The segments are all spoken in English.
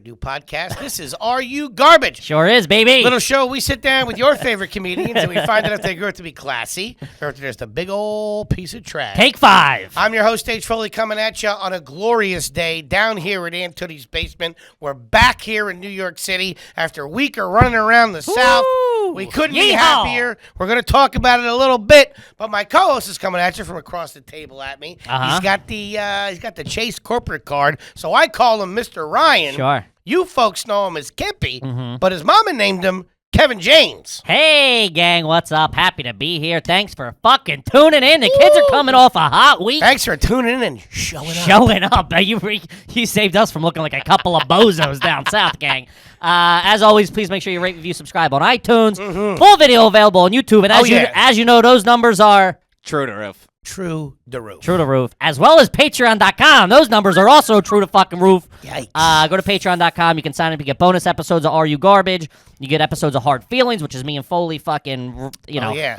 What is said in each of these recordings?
new podcast. This is Are You Garbage? Sure is, baby. Little show we sit down with your favorite comedians and we find out if they grow up to be classy or if they're just a big old piece of trash. Take 5. I'm your host, H. Foley, coming at you on a glorious day down here at Aunt Tootie's basement. We're back here in New York City after a week of running around the South. We couldn't be happier. We're going to talk about it a little bit, but my co-host is coming at you from across the table at me. He's got the Chase corporate card, so I call him Mr. Ryan. Sure. You folks know him as Kimpy, but his mama named him Kevin James. Hey, gang, what's up? Happy to be here. Thanks for fucking tuning in. The kids are coming off a hot week. Thanks for tuning in and showing up. You saved us from looking like a couple of bozos down south, gang. As always, please make sure you rate, review, subscribe on iTunes. Full video available on YouTube. And as you know, those numbers are true to roof. True to roof. True to roof. As well as Patreon.com. Those numbers are also true to fucking roof. Yikes. Go to Patreon.com. You can sign up. You get bonus episodes of Are You Garbage. You get episodes of Hard Feelings, which is me and Foley fucking,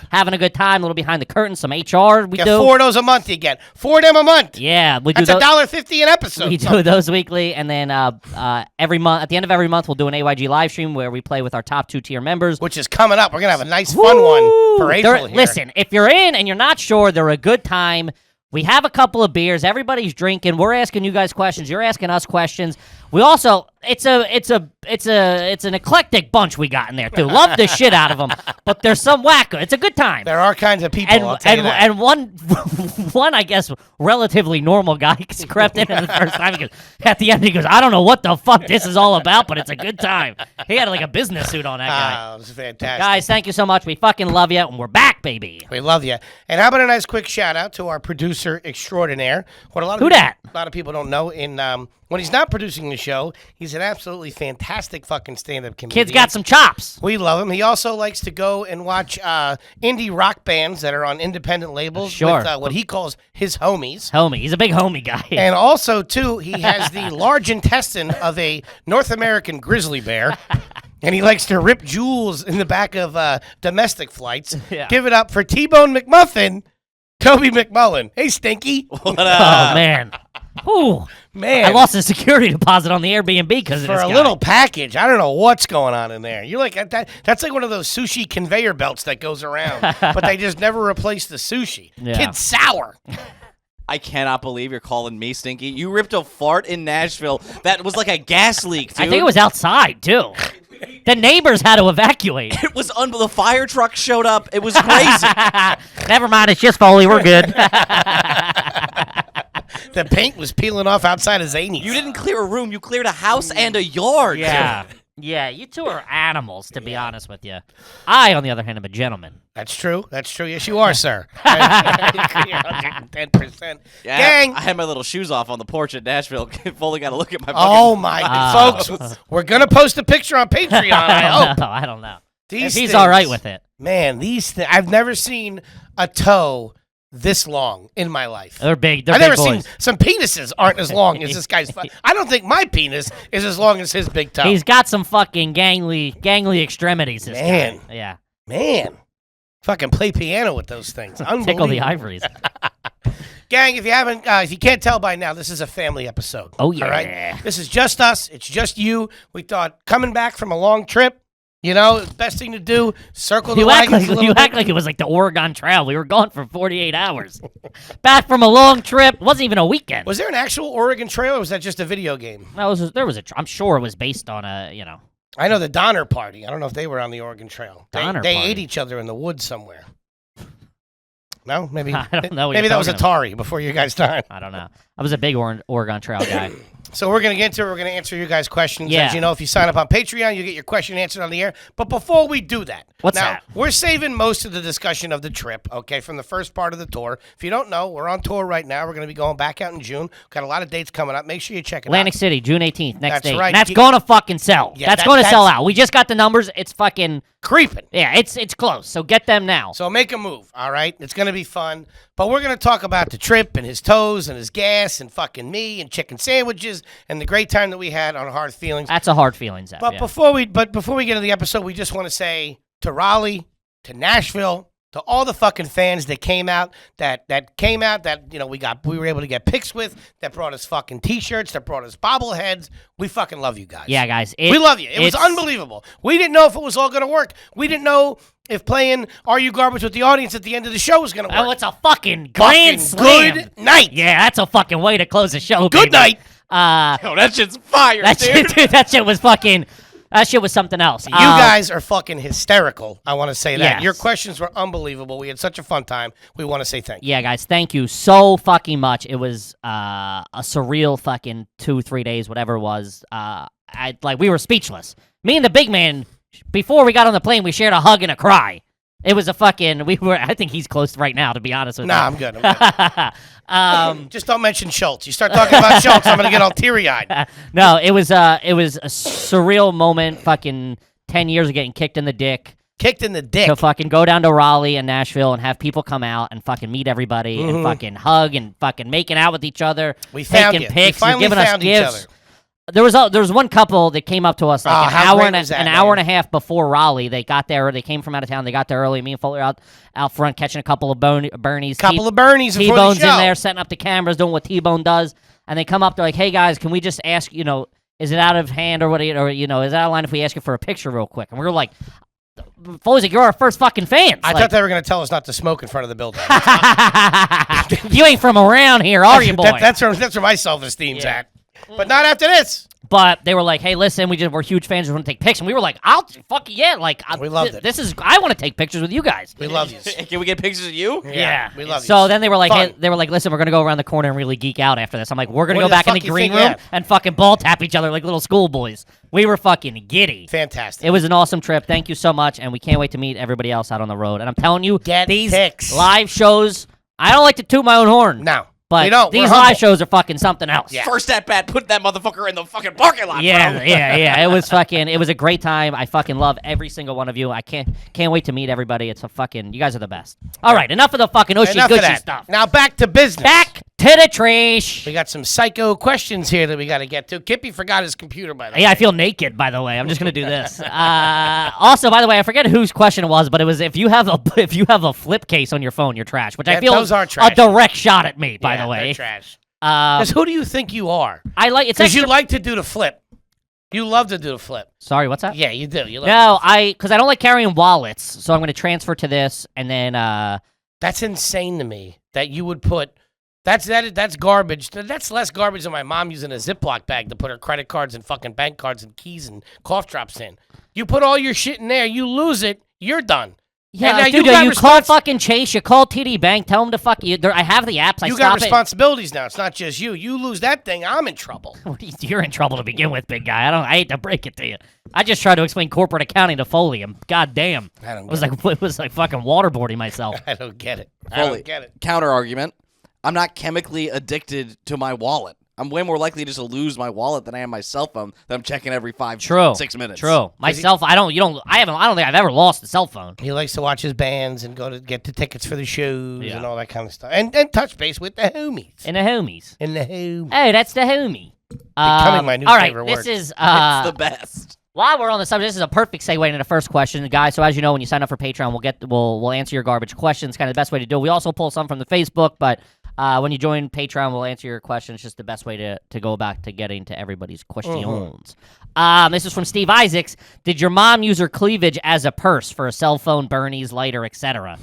having a good time. A little behind the curtain. Some HR we get do. 4 of those a month you get. 4 of them a month. Yeah. We do That's $1.50 an episode. We do those weekly. And then every month, at the end of every month, we'll do an AYG live stream where we play with our top 2 tier members. Which is coming up. We're going to have a nice fun one for April here. Listen, if you're in and you're not sure, they're a good time. We have a couple of beers. Everybody's drinking. We're asking you guys questions. You're asking us questions. We also it's an eclectic bunch we got in there too. Love the shit out of them, but there's some wacko. It's a good time. There are kinds of people. I'll tell you that. And one I guess relatively normal guy crept in the first time. He goes, at the end he goes, I don't know what the fuck this is all about, but it's a good time. He had like a business suit on, that guy. Oh, it was fantastic. Guys, thank you so much. We fucking love you, and we're back, baby. We love you. And how about a nice quick shout out to our producer extraordinaire? What a lot of A lot of people don't know when he's not producing the show, he's an absolutely fantastic fucking stand-up comedian. Kid's got some chops. We love him. He also likes to go and watch indie rock bands that are on independent labels with what he calls his homies. He's a big homie guy. And also, too, he has the large intestine of a North American grizzly bear. And he likes to rip jewels in the back of domestic flights. Yeah. Give it up for T-Bone McMuffin, Kobe McMullen. Hey, Stinky. What up? Oh, man. Ooh, man. I lost a security deposit on the Airbnb because of this guy. For a little package. I don't know what's going on in there. You're like that's like one of those sushi conveyor belts that goes around, but they just never replace the sushi. Yeah. Kid's sour. I cannot believe you're calling me stinky. You ripped a fart in Nashville. That was like a gas leak, dude. I think it was outside, too. The neighbors had to evacuate. It was the fire truck showed up. It was crazy. Never mind, it's just Foley. We're good. The paint was peeling off outside of Zany's. You didn't clear a room. You cleared a house and a yard. Yeah. Yeah, you two are animals, to be honest with you. I, on the other hand, am a gentleman. That's true. That's true. Yes, you are, sir. 110%. Yeah, Gang. I had my little shoes off on the porch at Nashville. Foley got to look at my Oh, my. Folks, we're going to post a picture on Patreon, I hope. No, I don't know. If he's all right with it. Man, I've never seen a toe this long in my life. They're big. I've never seen some penises aren't as long as this guy's. I don't think my penis is as long as his big toe. He's got some fucking gangly extremities. This man, guy. Yeah, man, fucking play piano with those things. Tickle the ivories. Gang, if you can't tell by now, this is a family episode. Oh yeah, all right? This is just us. It's just you. We thought coming back from a long trip. You know, the best thing to do, circle the wagons a little bit. You act like it was like the Oregon Trail. We were gone for 48 hours. Back from a long trip. It wasn't even a weekend. Was there an actual Oregon Trail, or was that just a video game? No, I'm sure it was based on I know the Donner Party. I don't know if they were on the Oregon Trail. They ate each other in the woods somewhere. No? Maybe. I don't know. Maybe that was Atari before you guys died. I don't know. I was a big Oregon Trail guy. So we're going to get into it. We're going to answer you guys' questions. Yeah. As you know, if you sign up on Patreon, you get your question answered on the air. But before we do that, What's that? We're saving most of the discussion of the trip, okay, from the first part of the tour. If you don't know, we're on tour right now. We're going to be going back out in June. Got a lot of dates coming up. Make sure you check it Atlantic out. City, June 18th, next date. Right. And that's going to fucking sell. Yeah, that's going to sell out. We just got the numbers. It's fucking creeping. Yeah, it's close. So get them now. So make a move, all right? It's going to be fun. But we're going to talk about the trip and his toes and his gas and fucking me and chicken sandwiches and the great time that we had on Hard Feelings. That's a Hard Feelings app. But before we get into the episode, we just want to say to Raleigh, to Nashville, to all the fucking fans that came out, that we were able to get pics with, that brought us fucking T-shirts, that brought us bobbleheads. We fucking love you guys. Yeah, guys. We love you. It was unbelievable. We didn't know if it was all going to work. We didn't know if playing Are You Garbage with the audience at the end of the show was going to work. Oh, it's a fucking grand slam. Good night. Yeah, that's a fucking way to close the show, Good baby. night. Yo, that shit's fire, That dude. shit, dude, that shit was fucking... That shit was something else. You guys are fucking hysterical. I want to say that. Yes. Your questions were unbelievable. We had such a fun time. We want to say thank you. Yeah, guys, thank you so fucking much. It was a surreal fucking 2-3 days, whatever it was. We were speechless. Me and the big man, before we got on the plane, we shared a hug and a cry. It was a fucking... I think he's close right now, to be honest with you. Nah, I'm good. Just don't mention Schultz. You start talking about Schultz, I'm going to get all teary-eyed. No, it was a surreal moment, fucking 10 years of getting kicked in the dick. Kicked in the dick. To fucking go down to Raleigh and Nashville and have people come out and fucking meet everybody and fucking hug and fucking making out with each other. We found taking you. pics We and finally giving us found each gifts. other. There was one couple that came up to us like how great an was that, hour man? and a half before Raleigh. They got there. They came from out of town. They got there early. Me and Foley were out front catching a couple of Bernies. Couple of Bernies before the T-Bone's show. in there setting up the cameras, doing what T-Bone does. And they come up. They're like, "Hey guys, can we just ask? Is it out of hand or what? Or is it out of line if we ask you for a picture real quick?" And we were like, "Foley's like, you're our first fucking fans." I thought they were going to tell us not to smoke in front of the building. You ain't from around here, are you, boy? That's where my self-esteem's at. But not after this. But they were like, "Hey, listen, we're huge fans. We want to take pictures." And we were like, "Fuck yeah!" Like, we loved it. I want to take pictures with you guys. We love you. Can we get pictures of you? Yeah. We love you. So then they were like, Fun. "Listen, we're gonna go around the corner and really geek out after this." I'm like, "We're gonna What go the back in fuck the you green think, room yeah. and fucking ball tap each other like little schoolboys." We were fucking giddy. Fantastic. It was an awesome trip. Thank you so much, and we can't wait to meet everybody else out on the road. And I'm telling you, Get these pics. live shows. I don't like to toot my own horn. No. But we don't. these We're live humble. shows are fucking something else. Yeah. First at bat, put that motherfucker in the fucking parking lot, Yeah, bro. yeah. It was a great time. I fucking love every single one of you. I can't wait to meet everybody. It's you guys are the best. All right, enough of the fucking Enough of ushy-gushy that. stuff. Now back to business. Back to the trash. We got some psycho questions here that we got to get to. Kippy forgot his computer, by the way. Yeah, I feel naked, by the way. I'm just gonna do this. Also, by the way, I forget whose question it was, but it was if you have a flip case on your phone, you're trash. Which I Yeah, feel those is are trash. a direct shot at me, by Yeah, the way. they're trash. Because who do you think you are? I like it's Because you extra. like to do the flip. You love to do the flip. Sorry, what's that? Yeah, you do. You love No, because I don't like carrying wallets, so I'm gonna transfer to this, and then That's insane to me that you would put. That's garbage. That's less garbage than my mom using a Ziploc bag to put her credit cards and fucking bank cards and keys and cough drops in. You put all your shit in there, you lose it, you're done. yeah, And now dude, got you call fucking Chase, you call TD Bank, tell them to fuck you. I have the apps. I You stop got responsibilities now. It's not just you. You lose that thing, I'm in trouble. it. You're in trouble to begin with, big guy. I hate to break it to you. I just tried to explain corporate accounting to Foley, and goddamn, I don't it was get like it was like fucking waterboarding myself. I don't get it. I Foley, don't get it. counter argument. I'm not chemically addicted to my wallet. I'm way more likely just to lose my wallet than I am my cell phone that I'm checking every 6 minutes. True. Myself, I don't think I've ever lost a cell phone. He likes to watch his bands and go to get the tickets for the shows Yeah. and all that kind of stuff. And touch base with the homies. And the homies. And the homies. Hey, that's the homie. Becoming my new all right, favorite this word. is It's the best. while we're on the subject, this is a perfect segue into the first question, guys. So as you know, when you sign up for Patreon, we'll answer your garbage questions. Kind of the best way to do it. We also pull some from the Facebook, but when you join Patreon, we'll answer your questions. Just the best way to go back to getting to everybody's questions. This is from Steve Isaacs. Did your mom use her cleavage as a purse for a cell phone, Bernie's, lighter, etc.?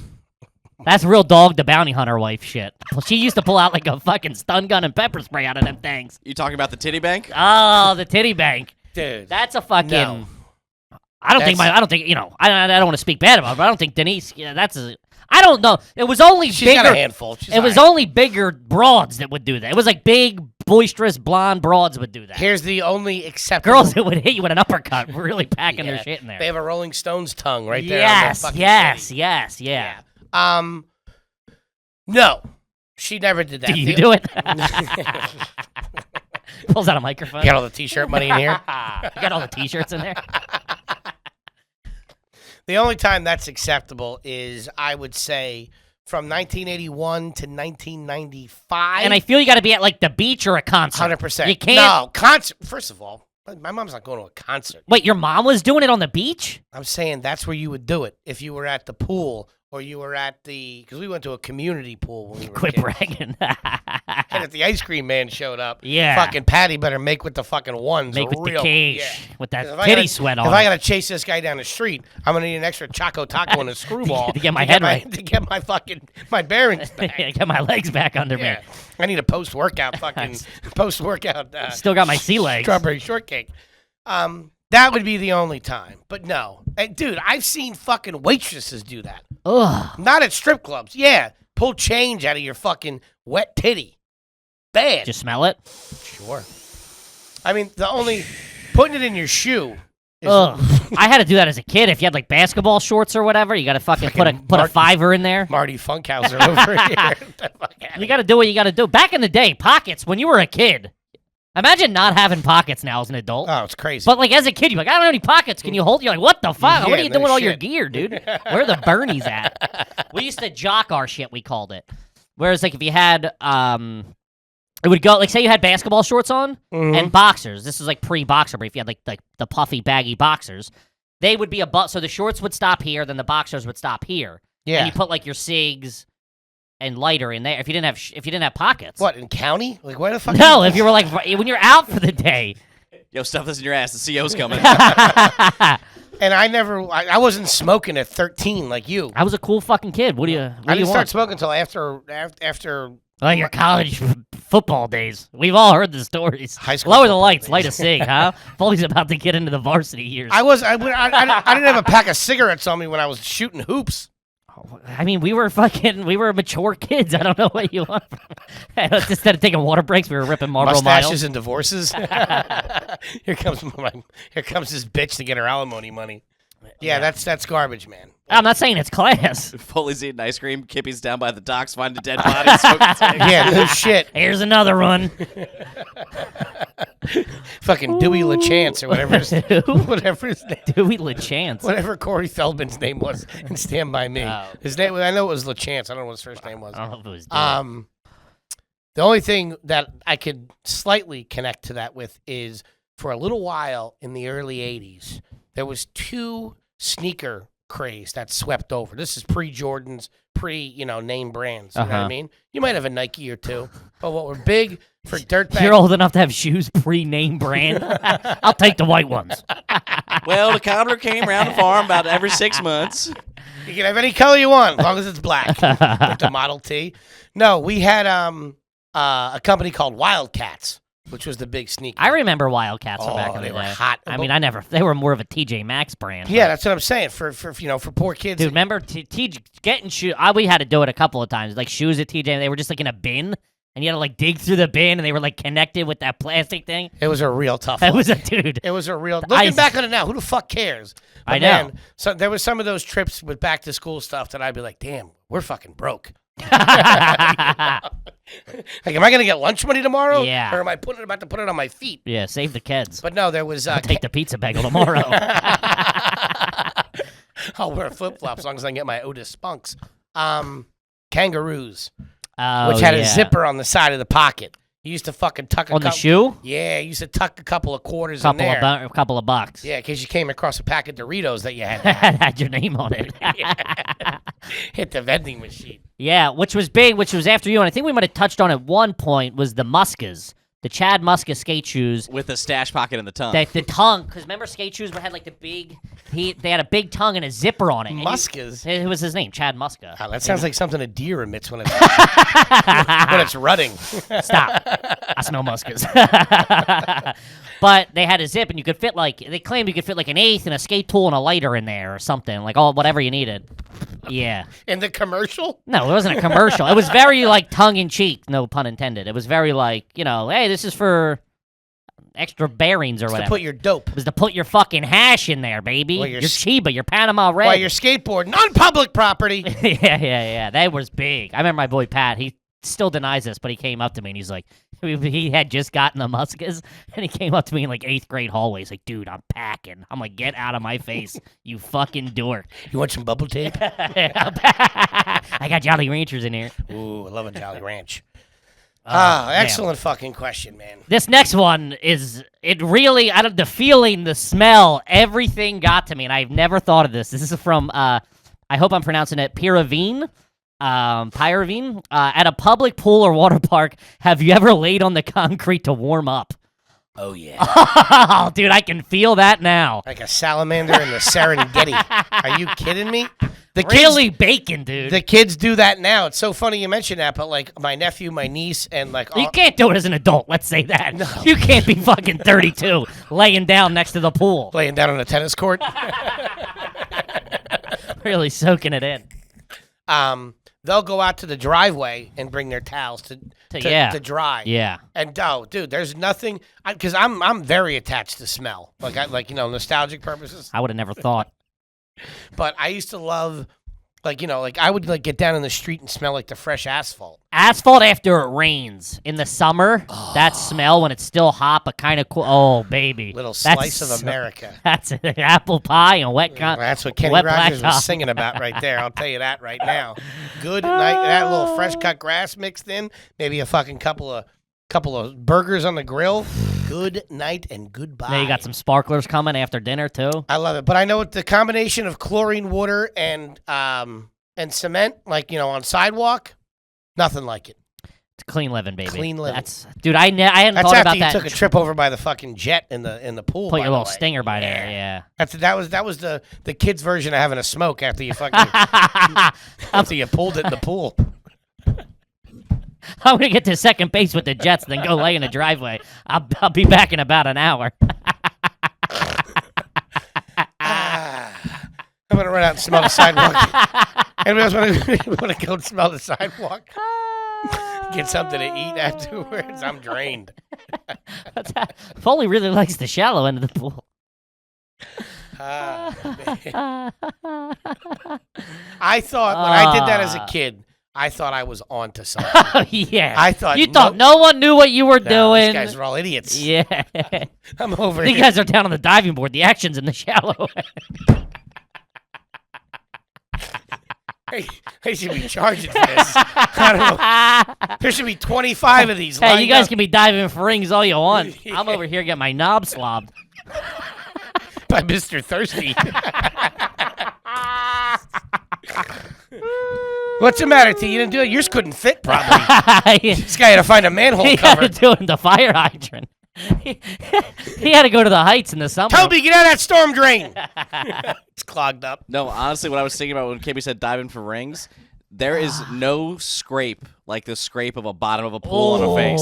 That's real Dog the Bounty Hunter wife shit. She used to pull out like a fucking stun gun and pepper spray out of them things. You talking about the titty bank? Oh, the titty bank. Dude. That's a fucking. No. I don't think I don't want to speak bad about it, but I don't think Denise. Yeah, I don't know. It was only She's bigger. got a handful. She's It was all right. only bigger broads that would do that. It was like big, boisterous, blonde broads would do that. Here's the only acceptable. Girls that would hit you with an uppercut, really packing their Yeah. shit in there. They have a Rolling Stones tongue right there. Yes, on their yes, fucking yes, titty. yeah. No. She never did that. Do you do it? Pulls out a microphone. Got all the t-shirt money in here. You got all the T-shirts in there. The only time that's acceptable is, I would say, from 1981 to 1995. And I feel you got to be at like the beach or a concert. 100%. You can't. No, concert. First of all, my mom's not going to a concert. Wait, your mom was doing it on the beach? I'm saying that's where you would do it if you were at the pool or you were at because we went to a community pool when we were Quit kids. bragging. And if the ice cream man showed up, Yeah. fucking Patty better make with the fucking ones. Make with the real, cage. yeah. With that 'Cause if I titty gotta- sweat on If it. I gotta chase this guy down the street, I'm gonna need an extra Choco Taco and a screwball To get my head right. to get my bearings back. Get my legs back under me. Yeah. I need a post-workout Still got my sea legs. strawberry shortcake. That would be the only time. But no. And dude, I've seen fucking waitresses do that. Ugh. Not at strip clubs. Yeah. Pull change out of your fucking wet titty. Bad. Just smell it? Sure. I mean, putting it in your shoe. Ugh. I had to do that as a kid. If you had like basketball shorts or whatever, you got to fucking put a $5 in there. Marty Funkhauser over here. You got to do what you got to do. Back in the day, pockets, when you were a kid. Imagine not having pockets now as an adult. Oh, it's crazy. But like as a kid, you're like, I don't have any pockets. Can you hold? You're like, what the fuck? Yeah, What are you no doing with all your shit. gear, dude? Where are the Bernies at? We used to jock our shit, we called it. Whereas like if you had it would go like say you had basketball shorts on and boxers. This is like pre-boxer brief. You had like the puffy baggy boxers. They would be so the shorts would stop here, then the boxers would stop here. Yeah. And you put like your cigs and lighter in there if you didn't have pockets. What, in county? Like, where the fuck? No, if you were like when you're out for the day. Yo, stuff this in your ass. The CO's coming. And I wasn't smoking at 13 like you. I was a cool fucking kid. What do you I didn't start want? smoking until after Well, your college football days. We've all heard the stories. High school Lower the football lights, days. light a cig, huh? Foley's about to get into the varsity years. I didn't have a pack of cigarettes on me when I was shooting hoops. I mean, we were mature kids. I don't know what you want. Instead of taking water breaks, we were ripping Marlboro Mustaches Miles. and divorces. Here comes this bitch to get her alimony money. Yeah, that's garbage, man. I'm not saying it's class. Foley's eating ice cream. Kippy's down by the docks, finding a dead body. Smoking cigs. Yeah, no shit. Here's another one. Fucking Dewey LaChance or whatever his name. Dewey LaChance. Whatever Corey Feldman's name was in Stand By Me. Oh. His name, I know it was LaChance. I don't know what his first name was. I don't know if it was Dewey. The only thing that I could slightly connect to that with is for a little while in the early 80s, there was two sneaker craze that swept over. This is pre-Jordans, name brands. You know what I mean? You might have a Nike or two, but what were big for dirtbag... You're old enough to have shoes pre-name brand. I'll take the white ones. Well, the cobbler came around the farm about every 6 months. You can have any color you want, as long as it's black. With the Model T. No, we had a company called Wildcats, which was the big sneaker. I remember Wildcats from back in the they day. were hot. I mean, they were more of a TJ Maxx brand. Yeah, that's what I'm saying. For poor kids. Dude, remember getting shoes? We had to do it a couple of times. Like shoes at TJ, they were just like in a bin, and you had to like dig through the bin, and they were like connected with that plastic thing. It was a real tough It one. was a dude. It was a real. Looking back on it now, who the fuck cares? But I know. Man, so there was some of those trips with back to school stuff that I'd be like, damn, we're fucking broke. Like, am I gonna get lunch money tomorrow? Yeah. Or am I about to put it on my feet? Yeah, save the kids. But no, there was. I'll take the pizza bagel tomorrow. I'll wear flip flops as long as I can get my Otis Spunks. Kangaroos, Oh, which had a yeah. zipper on the side of the pocket. You used to fucking tuck on the shoe. Yeah, you used to tuck a couple of quarters in there. A couple of bucks. Yeah, in case you came across a pack of Doritos that you had to have. Had your name on it. Hit the vending machine. Yeah, which was big, which was after you, and I think we might have touched on at one point was the Muskas, the Chad Muska skate shoes. With a stash pocket in the tongue. The tongue, because remember skate shoes had like the big, they had a big tongue and a zipper on it. Muskas? It was his name, Chad Muska. Oh, that sounds like something a deer emits when it's rutting. Stop. I smell Muskas. But they had a zip, and you could fit they claimed you could fit like an eighth and a skate tool and a lighter in there or something, like whatever you needed. Yeah. In the commercial? No, it wasn't a commercial. It was very like tongue-in-cheek, no pun intended. It was very like, hey, this is for extra bearings or whatever. To put your dope. It was to put your fucking hash in there, baby. Well, your Chiba, your Panama Red. While you're skateboarding on public property. Yeah. That was big. I remember my boy Pat, he still denies this, but he came up to me and he's like, he had just gotten the Muskas, and he came up to me in like 8th grade hallway. He's like, dude, I'm packing. I'm like, get out of my face, you fucking dork. You want some bubble tape? I got Jolly Ranchers in here. Ooh, I love a Jolly Ranch. Man. Excellent fucking question, man. This next one is, it really, out of the feeling, the smell, everything got to me, and I've never thought of this. This is from, I I hope I'm pronouncing it, Pyravine. Pyravine. At a public pool or water park, have you ever laid on the concrete to warm up? Oh, yeah. Oh, dude, I can feel that now. Like a salamander in the Serengeti. Are you kidding me? Really bacon, dude. The kids do that now. It's so funny you mention that, but like my nephew, my niece, and like you can't do it as an adult. Let's say that. No. You can't be fucking 32 laying down next to the pool. Laying down on a tennis court. Really soaking it in. They'll go out to the driveway and bring their towels to dry. Yeah. And dude, there's nothing because I'm very attached to smell. Like nostalgic purposes. I would have never thought. But I used to love, I would get down in the street and smell like the fresh asphalt. Asphalt after it rains in the summer. Oh. That smell when it's still hot but kind of cool. Oh, baby. Little slice of America. That's an apple pie and wet. That's what Kenny Rogers was singing about right there. I'll tell you that right now. Good night. That little fresh cut grass mixed in. Maybe a fucking couple of burgers on the grill. Good night and goodbye. Now you got some sparklers coming after dinner too. I love it, but I know what the combination of chlorine water and cement, on sidewalk, nothing like it. It's clean living, baby. Clean living. Dude, I hadn't thought about that. That's after you took a trip over by the fucking jet in the pool. Put your little stinger by there, yeah. That was the kids' version of having a smoke after you fucking after you pulled it in the pool. I'm going to get to second base with the Jets, then go lay in the driveway. I'll be back in about an hour. I'm going to run out and smell the sidewalk. Anybody else want to go smell the sidewalk? Get something to eat afterwards? I'm drained. Foley really likes the shallow end of the pool. I thought when I did that as a kid, I thought I was on to something. Yeah. I thought you thought no one knew what you were doing. These guys are all idiots. Yeah. I'm over here. You guys are down on the diving board. The action's in the shallow end. They should be charging for this. I don't know. There should be 25 of these. Hey, you guys can be diving for rings all you want. Yeah. I'm over here getting my knob slobbed. By Mr. Thirsty. What's the matter, T? You didn't do it? Yours couldn't fit, probably. This guy had to find a manhole cover. He had to do it in the fire hydrant. He had to go to the heights in the summer. Toby, get out of that storm drain. It's clogged up. No, honestly, what I was thinking about when Kimmy said diving for rings, there is no scrape like the scrape of a bottom of a pool on a face.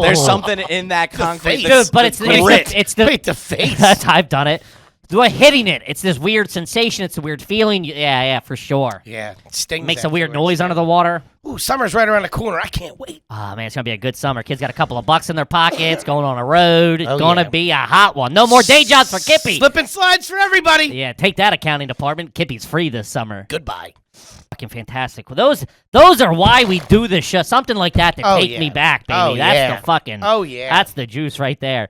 There's something in that concrete. But it's the face. That's I've done it. Hitting it. It's this weird sensation. It's a weird feeling. Yeah, for sure. Yeah, it stings. Makes a weird noise under the water. Ooh, summer's right around the corner. I can't wait. Oh, man, it's going to be a good summer. Kids got a couple of bucks in their pockets, going on a road. It's going to be a hot one. No more day jobs for Kippy. Slip and slides for everybody. Yeah, take that, accounting department. Kippy's free this summer. Goodbye. Fucking fantastic. Well, those are why we do this show. Something like that to take me back, baby. Oh, that's the fucking... Oh, yeah. That's the juice right there.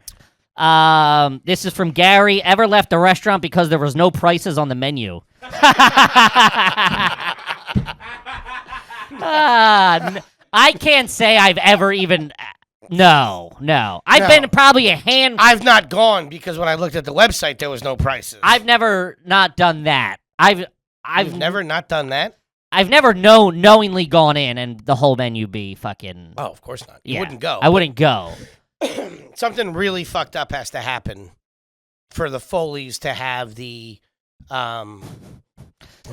This is from Gary. Ever left a restaurant because there was no prices on the menu? I can't say I've ever even... No. I've been probably a hand... I've not gone because when I looked at the website, there was no prices. I've never not done that. You've never not done that? I've never knowingly gone in and the whole menu be fucking... Oh, of course not. You wouldn't go. I wouldn't go. Something really fucked up has to happen for the Foleys to have the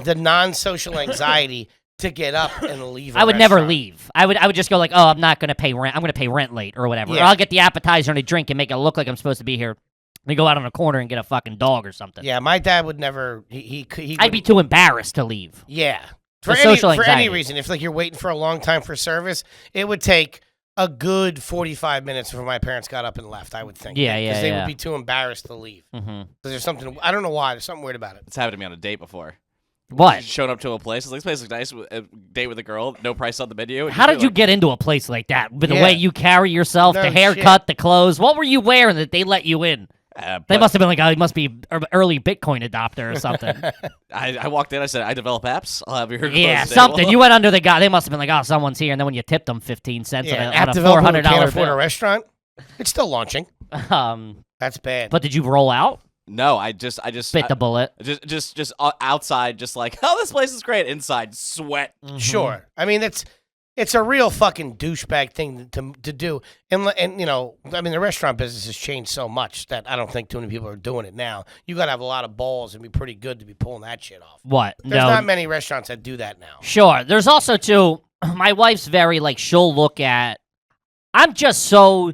non-social anxiety to get up and leave. I would never leave. I would just go like, oh, I'm not going to pay rent. I'm going to pay rent late or whatever. Yeah. Or I'll get the appetizer and a drink and make it look like I'm supposed to be here. Let me go out on a corner and get a fucking dog or something. Yeah, my dad would never. I'd be too embarrassed to leave. Yeah, for any reason. If you're waiting for a long time for service, it would take a good 45 minutes before my parents got up and left, I would think. Yeah. Because they would be too embarrassed to leave. Mm-hmm. There's something, I don't know why, there's something weird about it. It's happened to me on a date before. What? Showing up to a place. This place looks nice. A date with a girl. No price on the menu. How did you get into a place like that? With the way you carry yourself, the haircut, the clothes. What were you wearing that they let you in? They must have been like, oh, he must be an early Bitcoin adopter or something. I walked in. I said, I develop apps. I'll have your yeah, something. You went under the guy. They must have been like, oh, someone's here. And then when you tipped them 15 cents on a $400 can't afford bill. a restaurant. It's still launching. That's bad. But did you roll out? No, I just Bit the bullet. just outside, just like, oh, this place is great. Inside, sweat. Sure. I mean, it's a real fucking douchebag thing to do. And you know, I mean, the restaurant business has changed so much that I don't think too many people are doing it now. You got to have a lot of balls and be pretty good to be pulling that shit off. What? There's not many restaurants that do that now. Sure. There's also, too, my wife's very, like, she'll look at, I'm just so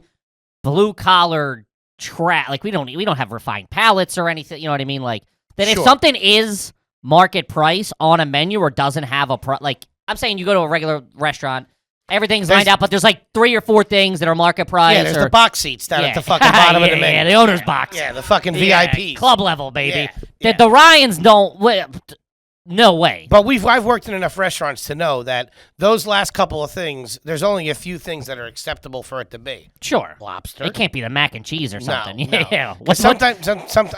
blue-collar like, we don't have refined palates or anything, you know what I mean? Like, that if something is market price on a menu or doesn't have like, I'm saying you go to a regular restaurant, everything's lined out, but there's like 3 or 4 things that are market price. Yeah, there's the box seats down at the fucking bottom of the menu. Yeah, the owner's box. Yeah, the fucking VIPs. Club level, baby. Yeah. The Ryans don't... No way. But I've worked in enough restaurants to know that those last couple of things, there's only a few things that are acceptable for it to be. Sure. Lobster. It can't be the mac and cheese or something. No. Yeah. Sometimes.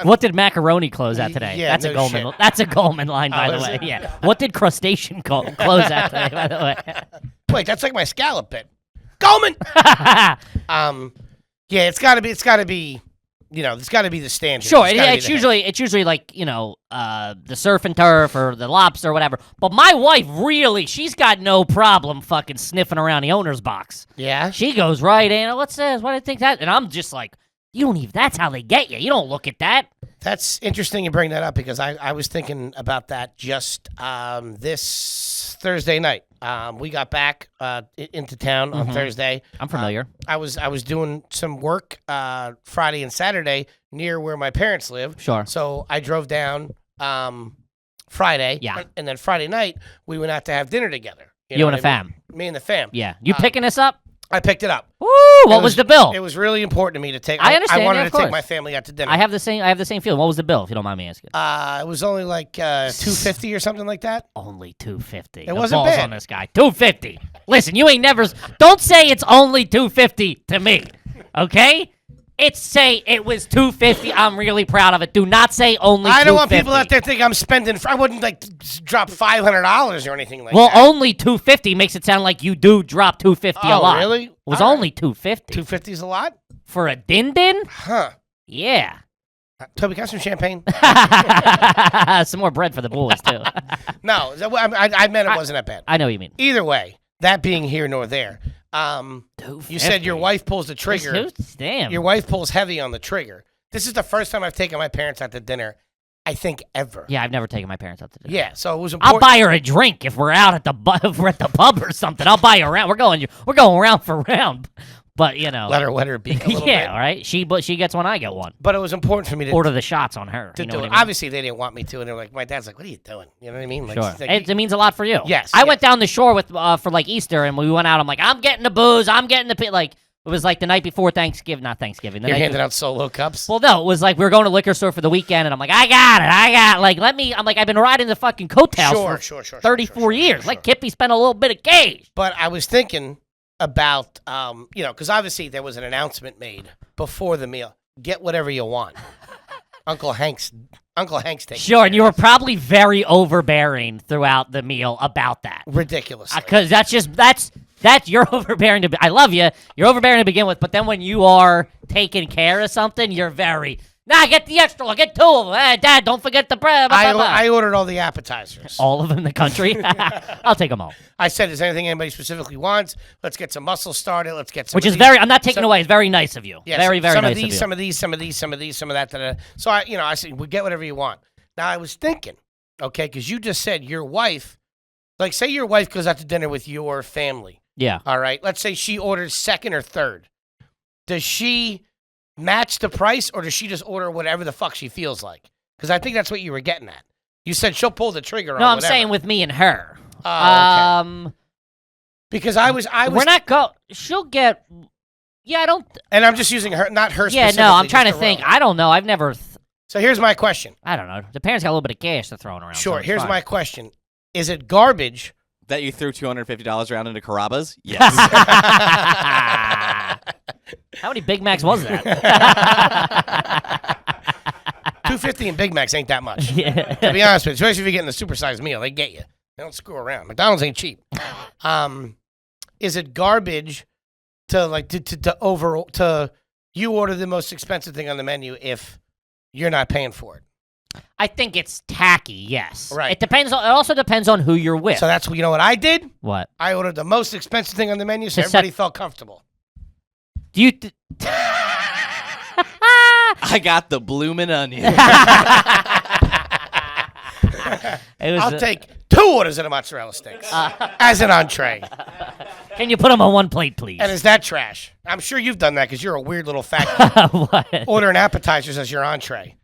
What did macaroni close at today? Yeah, That's a Goldman. shit. That's a Goldman line, by the way. It? Yeah. What did crustacean close at today? By the way. Wait, that's like my scallop bit. Goldman. Yeah, it's got to be. You know, it's got to be the standard. Sure, it's usually like, you know, the surf and turf or the lobster or whatever. But my wife she's got no problem fucking sniffing around the owner's box. Yeah. She goes right in. What's this? What do you think that? And I'm just like, you don't even. That's how they get you. You don't look at that. That's interesting you bring that up because I was thinking about that just this Thursday night. We got back into town on Thursday. I'm familiar. I was doing some work Friday and Saturday near where my parents live. Sure. So I drove down Friday. Yeah. And then Friday night we went out to have dinner together. You and the fam. Me and the fam. Yeah. You picking this up? I picked it up. Woo! What was the bill? It was really important to me to take. I understand. I wanted of to take course. my family out to dinner. I have the same feeling. What was the bill, if you don't mind me asking? It was only like $250 or something like that. Only $250. It wasn't balls bad. On this guy. $250. Listen, you ain't never. Don't say it's only $250 to me. Okay? Say it was $250. I'm really proud of it. Do not say only $250. I don't want people out there think I'm spending. I wouldn't like drop $500 or anything like that. Well, only $250 makes it sound like you do drop $250 a lot. Really? It was only $250. $250 is a lot? For a din-din? Huh. Yeah. Toby, can I have some champagne? Some more bread for the boys, too. No, I meant it wasn't that bad. I know what you mean. Either way, that being here nor there, you said your wife pulls the trigger. Damn. Your wife pulls heavy on the trigger. This is the first time I've taken my parents out to dinner, I think, ever. Yeah, I've never taken my parents out to dinner. Yeah, so it was important. I'll buy her a drink if we're out at the if we're at the pub or something. I'll buy her around. We're going round for round. But you know, let her wet her beak a little bit. Yeah, all right. She gets one, I get one. But it was important for me to order the shots on her. To you know do what it. I mean? Obviously, they didn't want me to, and they're like, my dad's like, "What are you doing?" You know what I mean? Like, sure. like, it means a lot for you. Yes. I went down the shore with for like Easter, and we went out. I'm like, I'm getting the booze. I'm getting the like. It was like the night before Thanksgiving, not Thanksgiving. You're handing out solo cups? Well, no, it was like we were going to liquor store for the weekend, and I'm like, I got like, I'm like, I've been riding the fucking coattails for 34 years. Let Kippy spend a little bit of cash. But I was thinking about, you know, because obviously there was an announcement made before the meal. Get whatever you want. Uncle Hank's taking. Sure, and you were probably very overbearing throughout the meal about that. Ridiculous. Because that's you're overbearing to. I love you. You're overbearing to begin with, but then when you are taking care of something, you're very. Nah, get the extra. I'll get 2 of them. Hey, Dad, don't forget the bread. I ordered all the appetizers. All of them in the country. I'll take them all. I said, is there anything anybody specifically wants? Let's get some muscles started. Let's get some. Which is very. I'm not taking away. It's very nice of you. Yeah, very, very nice of you. Some of these, some of that. So I said, we get whatever you want. Now I was thinking, okay, because you just said your wife, like, say your wife goes out to dinner with your family. Yeah. All right. Let's say she orders second or third. Does she match the price, or does she just order whatever the fuck she feels like? Because I think that's what you were getting at. You said she'll pull the trigger on I'm whatever. saying with me and her. Oh, okay. Because I was. We're not she'll get. Yeah, I don't. And I'm just using her, not her. Yeah, no, I'm trying to think. I don't know. I've never. So here's my question. I don't know. The parents got a little bit of cash to throw around. Sure. So here's my question: is it garbage that you threw $250 around into Carrabba's? Yes. How many Big Macs was that? $250 in Big Macs ain't that much. Yeah. To be honest with you, especially if you're getting the supersized meal, they get you. They don't screw around. McDonald's ain't cheap. Is it garbage to you order the most expensive thing on the menu if you're not paying for it. I think it's tacky, yes. Right. It depends. It also depends on who you're with. So that's, you know what I did? What? I ordered the most expensive thing on the menu so To set- everybody felt comfortable. Do you... I got the bloomin' onion. I'll take 2 orders of the mozzarella sticks as an entree. Can you put them on one plate, please? And is that trash? I'm sure you've done that because you're a weird little fat kid. What? Ordering appetizers as your entree.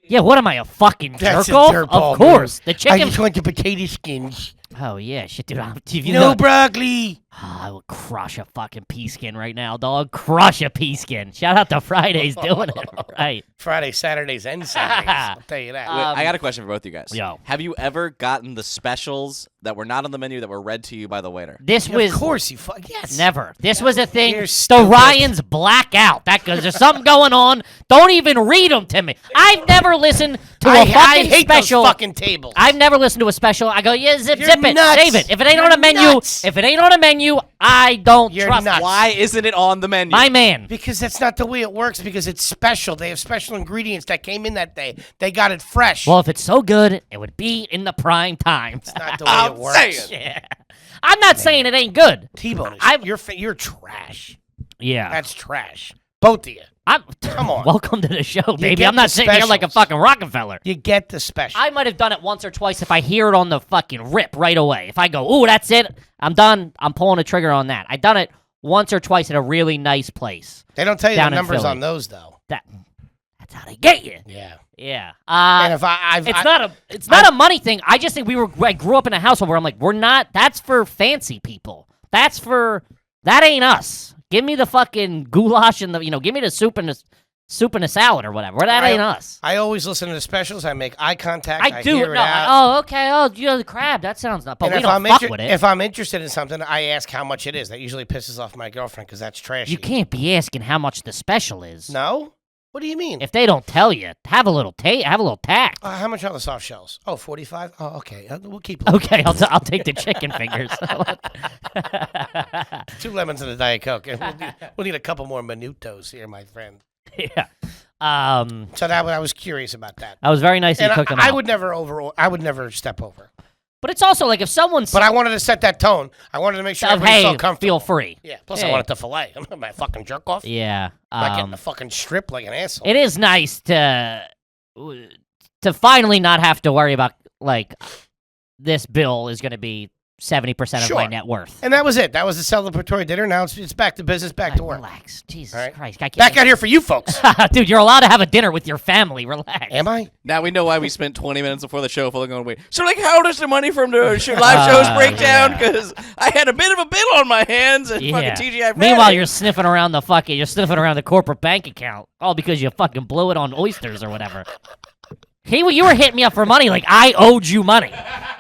Yeah, what am I, a fucking That's jerk a off? dirtball Of course. move. The I chicken... just want the potato skins. Oh, yeah, shit, dude. If you No know... broccoli. I will crush a fucking pea skin right now, dog. Crush a pea skin. Shout out to Fridays doing it. Right. Fridays, Saturdays, and Sundays. I'll tell you that. I got a question for both you guys. Yo. Have you ever gotten the specials that were not on the menu that were read to you by the waiter? This Of was... course, yes. Never. This was a thing. You're The stupid. Ryans black out. That because there's something going on. Don't even read them to me. I've never listened to a I fucking hate special. those fucking tables. I've never listened to a special. I go, yeah, zip You're it, nuts. save it. If it ain't You're on a menu, nuts. if it ain't on a menu, I don't You're trust nuts. it. Why isn't it on the menu? My man. Because that's not the way it works, because it's special. They have special ingredients that came in that day. They got it fresh. Well, if it's so good, it would be in the prime time. It's not the way I'm it works. saying. Yeah. I'm not saying it ain't good. T-bone, I've- you're trash. Yeah. That's trash. Both of you. Come on. Welcome to the show, baby. get I'm not the sitting here like a specials. fucking Rockefeller. You get the special. I might have done it once or twice if I hear it on the fucking rip right away. If I go, ooh, that's it, I'm done. I'm pulling a trigger on that. I done it once or twice at a really nice place. They don't tell you the down in numbers Philly. on those, though. That's how they get you. Yeah. Yeah. And if I've It's not a money thing. I just think I grew up in a household where I'm like, we're not. That's for fancy people. That ain't us. Give me the fucking goulash and give me the soup and the salad or whatever. That ain't us. I always listen to the specials. I make eye contact. I do. hear No. it out. Oh, okay. Oh, the crab. That sounds not. But And we if don't I'm fuck with it. if I'm interested in something, I ask how much it is. That usually pisses off my girlfriend because that's trashy. You can't be asking how much the special is. No? What do you mean? If they don't tell you, have a little tact. How much are the soft shells? Oh, 45? Oh, okay. We'll keep it. Okay, I'll take the chicken fingers. 2 lemons and a Diet Coke. And we'll need a couple more minutos here, my friend. Yeah. So I was curious about that. I was very nice that And you cooked them I out. would never step over. But it's also like if someone's But I wanted to set that tone. I wanted to make sure of, everybody hey, felt comfortable. feel free. Yeah. Plus, Hey. I wanted to fillet. I'm not my fucking jerk off. Yeah. I'm not getting a fucking strip like an asshole. It is nice to finally not have to worry about like this bill is going to be 70% of my Sure. net worth. And that was it. That was the celebratory dinner. Now it's back to business, back to work. Relax. Jesus All right. Christ. I can't. Back out here for you folks. Dude, you're allowed to have a dinner with your family. Relax. Am I? Now we know why we spent 20 minutes before the show fully going, wait. So, like, how does the money from the live shows break down? yeah. Because I had a bit of a bill on my hands at fucking TGI Fridays. Meanwhile, you're sniffing around the corporate bank account, all because you fucking blew it on oysters or whatever. You were hitting me up for money like I owed you money.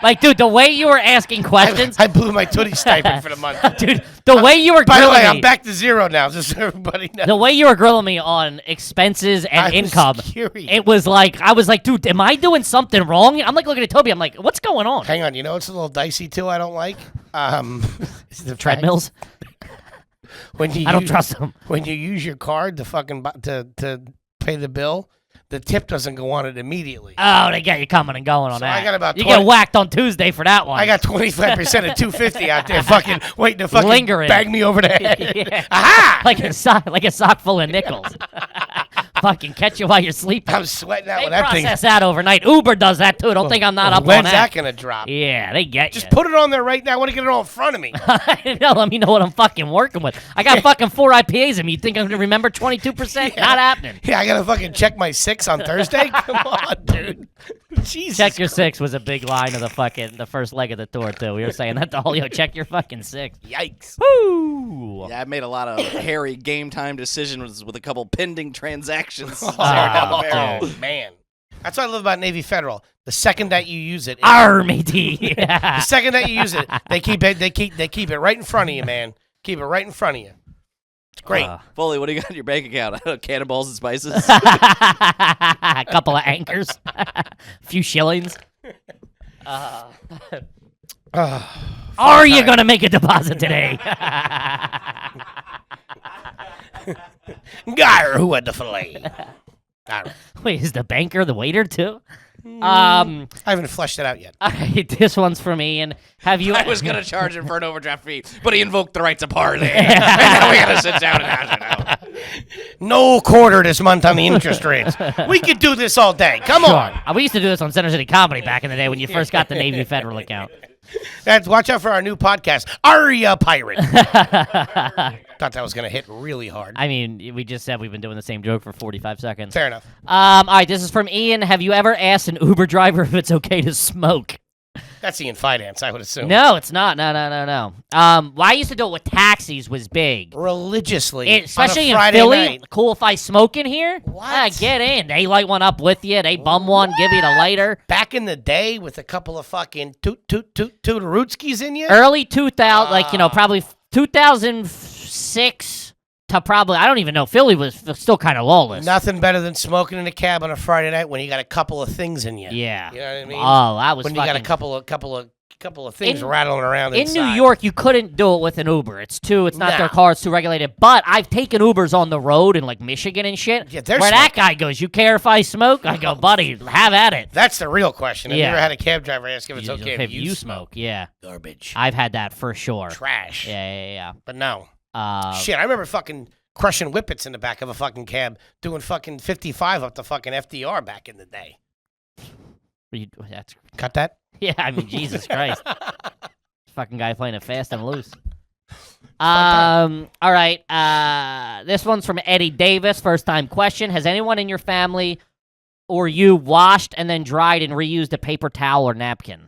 Like, dude, the way you were asking questions, I blew my Tootie stipend for the month. dude, the way you were By the grilling way, me, I'm back to zero now, just so everybody knows. the way you were grilling me on expenses and I was income, curious. it was like I was like, dude, am I doing something wrong? I'm like looking at Toby. I'm like, what's going on? Hang on, you know it's a little dicey too. I don't like is the fact Treadmills? when you I don't use- trust them. when you use your card to to pay the bill. The tip doesn't go on it immediately. Oh, they got you coming and going on So that. I got about you 20 get whacked on Tuesday for that one. I got 25% of 250 out there, fucking waiting to fucking Lingering. bang me over the head. Yeah. Aha! like a sock full of nickels. Fucking catch you while you're sleeping. I'm sweating out They when that thing. process that overnight. Uber does that too. Don't think I'm not up on When's that. that gonna drop? Yeah, they get Just you. put it on there right now. I want to get it all in front of me. No, let me know what I'm fucking working with. I got fucking 4 IPAs in me. You think I'm gonna remember 22%? Not happening. Yeah, I gotta fucking check my 6 on Thursday. Come on, dude. Jesus. Check your 6 was a big line of the first leg of the tour too. We were saying that the whole check your fucking 6. Yikes. Woo! Yeah, I made a lot of hairy game time decisions with a couple pending transactions. Oh, man. That's what I love about Navy Federal. The second that you use it, Matey. the second that you use it, they keep it right in front of you, man. Keep it right in front of you. It's great. Foley, what do you got in your bank account? Cannonballs and spices? A couple of anchors, a few shillings. Are you gonna make a deposit today? Guyer, who had the fillet? All right. Wait, is the banker the waiter too? I haven't fleshed it out yet. All right, this one's from Ian. Have you? I was going to charge him for an overdraft fee, but he invoked the right to parley. And now we got to sit down and hash it out. No quarter this month on the interest rates. We could do this all day. Come on. We used to do this on Center City Comedy back in the day when you first got the Navy Federal account. Watch out for our new podcast, Aria Pirate. Thought that was going to hit really hard. I mean, we just said we've been doing the same joke for 45 seconds. Fair enough. All right, this is from Ian. Have you ever asked an Uber driver if it's okay to smoke? That's Ian Finance, I would assume. No, it's not. No. Well, I used to do it with taxis was big. Religiously. Especially on a in Friday Philly. night. Cool if I smoke in here? What? Get in. They light one up with you. They bum one, give you the lighter. Back in the day with a couple of fucking toot-toot-toot-toot-rootskis in you? Early 2000, probably 2006 to probably, I don't even know. Philly was still kind of lawless. Nothing better than smoking in a cab on a Friday night when you got a couple of things in you. Yeah. You know what I mean? Oh, that was when fucking... you got a couple of things rattling around in inside. New York, you couldn't do it with an Uber. It's not Nah. their car. It's too regulated. But I've taken Ubers on the road in like Michigan and shit. Yeah, they're where that smoking. guy goes, you care if I smoke? I go, buddy, have at it. That's the real question. Have you Yeah. ever had a cab driver ask if it's okay if you smoke? Yeah. Garbage. I've had that for sure. Trash. Yeah. But no. Shit. Shit, I remember fucking crushing whippets in the back of a fucking cab, doing fucking 55 up to fucking FDR back in the day. Cut that? Yeah, I mean, Jesus Christ. Fucking guy playing it fast and loose. All right. This one's from Eddie Davis. First time question. Has anyone in your family or you washed and then dried and reused a paper towel or napkin?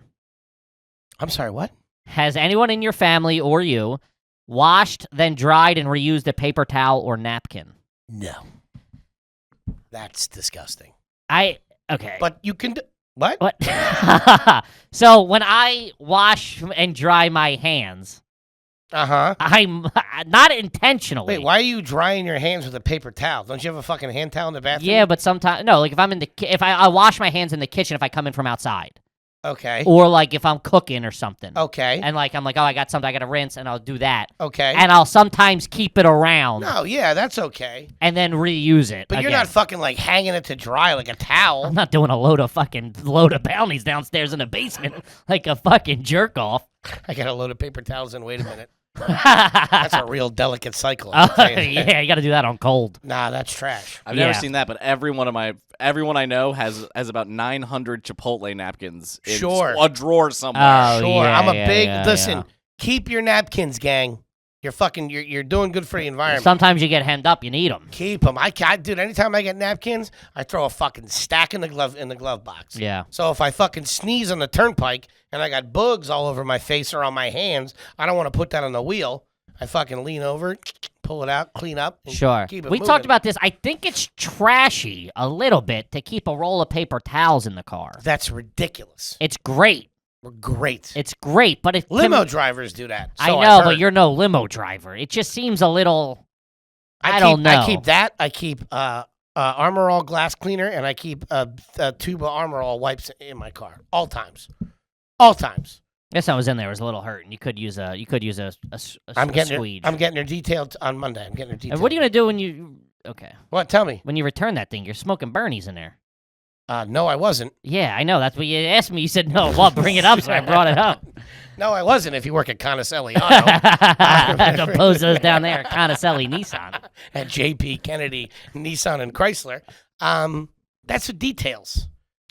I'm sorry, what? Has anyone in your family or you washed, then dried and reused a paper towel or napkin? No. That's disgusting. Okay. But you can what? What? So when I wash and dry my hands, Uh-huh. I'm not intentionally. Wait, why are you drying your hands with a paper towel? Don't you have a fucking hand towel in the bathroom? Yeah, but sometimes no. Like if I wash my hands in the kitchen if I come in from outside, Okay. or like if I'm cooking or something. Okay. And like I'm like, oh, I got something, I got to rinse, and I'll do that. Okay. And I'll sometimes keep it around. No, yeah, that's okay. And then reuse it. But you're again. not fucking like hanging it to dry like a towel. I'm not doing a load of bounties downstairs in the basement like a fucking jerk off. I got a load of paper towels and wait a minute. That's a real delicate cycle. I'll tell you that. Yeah, you got to do that on cold. Nah, that's trash. I've never seen that, but everyone I know has about 900 Chipotle napkins in a drawer somewhere. Oh, Sure. yeah, I'm a yeah, big yeah, listen, yeah. keep your napkins, gang. You're doing good for the environment. Sometimes you get hemmed up, you need them. Keep them. Dude, anytime I get napkins, I throw a fucking stack in the glove box. Yeah. So if I fucking sneeze on the turnpike and I got bugs all over my face or on my hands, I don't want to put that on the wheel. I fucking lean over, pull it out, clean up. And Sure. Keep it We moving. talked about this. I think it's trashy a little bit to keep a roll of paper towels in the car. That's ridiculous. It's great. We're great. It's great, but it Limo drivers do that. I so know, I've but heard. you're no limo driver. It just seems a little. I keep, don't know. I keep that. I keep Armor All glass cleaner, and I keep a tube of Armor All wipes in my car. All times. All times. Guess I was in there. It was a little hurt, and you could use a I'm getting squeege. her detailed on Monday. I'm getting her detailed. And what are you gonna do when you? Okay. What? Tell me. When you return that thing, you're smoking Bernies in there. No, I wasn't. Yeah, I know. That's what you asked me. You said no. Well, bring it up, so I brought it up. No, I wasn't. If you work at Conacelli As opposed to those down there at Conacelli Nissan. at J.P. Kennedy Nissan and Chrysler, that's the details.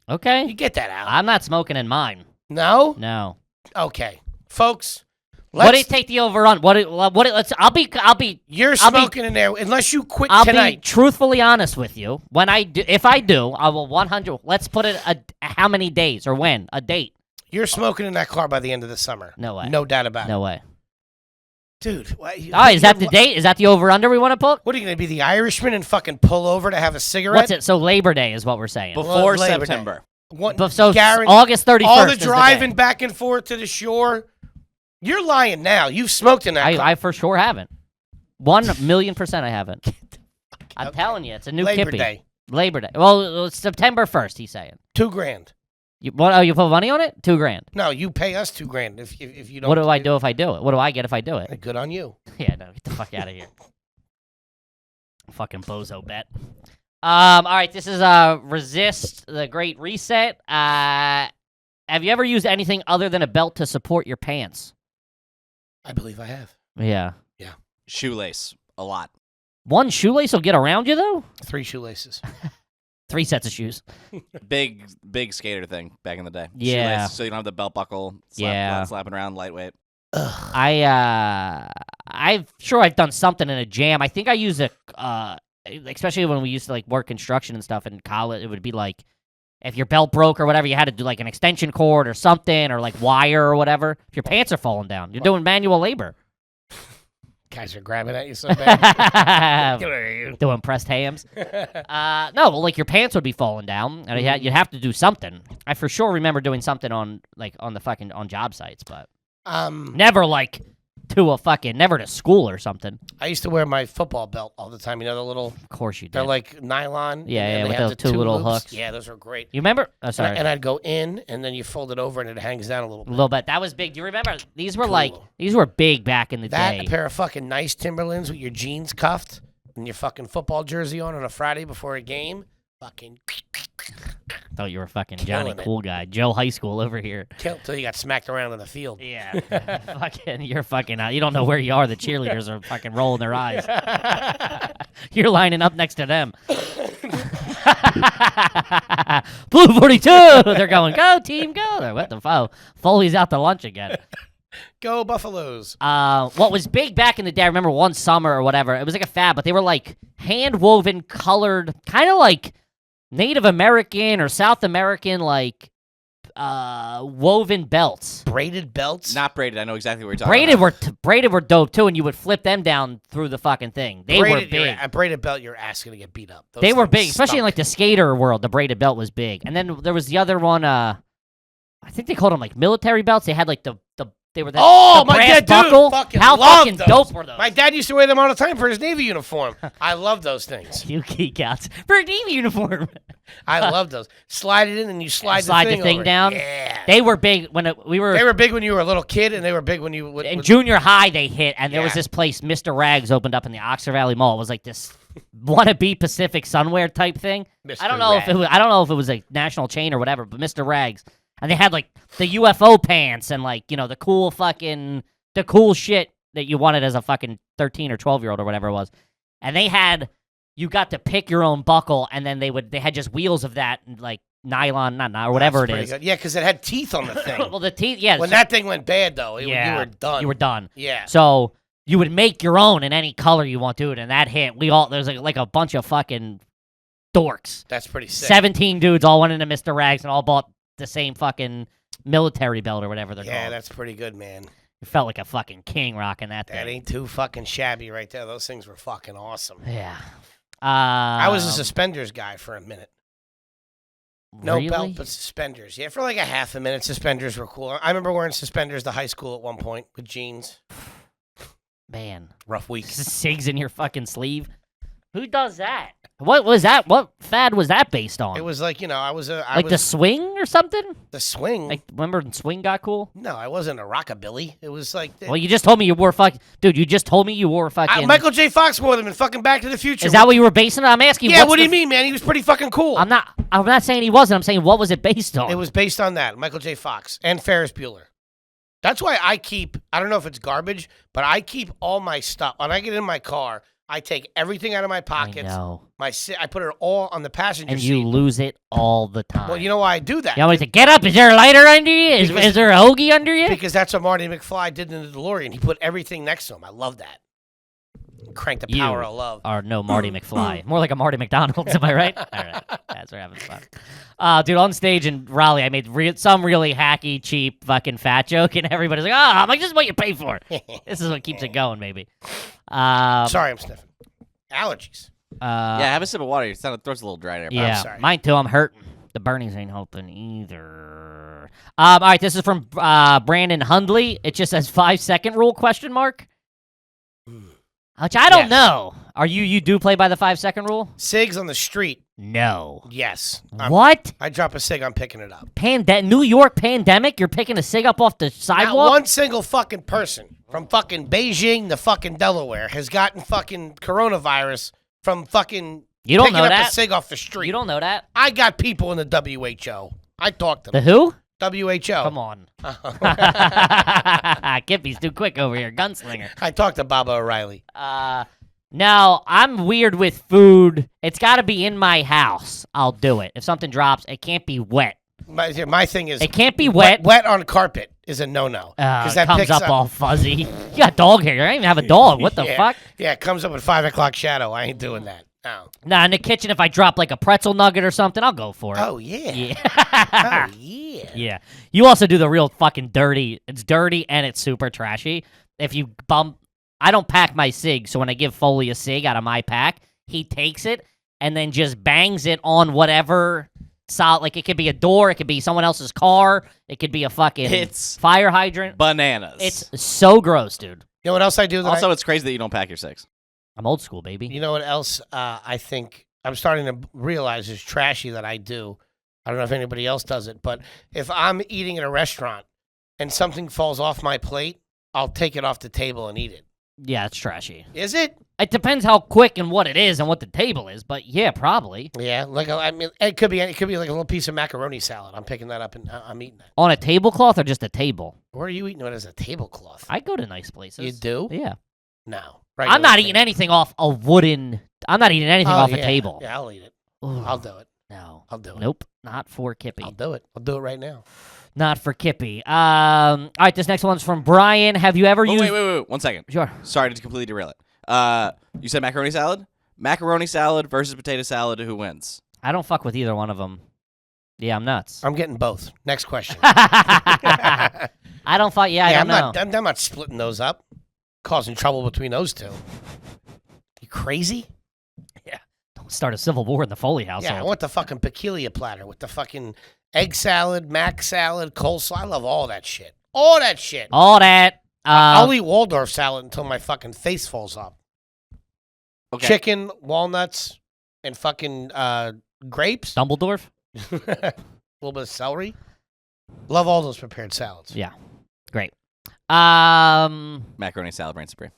Okay. You get that out. I'm not smoking in mine. No. No. Okay, folks. What did it take the overrun? I'll be. You're smoking in there unless you quit I'll tonight. be truthfully honest with you. If I do, I will 100. Let's put it how many days or when a date. You're smoking in that car by the end of the summer. No way. No doubt about it. No way. Dude. Is that the date? Is that the over under we want to put? What are you going to be, the Irishman and fucking pull over to have a cigarette? What's it? So Labor Day is what we're saying. Before Labor Day. September. So August 31st. All the is driving day. back and forth to the shore. You're lying now. You've smoked in that car. I for sure haven't. 1,000,000% I haven't. I'm telling you, it's a new Labor kippy. Day. Labor Day. Well, it's September 1st, he's saying. $2,000. You put money on it? $2,000. No, you pay us $2,000 if you don't. What do I do if I do it? What do I get if I do it? Good on you. Yeah, no, get the fuck out of here. Fucking bozo bet. All right, this is Resist the Great Reset. Have you ever used anything other than a belt to support your pants? I believe I have. Yeah. Shoelace. A lot. One shoelace will get around you, though? 3 shoelaces. 3 sets of shoes. Big skater thing back in the day. Yeah. Shoelace, so you don't have the belt buckle slapping around, lightweight. I'm sure I've done something in a jam. I think I use especially when we used to like work construction and stuff in college, it would be like if your belt broke or whatever, you had to do like an extension cord or something or like wire or whatever. If your pants are falling down, you're doing manual labor. Guys are grabbing at you so bad. Doing pressed hams. No, well, like your pants would be falling down, and you'd have to do something. I for sure remember doing something on job sites, but never like never to school or something. I used to wear my football belt all the time. You know the little. Of course you did. They're like nylon. Yeah, and with they have those the 2 little loops. hooks. Yeah, those are great. You remember? Oh, sorry. And I'd go in, and then you fold it over, and it hangs down a little A bit. little bit. That was big. Do you remember? These were Cool. these were big back in the That, day. a pair of fucking nice Timberlands with your jeans cuffed and your fucking football jersey on a Friday before a game. Fucking. Thought you were fucking Johnny Killing it. Cool Guy. Joe High School over here. Till you got smacked around in the field. Yeah. You're fucking you don't know where you are. The cheerleaders are fucking rolling their eyes. You're lining up next to them. Blue 42. They're going, go team, go. They're, what the fuck? Foley's out to lunch again. Go Buffaloes. What was big back in the day, I remember one summer or whatever, it was like a fad, but they were like hand-woven, colored, kind of like Native American or South American, like, woven belts. Braided belts? Not braided. I know exactly what you're talking about. Braided were dope, too, and you would flip them down through the fucking thing. They were big. A braided belt, your ass going to get beat up. Those They were things big, especially in stunk. like the skater world. The braided belt was big. And then there was the other one, I think they called them like military belts. They had like they were the my brass dad, buckle. dude, fucking How loved fucking those. dope were those? My dad used to wear them all the time for his Navy uniform. I love those things. You geek outs for a Navy uniform. I love those. Slide it in and you slide the thing thing over. down. Yeah. They were big when we were. They were big when you were a little kid, and they were big when you would. In junior high, they hit, and there was Yeah. this place, Mr. Rags, opened up in the Oxford Valley Mall. It was like this wannabe Pacific Sunwear type thing. Mr. I don't know Rags. if it was a national chain or whatever, but Mr. Rags, and they had like the UFO pants and like the cool shit that you wanted as a fucking 13 or 12-year-old or whatever it was, and you got to pick your own buckle, and then they had just wheels of that and like nylon, or whatever That's it pretty is. good. Yeah, because it had teeth on the thing. Well, the teeth, yeah. When that thing went bad, though, you were done. You were done. Yeah. So you would make your own in any color you want to, and that hit. There's like a bunch of fucking dorks. That's pretty sick. 17 dudes all went into Mr. Rags and all bought the same fucking military belt or whatever they're Yeah, called. that's pretty good, man. You felt like a fucking king rocking that thing. That ain't too fucking shabby right there. Those things were fucking awesome. Yeah. I was a suspenders guy for a minute. No really? belt, but suspenders. Yeah, for like a half a minute, suspenders were cool. I remember wearing suspenders to high school at one point with jeans. Man. Rough week. Cigs in your fucking sleeve. Who does that? What was that? What fad was that based on? It was like, I was the swing or something? the swing. Like, remember when swing got cool? No, I wasn't a rockabilly. It was like Well, you just told me you wore Dude, you just told me you wore fucking... Michael J. Fox wore them in fucking Back to the Future. Is that what you were basing it on? I'm asking you. Yeah, what's what do the you mean, man? He was pretty fucking cool. I'm not saying he wasn't. I'm saying what was it based on? It was based on that. Michael J. Fox and Ferris Bueller. That's why I don't know if it's garbage, but I keep all my stuff. When I get in my car, I take everything out of my pockets. I know. I put it all on the passenger And seat. you lose it all the time. Well, you know why I do that? You always say, get up. Is there a lighter under you? Is there a hoagie under you? Because that's what Marty McFly did in the DeLorean. He put everything next to him. I love that. Crank the power of love. Or no Marty McFly. More like a Marty McDonald's, am I right? All right. That's we're having fun. Dude, on stage in Raleigh, I made some really hacky, cheap fucking fat joke, and everybody's like, I'm like, this is what you pay for. This is what keeps it going, maybe. Sorry, I'm sniffing. Allergies. Yeah, have a sip of water. Your throat's a little dry there. Pal. Yeah, sorry. mine too. I'm hurting. The burnies ain't helping either. All right, this is from Brandon Hundley. It just says 5-second rule ? Which I don't Yes. know. Are you do play by the 5-second rule? Cigs on the street. No. Yes. What? I drop a cig, I'm picking it up. New York pandemic? You're picking a cig up off the Not sidewalk? one single fucking person from fucking Beijing to fucking Delaware has gotten fucking coronavirus from fucking You don't Picking know up a that? cig off the street. You don't know that? I got people in the WHO. I talked to The them. who? WHO. Come on. Kippy's too quick over here. Gunslinger. I talked to Baba O'Reilly. No, I'm weird with food. It's got to be in my house. I'll do it. If something drops, it can't be wet. My thing is... It can't be wet. Wet on carpet is a no-no. It comes up all fuzzy. You got dog hair. I don't even have a dog. What the fuck? Yeah, it comes up at 5 o'clock shadow. I ain't doing that. No. Nah, in the kitchen, if I drop like a pretzel nugget or something, I'll go for it. Oh, yeah. Yeah. Oh, yeah. Yeah. You also do the real fucking dirty. It's dirty and it's super trashy. If you bump... I don't pack my cig, so when I give Foley a cig out of my pack, he takes it and then just bangs it on whatever... solid, like it could be a door, it could be someone else's car, it could be a fucking fire hydrant. Bananas. It's so gross, dude. You know what else I do? Also, it's crazy that you don't pack your cigs. I'm old school, baby. You know what else I think I'm starting to realize is trashy that I do? I don't know if anybody else does it, but if I'm eating at a restaurant and something falls off my plate, I'll take it off the table and eat it. Yeah, it's trashy. Is it? It depends how quick and what it is and what the table is, but yeah, probably. Yeah, like I mean, it could be like a little piece of macaroni salad. I'm picking that up and I'm eating that. On a tablecloth or just a table? Where are you eating it as a tablecloth? I go to nice places. You do? Yeah. No. I'm not eating anything off a wooden... I'm not eating anything off a table. Yeah, I'll eat it. Ooh, I'll do it. No. I'll do it. Nope. Not for Kippy. I'll do it. I'll do it right now. Not for Kippy. All right, this next one's from Brian. Have you ever used... Wait. 1 second. Sure. Sorry to completely derail it. You said macaroni salad? Macaroni salad versus potato salad, who wins? I don't fuck with either one of them. Yeah, I'm nuts. I'm getting both. Next question. I don't fuck... Yeah, I don't know. I'm not splitting those up. Causing trouble between those two. You crazy? Yeah. Don't start a civil war in the Foley household. Yeah, I want the fucking peculiar platter with the fucking egg salad, mac salad, coleslaw. I love all that shit. All that shit. All that. I'll eat Waldorf salad until my fucking face falls off. Okay. Chicken, walnuts, and fucking grapes. Dumbledore? A little bit of celery. Love all those prepared salads. Yeah. Great. Macaroni salad reigns supreme.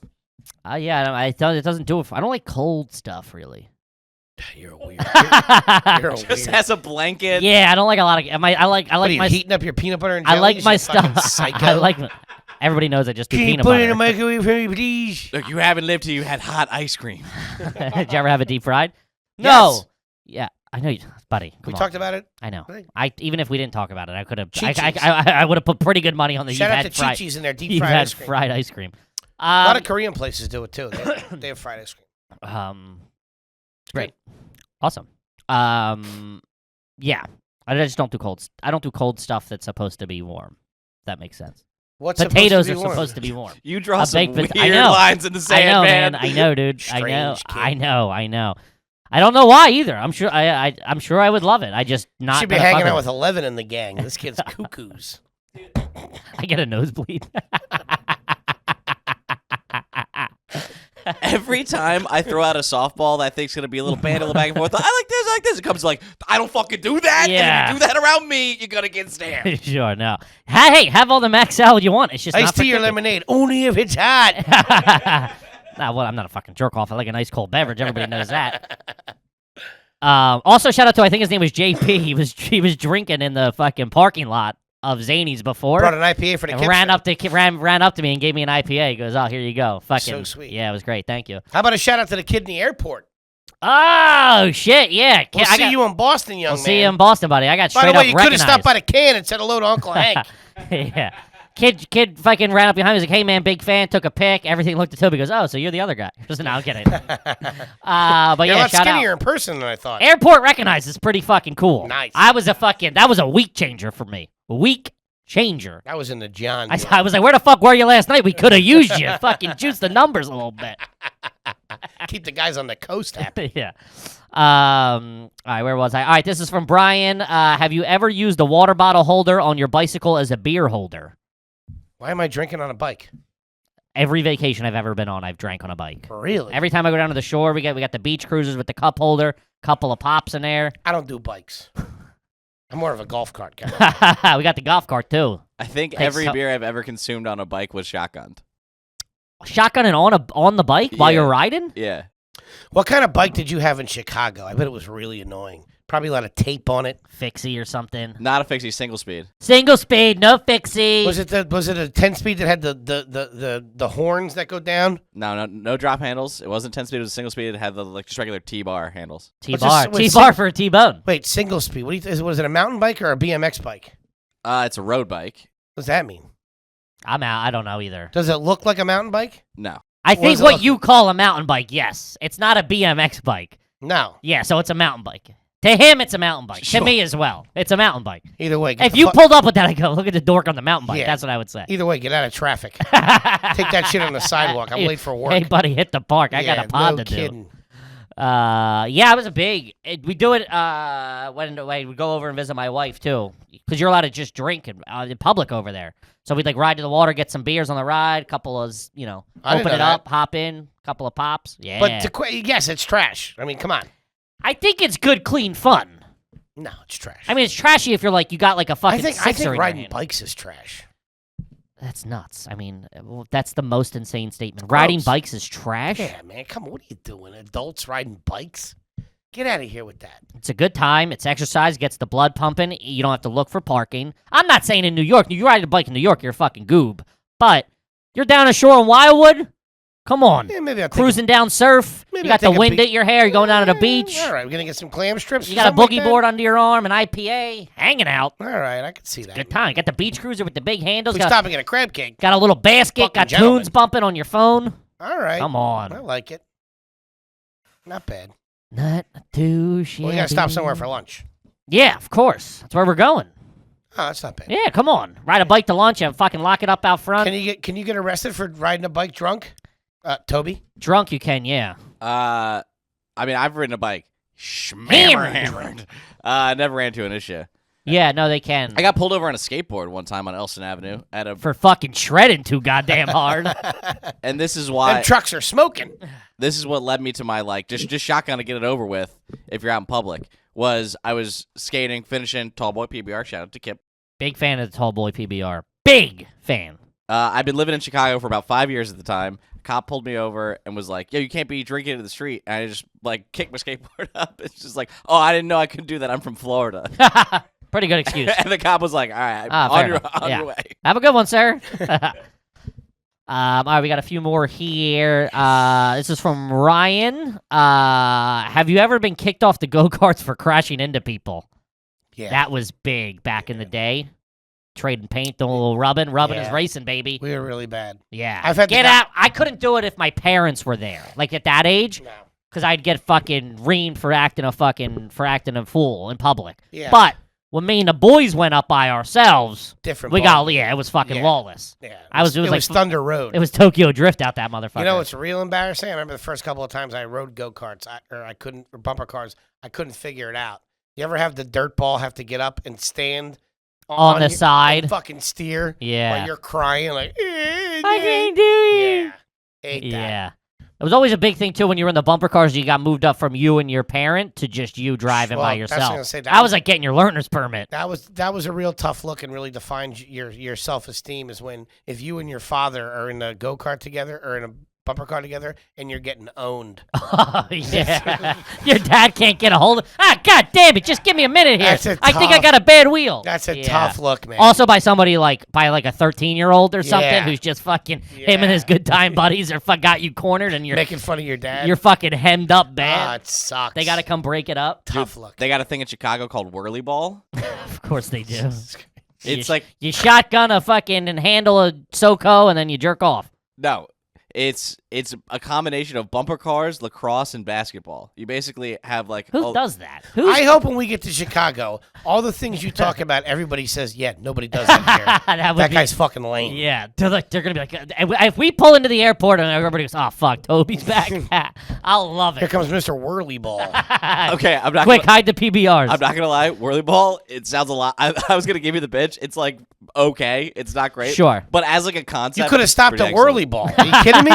Yeah, it doesn't do it. I don't like cold stuff, really. You're a weird. You're a Just weird. as a blanket. Yeah, I don't like a lot of... I like What are you, my... heating up your peanut butter and jelly? I like my You fucking stuff. psycho? I like... Everybody knows I just do Can you peanut put butter. it in the microwave for me, please? Look, you haven't lived till you had hot ice cream. Did you ever have a deep fried? Yes. No. Yeah, I know you, buddy. We Come on. talked about it. I know. Right. Even if we didn't talk about it, I could have. Chi-Chi's. I would have put pretty good money on the. Shout you've out had to fried, Chi-Chi's and their deep you've fried had ice cream. fried ice cream. A lot of Korean places do it too. They have fried ice cream. Great, awesome. Yeah, I just don't do cold. I don't do cold stuff that's supposed to be warm. If that makes sense. What's Potatoes supposed to be are warm? supposed to be warm. You draw A some baked weird I know. lines in the sand, I know, man. I know, dude. I know. Strange kid. I know. I don't know why either. I'm sure. I'm sure I would love it. I just not. Should be gonna hanging fuck out with with 11 in the gang. This kid's cuckoos. I get a nosebleed. Every time I throw out a softball that I think's gonna be a little band, a little back and forth, I like this. It comes like, I don't fucking do that. Yeah. And if you do that around me, you're gonna get stared. Sure, no. Hey, have all the mac salad you want. It's just Iced not for tea or Kippy. lemonade, only if it's hot. Nah, well, I'm not a fucking jerk off. I like a nice cold beverage. Everybody knows that. Also, shout out to I think his name was JP. He was drinking in the fucking parking lot of Zany's before. Brought an IPA for the and kids. ran up to me and gave me an IPA. He goes, "Oh, here you go." Fucking So sweet. Yeah, it was great. Thank you. How about a shout out to the kid in the airport? Oh shit, yeah. We'll see you in Boston, young We'll man. see you in Boston, buddy. I got By straight the way, up you could have stopped recognized. by the can and said hello to Uncle Hank. Yeah. Kid fucking ran up behind me. He was like, "Hey man, big fan." Took a pic. Everything looked at Toby. Goes, "Oh, so you're the other guy?" Just now, I'm kidding. But You're yeah, a lot shout skinnier out. in person than I thought. Airport recognized is pretty fucking cool. Nice. That was a week changer for me. A week changer. I was in the John. I was like, "Where the fuck were you last night? We could have used you. Fucking juice the numbers a little bit." Keep the guys on the coast happy. Yeah. All right, where was I? All right, this is from Brian. Have you ever used a water bottle holder on your bicycle as a beer holder? Why am I drinking on a bike? Every vacation I've ever been on, I've drank on a bike. Really? Every time I go down to the shore, we got the beach cruisers with the cup holder, couple of pops in there. I don't do bikes. I'm more of a golf cart guy. We got the golf cart too. I think Takes every some- beer I've ever consumed on a bike was shotgunned. Shotgunning on the bike while Yeah. you're riding? Yeah. What kind of bike did you have in Chicago? I bet it was really annoying. Probably a lot of tape on it. Fixie or something. Not a fixie, single speed. Single speed, no fixie. Was it a 10-speed that had the horns that go down? No drop handles. It wasn't 10 speed. It was a single speed. It had the just regular T-bar handles. T-bar. T-bar for a T-bone. Wait, single speed. Was it a mountain bike or a BMX bike? It's a road bike. What does that mean? I'm out. I don't know either. Does it look like a mountain bike? No. I think what you call a mountain bike, yes. It's not a BMX bike. No. Yeah, so it's a mountain bike. To him, it's a mountain bike. Sure. To me as well. It's a mountain bike. Either way. If you pulled up with that, I go, look at the dork on the mountain bike. Yeah. That's what I would say. Either way, get out of traffic. Take that shit on the sidewalk. I'm late for work. Hey, buddy, hit the park. I got a pod to kidding. do. Yeah, it was a big. We do it when we go over and visit my wife too, because you're allowed to just drink in public over there. So we'd like ride to the water, get some beers on the ride, couple of open it up, hop in, couple of pops. Yeah, but yes, it's trash. I mean, come on. I think it's good, clean fun. No, it's trash. I mean, it's trashy if you're like you got like a fucking. I think in riding your hand. bikes is trash. That's nuts. I mean, that's the most insane statement. Riding bikes is trash. Yeah, man. Come on, what are you doing? Adults riding bikes? Get out of here with that. It's a good time. It's exercise. Gets the blood pumping. You don't have to look for parking. I'm not saying in New York. You ride a bike in New York, you're a fucking goob. But you're down ashore in Wildwood. Come on. Yeah, maybe I'll cruising down surf. You got the wind at your hair. You're going down to the beach. All right, we're gonna get some clam strips. You got a boogie board under your arm, an IPA, hanging out. All right, I can see that. Good time. Got the beach cruiser with the big handles. We stop and get a crab cake. Got a little basket. Fucking Got gentleman. tunes bumping on your phone. All right. Come on. I like it. Not bad. Not too shabby. Well, we gotta stop somewhere for lunch. Yeah, of course. That's where we're going. Oh, that's not bad. Yeah, come on. Ride a bike to lunch and fucking lock it up out front. Can you get arrested for riding a bike drunk? Toby? Drunk you can, yeah. I mean, I've ridden a bike. Hammered. Never ran into an issue. Yeah, no, they can. I got pulled over on a skateboard one time on Elston Avenue at a. For fucking shredding too goddamn hard. And this is why. Them trucks are smoking. This is what led me to my just shotgun to get it over with. If you're out in public, was I was skating, finishing Tall Boy PBR. Shout out to Kip. Big fan of the Tall Boy PBR. Big fan. I've been living in Chicago for about 5 years at the time. A cop pulled me over and was like, "Yo, you can't be drinking in the street." And I just kicked my skateboard up. It's just like, "Oh, I didn't know I could do that. I'm from Florida." Pretty good excuse. And the cop was like, "All right, on your way." Have a good one, sir. All right, we got a few more here. This is from Ryan. Have you ever been kicked off the go-karts for crashing into people? Yeah. That was big back in the day. Trading paint, doing a little rubbing. Rubbing is racing, baby. We were really bad. Yeah. I've had Get out. I couldn't do it if my parents were there. Like at that age. No. Because I'd get fucking reamed for acting a fool in public. Yeah. But when me and the boys went up by ourselves, Different. it was fucking lawless. Yeah. It was Thunder Road. It was Tokyo Drift out that motherfucker. You know what's real embarrassing? I remember the first couple of times I rode go-karts or bumper cars, I couldn't figure it out. You ever have the dirt ball have to get up and stand on the side and fucking steer? Yeah. While you're crying like, I can't do it. Yeah. Hate that. Yeah. It was always a big thing too when you were in the bumper cars. You got moved up from you and your parent to just you driving by That's what I was yourself. gonna say. That was like getting your learner's permit. That was a real tough look and really defined your self-esteem is when if you and your father are in a go-kart together or in a bumper car together and you're getting owned. Oh, yeah. Your dad can't get a hold of. God damn it! Just give me a minute here. I think I got a bad wheel. That's a tough look, man. Also by somebody by a 13-year-old or something Yeah. who's just fucking him and his good time buddies are got you cornered and you're making fun of your dad. You're fucking hemmed up bad. It sucks. They got to come break it up. Tough look. They got a thing in Chicago called whirly ball. Of course they do. It's like you shotgun a fucking and handle a SoCo and then you jerk off. No. It's a combination of bumper cars, lacrosse, and basketball. You basically have Who does that? I hope when we get to Chicago, all the things you talk about, everybody says, yeah, nobody does that here. that guy's fucking lame. Yeah, they're gonna be like, if we pull into the airport and everybody goes, oh fuck, Toby's back. I'll love it. Here comes Mr. Whirly Ball. Okay, I'm not quick hide the PBRs. I'm not gonna lie, whirly ball. It sounds a lot. I was gonna give you the bitch. It's okay. It's not great. Sure, but as a concept, you could have stopped at whirly ball. Are you kidding me?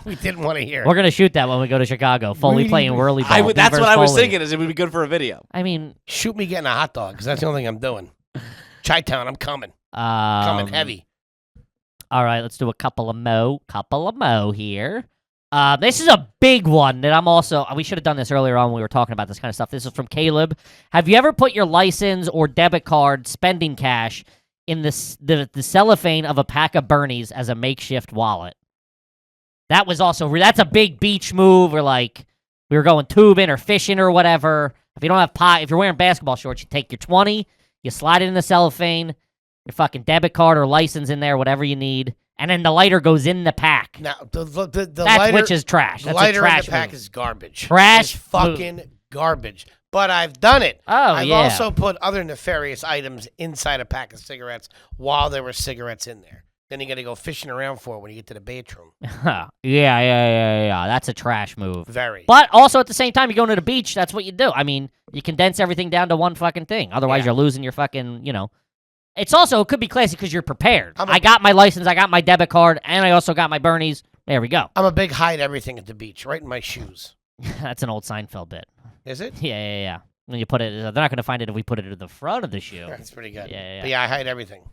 We didn't want to hear it. We're gonna shoot that when we go to Chicago. Foley playing whirly ball. That's what I was thinking. Is it would be good for a video. I mean, shoot me getting a hot dog because that's the only thing I'm doing. Chi-town, I'm coming. Coming heavy. All right, let's do a couple of mo here. This is a big one that I'm also. We should have done this earlier on when we were talking about this kind of stuff. This is from Caleb. Have you ever put your license or debit card spending cash in the cellophane of a pack of Bernies as a makeshift wallet? That was also that's a big beach move, or like we were going tubing or fishing or whatever. If you don't have if you're wearing basketball shorts, you take your 20, you slide it in the cellophane, your fucking debit card or license in there, whatever you need. And then the lighter goes in the pack. Now, the that's lighter, which is trash. The That's lighter a trash in the pack move. is garbage. Trash It's fucking garbage. But I've done it. Oh, I've yeah. also put other nefarious items inside a pack of cigarettes while there were cigarettes in there. Then you got to go fishing around for it when you get to the bathroom. Yeah. That's a trash move. Very. But also at the same time, you're going to the beach. That's what you do. I mean, you condense everything down to one fucking thing. Otherwise, you're losing your fucking, It's also, it could be classy because you're prepared. I got my license, I got my debit card, and I also got my Bernies. There we go. I'm a big hide everything at the beach, right in my shoes. That's an old Seinfeld bit. Is it? Yeah. When you put it, they're not going to find it if we put it at the front of the shoe. That's pretty good. Yeah. But yeah, I hide everything.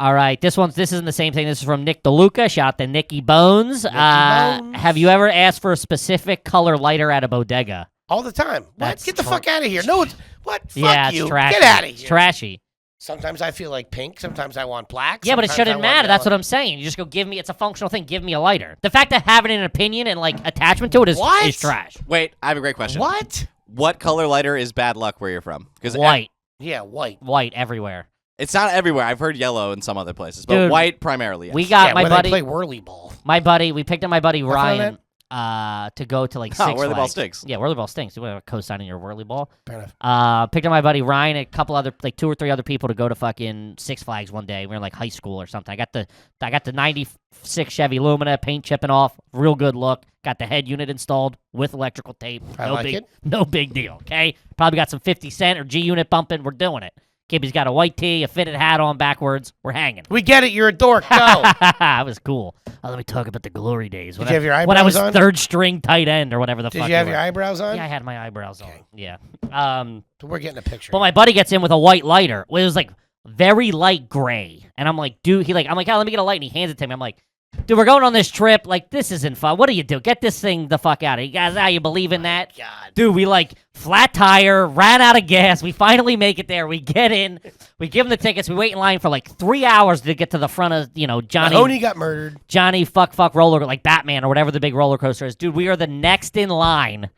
All right, this isn't the same thing. This is from Nick DeLuca. Shout out to Nicky Bones. Nicky Bones. Have you ever asked for a specific color lighter at a bodega? All the time. What? That's Get the fuck out of here. No, it's... What? Fuck Yeah, you. it's trashy. Get out of here. It's trashy. Sometimes I feel like pink. Sometimes I want black. Yeah, but it sometimes I shouldn't want matter. That's what yellow. I'm saying. You just go give me. It's a functional thing. Give me a lighter. The fact that having an opinion and like attachment to it is What? trash. Wait, I have a great question. What? What color lighter is bad luck where you're from? Because White, Yeah, white. white everywhere. it's not everywhere. I've heard yellow in some other places, but Dude, white primarily. Yes. We got Yeah, my when buddy. I play whirly ball. We picked up my buddy Nothing on Ryan to go to like Six Whirly ball Flags. stinks. Yeah, whirly ball stinks. You want to co-sign in your whirly ball? Fair enough. Picked up my buddy Ryan and a couple other, like 2 or 3 other people to go to fucking Six Flags one day. We were in like high school or something. I got the 96 Chevy Lumina, paint chipping off, real good look. Got the head unit installed with electrical tape. No big deal. Okay, probably got some 50 Cent or G unit bumping. We're doing it. Kibby's got a white tee, a fitted hat on backwards. We're hanging. We get it. You're a dork. Go. That was cool. Let me talk about the glory days. Did you have your when I was eyebrows on? third string tight end or whatever the fuck. Did you have were. your eyebrows on? Yeah, I had my eyebrows Okay. on. Yeah. We're getting a picture. But my buddy gets in with a white lighter. It was like very light gray, and I'm like, dude, I'm like, oh, let me get a light, and he hands it to me. I'm like, dude, we're going on this trip. Like, this isn't fun. What do you do? Get this thing the fuck out of here. You guys, you believe in that? God. Dude, we like flat tire, ran out of gas. We finally make it there. We get in. We give him the tickets. We wait in line for like 3 hours to get to the front of, Johnny. Mahoney got murdered. Johnny fuck roller, like Batman or whatever the big roller coaster is. Dude, we are the next in line.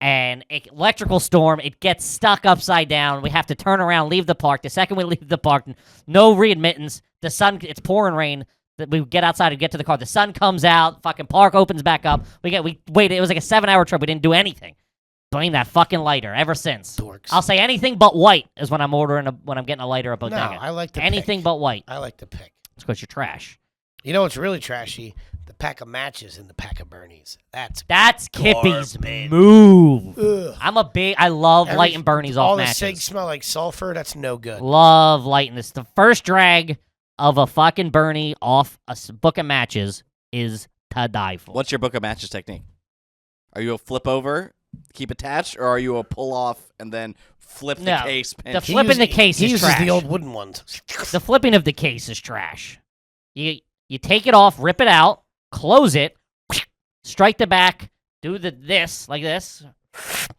And electrical storm, it gets stuck upside down. We have to turn around, leave the park. The second we leave the park, no readmittance. The sun, it's pouring rain. We get outside and get to the car. The sun comes out. Fucking park opens back up. We wait. It was like a 7-hour trip. We didn't do anything. Blame that fucking lighter ever since. Dorks. I'll say anything but white is when I'm when I'm getting a lighter at No, bodega. I like to anything pick. but white. I like to pick. It's because you're trash. You know what's really trashy? The pack of matches and the pack of Bernies. That's Kippy's garbage. move. Ugh. I love lighting Bernies all off the matches. cigs smell like sulfur. That's no good. Love lighting this. The first drag of a fucking Bernie off a book of matches is to die for. What's your book of matches technique? Are you a flip over, keep attached, or are you a pull off and then flip the case? The flipping the case he is uses trash. the old wooden ones. The flipping of the case is trash. You take it off, rip it out, close it, strike the back, do this like this,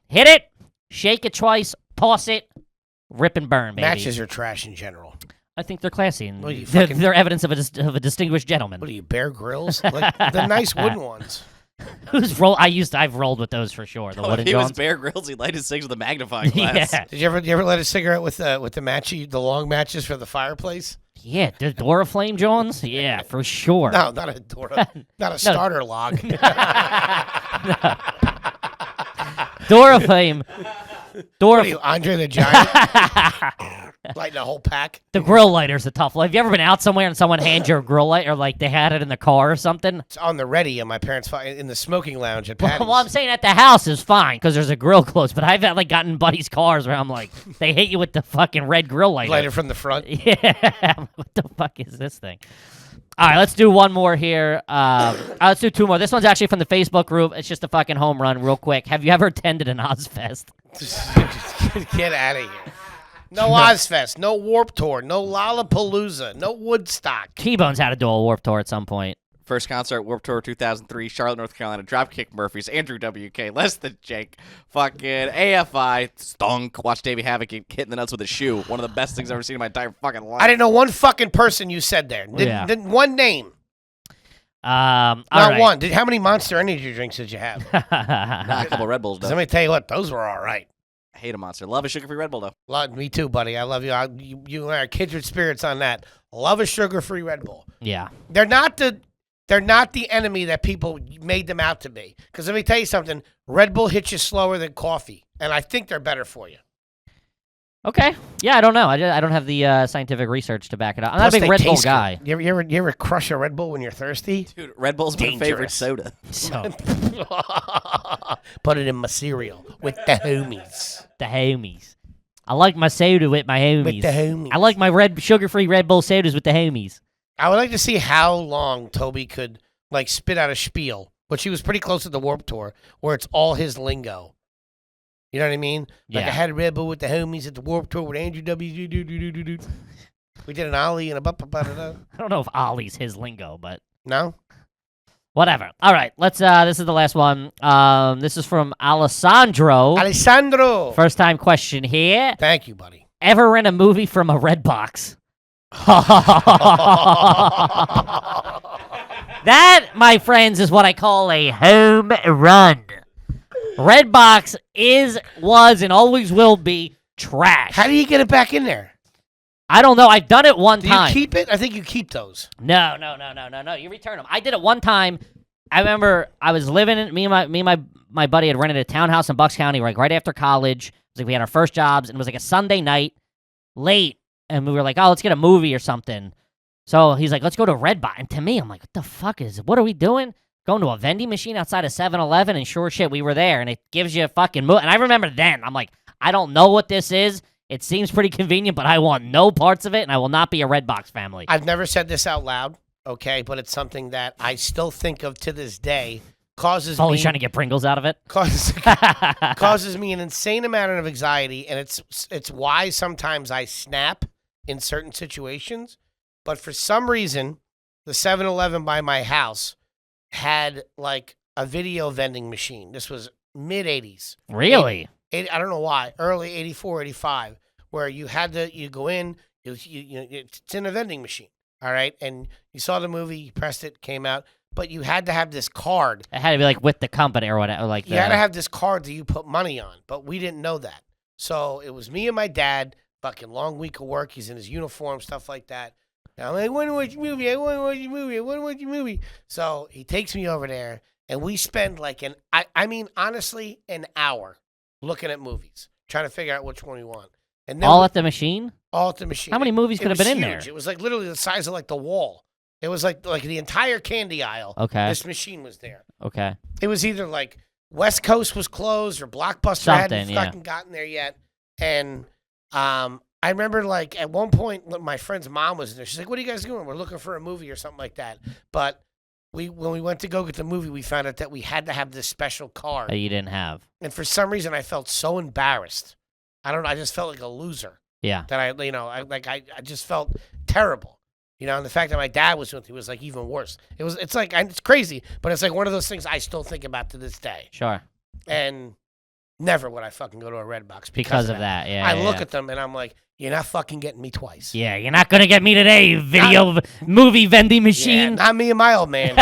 hit it, shake it twice, toss it, rip and burn, baby. Matches are trash in general. I think they're classy and What are you, they're evidence of a distinguished gentleman. What are you, Bear Grylls? Like the nice wooden ones. I've rolled with those for sure. The If wooden he was Johns. Bear Grylls, he'd light his cigs with a magnifying glass. Yeah. Did you ever light a cigarette with the the long matches for the fireplace? Yeah, the Dora Flame Johns? Yeah, for sure. No, not a Dora, not a starter log. Dora Flame. What are you, Andre the Giant? Lighting a whole pack. The grill lighter's a tough one. Have you ever been out somewhere and someone hands you a grill lighter, or like they had it in the car or something? It's on the ready in my parents' in the smoking lounge at Patty's. Well, I'm saying at the house is fine because there's a grill close, but I've like gotten buddies' cars where I'm like, they hit you with the fucking red grill lighter. Lighter from the front. Yeah, what the fuck is this thing? All right, let's do one more here. Let's do 2 more. This one's actually from the Facebook group. It's just a fucking home run, real quick. Have you ever attended an Ozfest? Get out of here. No Ozfest, no Warp Tour, no Lollapalooza, no Woodstock. T-Bone's had to do a Warp Tour at some point. First concert, Warped Tour 2003, Charlotte, North Carolina, Dropkick Murphys, Andrew WK, Less Than Jake, fucking AFI, Stunk, watch Davey Havoc get hit in the nuts with a shoe. One of the best things I've ever seen in my entire fucking life. I didn't know one fucking person you said there. Didn't one name. Not one. How many Monster Energy drinks did you have? A couple Red Bulls, though. Let me tell you what, those were all right. I hate a Monster. Love a sugar-free Red Bull, though. Me too, buddy. I love you. You are kindred spirits on that. Love a sugar-free Red Bull. Yeah. They're not the enemy that people made them out to be. Because let me tell you something. Red Bull hits you slower than coffee, and I think they're better for you. Okay. Yeah, I don't know. I don't have the scientific research to back it up. I'm not a big Red Bull guy. You ever crush a Red Bull when you're thirsty? Dude, Red Bull's my favorite soda. So, Put it in my cereal with the homies. the homies. I like my soda with my homies. With the homies. I like my sugar-free Red Bull sodas with the homies. I would like to see how long Toby could spit out a spiel, which he was pretty close at the Warped Tour, where it's all his lingo. You know what I mean? Like Yeah. I had a Red Bull with the homies at the Warped Tour with Andrew W. We did an ollie and a I don't know if Ollie's his lingo, but No? whatever. All right, let's. This is the last one. This is from Alessandro. Alessandro! First time question here. Thank you, buddy. Ever rent a movie from a red box? That, my friends, is what I call a home run. Redbox was, and always will be trash. How do you get it back in there? I don't know. I've done it one Do time. you keep it? I think you keep those. No. You return them. I did it one time. I remember I was living in me and my buddy had rented a townhouse in Bucks County right after college. It was like we had our first jobs, and it was like a Sunday night, late, and we were like, oh, let's get a movie or something. So he's like, let's go to Redbox. And to me, I'm like, what are we doing? Going to a vending machine outside of 7-Eleven, and sure shit, we were there, and it gives you a fucking movie. And I remember then, I'm like, I don't know what this is. It seems pretty convenient, but I want no parts of it, and I will not be a Redbox family. I've never said this out loud, okay, but it's something that I still think of to this day. Causes Foley's me trying to get Pringles out of it. causes me an insane amount of anxiety, and it's why sometimes I snap in certain situations. But for some reason, the 7-Eleven by my house had like a video vending machine. This was mid 80s. Really? I don't know why. Early 84, 85, where you go in, it's in a vending machine. All right, and you saw the movie, you pressed it, came out, but you had to have this card. It had to be like with the company or whatever. You had to have this card that you put money on, but we didn't know that. So it was me and my dad. Fucking long week of work. He's in his uniform, stuff like that. And I'm like, I want to watch your movie. I want to watch your movie. I want to watch your movie. So he takes me over there, and we spend like honestly, an hour looking at movies, trying to figure out which one we want. And then all at the machine? All at the machine. How many movies could have been in there? It was like literally the size of like the wall. It was like the entire candy aisle. Okay. This machine was there. Okay. It was either like West Coast was closed or Blockbuster hadn't fucking gotten there yet. And I remember like at one point when my friend's mom was in there, she's like, "What are you guys doing? We're looking for a movie or something like that." But when we went to go get the movie, we found out that we had to have this special card That you didn't have. And for some reason, I felt so embarrassed. I don't know. I just felt like a loser. Yeah. That I just felt terrible. And the fact that my dad was with me was like even worse. It's crazy, but it's like one of those things I still think about to this day. Sure. And never would I fucking go to a Redbox because of that. Yeah. I look at them and I'm like, you're not fucking getting me twice. Yeah, you're not gonna get me today, you movie vending machine. Yeah, not me and my old man.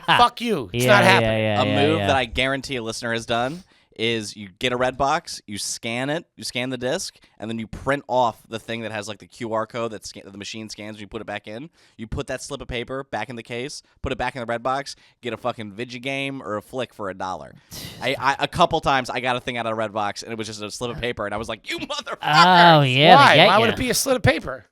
Fuck you. It's not happening. A move that I guarantee a listener has done is you get a Redbox, you scan the disc, and then you print off the thing that has like the QR code that the machine scans when you put it back in. You put that slip of paper back in the case, put it back in the Redbox, get a fucking video game or a flick for $1. I a couple times I got a thing out of a Redbox and it was just a slip of paper and I was like, you motherfucker! Oh yeah. Why would it be a slip of paper?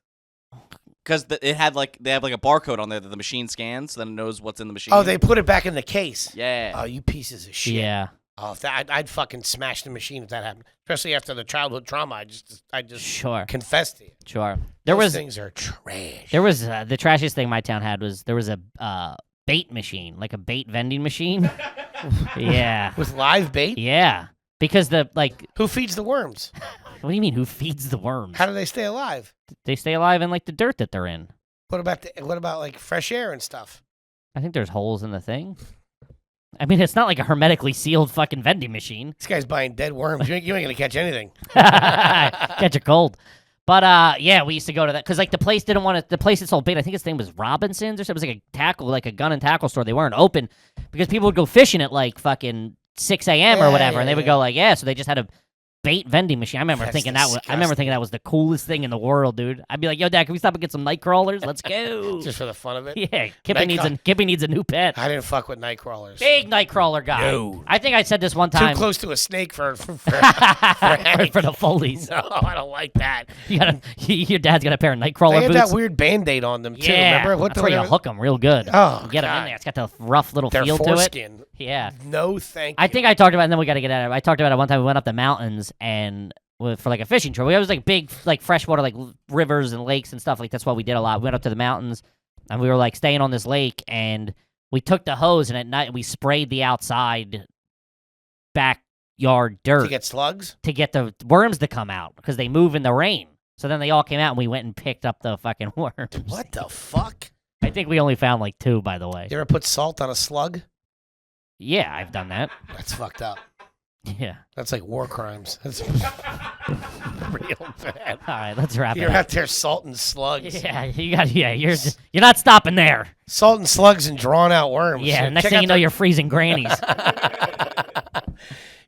Because they have like a barcode on there that the machine scans, so then it knows what's in the machine. Oh, they put it back in the case. Yeah. Oh, you pieces of shit. Yeah. Oh, if I'd fucking smash the machine if that happened. Especially after the childhood trauma, I just Sure. confessed to you. Sure. Those things are trash. There was the trashiest thing my town had was there was a bait machine, like a bait vending machine. Yeah. With live bait? Yeah. Because who feeds the worms? What do you mean? Who feeds the worms? How do they stay alive? They stay alive in like the dirt that they're in. What about like fresh air and stuff? I think there's holes in the thing. I mean, it's not like a hermetically sealed fucking vending machine. This guy's buying dead worms. You ain't gonna catch anything. Catch a cold. But yeah, we used to go to that because like the place didn't want to. The place that sold bait, I think its name was Robinson's or something. It was like a tackle, like a gun and tackle store. They weren't open because people would go fishing at like fucking 6 a.m. or whatever, and they would go like, yeah. So they just had a bait vending machine. I remember thinking that was the coolest thing in the world, dude. I'd be like, yo, Dad, can we stop and get some night crawlers? Let's go. Just for the fun of it. Yeah, Kippy needs a new pet. I didn't fuck with night crawlers. Big night crawler guy. No. I think I said this one time. Too close to a snake for for the Foleys. No, I don't like that. Your dad's got a pair of night crawler They had boots. that weird Band-Aid on them too. Yeah, Remember that's where you hook them real good. Oh, you get them in God. there. It's got the rough little Their feel foreskin. to it. Yeah. No, thank you. I think I talked about it, and then we got to get at it. I talked about it one time. We went up the mountains and for like a fishing trip. It was like big, like freshwater, like rivers and lakes and stuff. Like that's what we did a lot. We went up to the mountains, and we were like staying on this lake, and we took the hose, and at night we sprayed the outside backyard dirt to get slugs, to get the worms to come out because they move in the rain. So then they all came out, and we went and picked up the fucking worms. What the fuck? I think we only found like 2, by the way. You ever put salt on a slug? Yeah, I've done that. That's fucked up. Yeah. That's like war crimes. That's real bad. All right, let's wrap it You're up. out there salting slugs. Yeah, you're not stopping there. Salting slugs and drawing out worms. Yeah, next Check thing out you know, you're freezing grannies.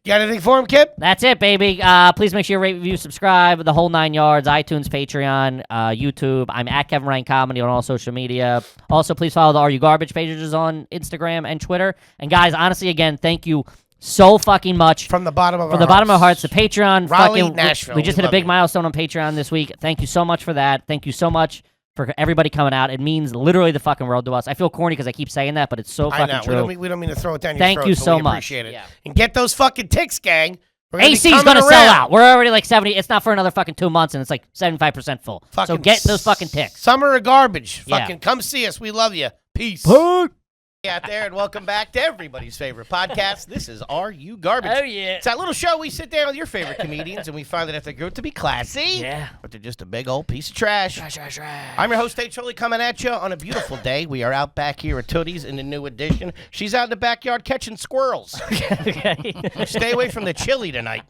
You got anything for him, Kip? That's it, baby. Please make sure you rate, review, subscribe, the whole 9 yards, iTunes, Patreon, YouTube. I'm at Kevin Ryan Comedy on all social media. Also, please follow the Are You Garbage pages on Instagram and Twitter. And guys, honestly, again, thank you so fucking much. From the bottom of From the bottom of our hearts, the Patreon. Raleigh, fucking, Nashville. We just hit a big milestone on Patreon this week. Thank you so much for that. Thank you so much for everybody coming out. It means literally the fucking world to us. I feel corny because I keep saying that, but it's so fucking I know. true. We don't mean to throw it down your Thank throats, you but so we much. appreciate it. Yeah. And get those fucking ticks, gang. We're gonna be AC's coming gonna sell around. out. We're already like 70. It's not for another fucking 2 months, and it's like 75% full. So get those fucking ticks. Summer of garbage. Yeah. Fucking come see us. We love you. Peace. Out there, and welcome back to everybody's favorite podcast. This is Are You Garbage? Oh, yeah. It's that little show we sit down with your favorite comedians, and we find that if they grow to be classy, Yeah. but they're just a big old piece of trash. Trash. I'm your host, Tate Foley, coming at you on a beautiful day. We are out back here at Tootie's in the new edition. She's out in the backyard catching squirrels. Okay. Stay away from the chili tonight.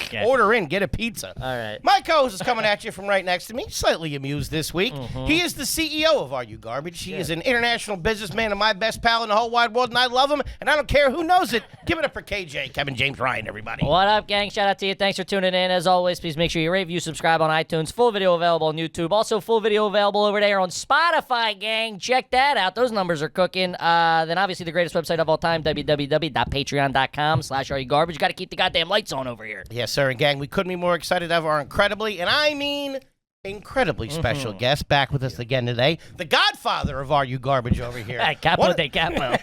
Okay. Order in, get a pizza. All right. My co-host is coming at you from right next to me, slightly amused this week. He is the CEO of Are You Garbage? He is an international businessman and my best pal in the whole wide world, and I love him, and I don't care who knows it. Give it up for KJ, Kevin James Ryan, everybody. What up, gang? Shout out to you. Thanks for tuning in. As always, please make sure you rate, review, subscribe on iTunes. Full video available on YouTube. Also, full video available over there on Spotify, gang. Check that out. Those numbers are cooking. Then, obviously, the greatest website of all time, www.patreon.com/areyougarbage. You got to keep the goddamn lights on over here. Yes, sir, and gang, we couldn't be more excited to have our incredibly, and I mean incredibly special guest back with us again today. The godfather of Are You Garbage over here. Capo de Capo.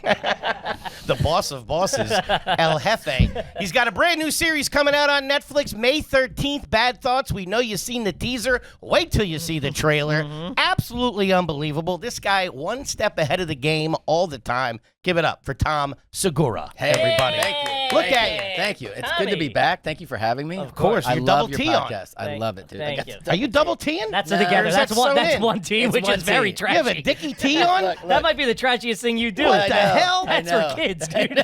The boss of bosses, El Jefe. He's got a brand new series coming out on Netflix May 13th, Bad Thoughts. We know you've seen the teaser. Wait till you see the trailer. Absolutely unbelievable. This guy, one step ahead of the game all the time. Give it up for Tom Segura. Hey, everybody. Thank you. Look at you. Thank you. It's good to be back. Thank you for having me. Of course. I You're love double your T on. podcast. I love it, dude. Thank you. Are you double T'ing? That's No, together. or is That's that one. sewn That's in? one team, It's which one is very team. trashy. You have a Dickie T on? Look, That might be the trashiest thing you do. What the hell? That's I know. for kids, dude.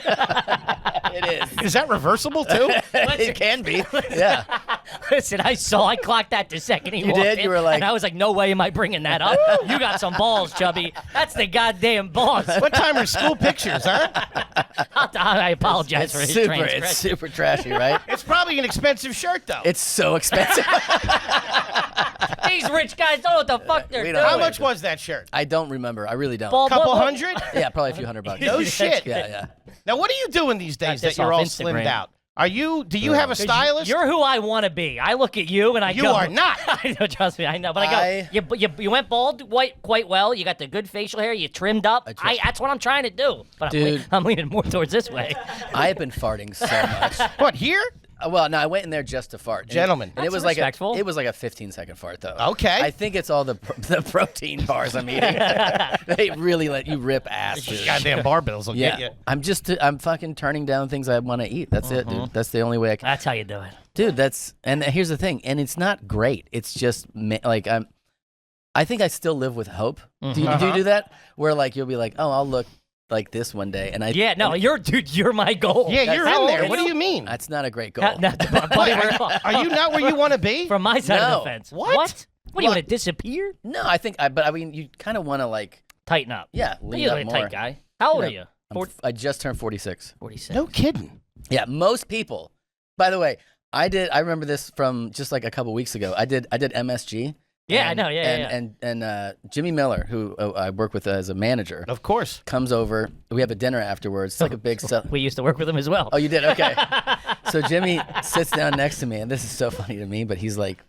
It is. Is that reversible, too? It can be. Yeah. Listen, I clocked that the second he You walked did? in, You were like- and I was like, no way am I bringing that up. You got some balls, Chubby. That's the goddamn boss. What time are school pictures, huh? I apologize for his It's transgression. super trashy, right? It's probably an expensive shirt, though. It's so expensive. These rich guys don't know what the fuck they're We doing. don't How know. much was that shirt? I don't remember. I really don't. Ball- Couple what- hundred? Yeah, probably a few $100. No shit. Yeah. Now, what are you doing these days Got this that you're off all Instagram. slimmed out? Do you have a stylist? You're who I want to be. I look at you and I You go. are not. I know, trust me, I know. But I go, you went bald quite well. You got the good facial hair. You trimmed up. That's what I'm trying to do. But Dude. I'm leaning more towards this way. I have been farting so much. What, here? Well, no, I went in there just to fart. Gentlemen. And it That's was respectful. it was like a 15-second fart though. Okay. I think it's all the protein bars I'm eating. They really let you rip ass. Dude. Goddamn barbells will get you. Yeah. I'm fucking turning down things I want to eat. That's it, dude. That's the only way I can. That's how you do it. Dude, and here's the thing, and it's not great. It's just like I think I still live with hope. Do you do that? Where like you'll be like, oh, I'll look like this one day, and I Yeah, no, you're my goal. Yeah, you're How in old there. are What do you? you mean? That's not a great goal. Buddy, Are you not where you want to be? from my side of No. the fence? What? What do you want to disappear? No, but I mean, you kind of want to like, Tighten up. yeah, You're lean a up more. tight guy. How old are you? I just turned 46. 46. No kidding. Yeah, most people. By the way, I remember this from just like a couple weeks ago. I did MSG. Yeah, I know. Yeah. And Jimmy Miller, who I work with as a manager, Of course. comes over. We have a dinner afterwards. It's like a big stuff. We used to work with him as well. Oh, you did? Okay. So Jimmy sits down next to me, and this is so funny to me, but he's like,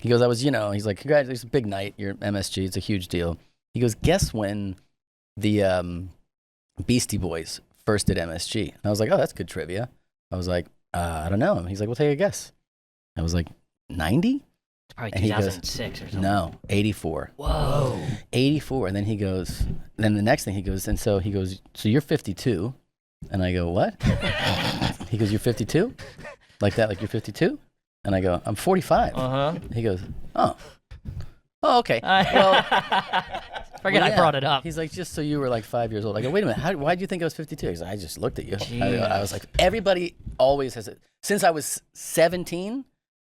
he goes, he's like, congratulations, big night, you're MSG, it's a huge deal. He goes, guess when the Beastie Boys first did MSG? And I was like, oh, that's good trivia. I was like, I don't know. He's like, well, take a guess. I was like, 90? It's probably And he goes, 2006 or something. No, 84. Whoa. 84. And then he goes, then the next thing he goes, so you're 52. And I go, what? He goes, you're 52? Like that, like you're 52? And I go, I'm 45. Uh-huh. He goes, oh, okay. Well, forget I yeah. brought it up. He's like, just so you were like 5 years old. I go, wait a minute, why do you think I was 52? He's like, I just looked at you. I was like, everybody always has it. Since I was 17,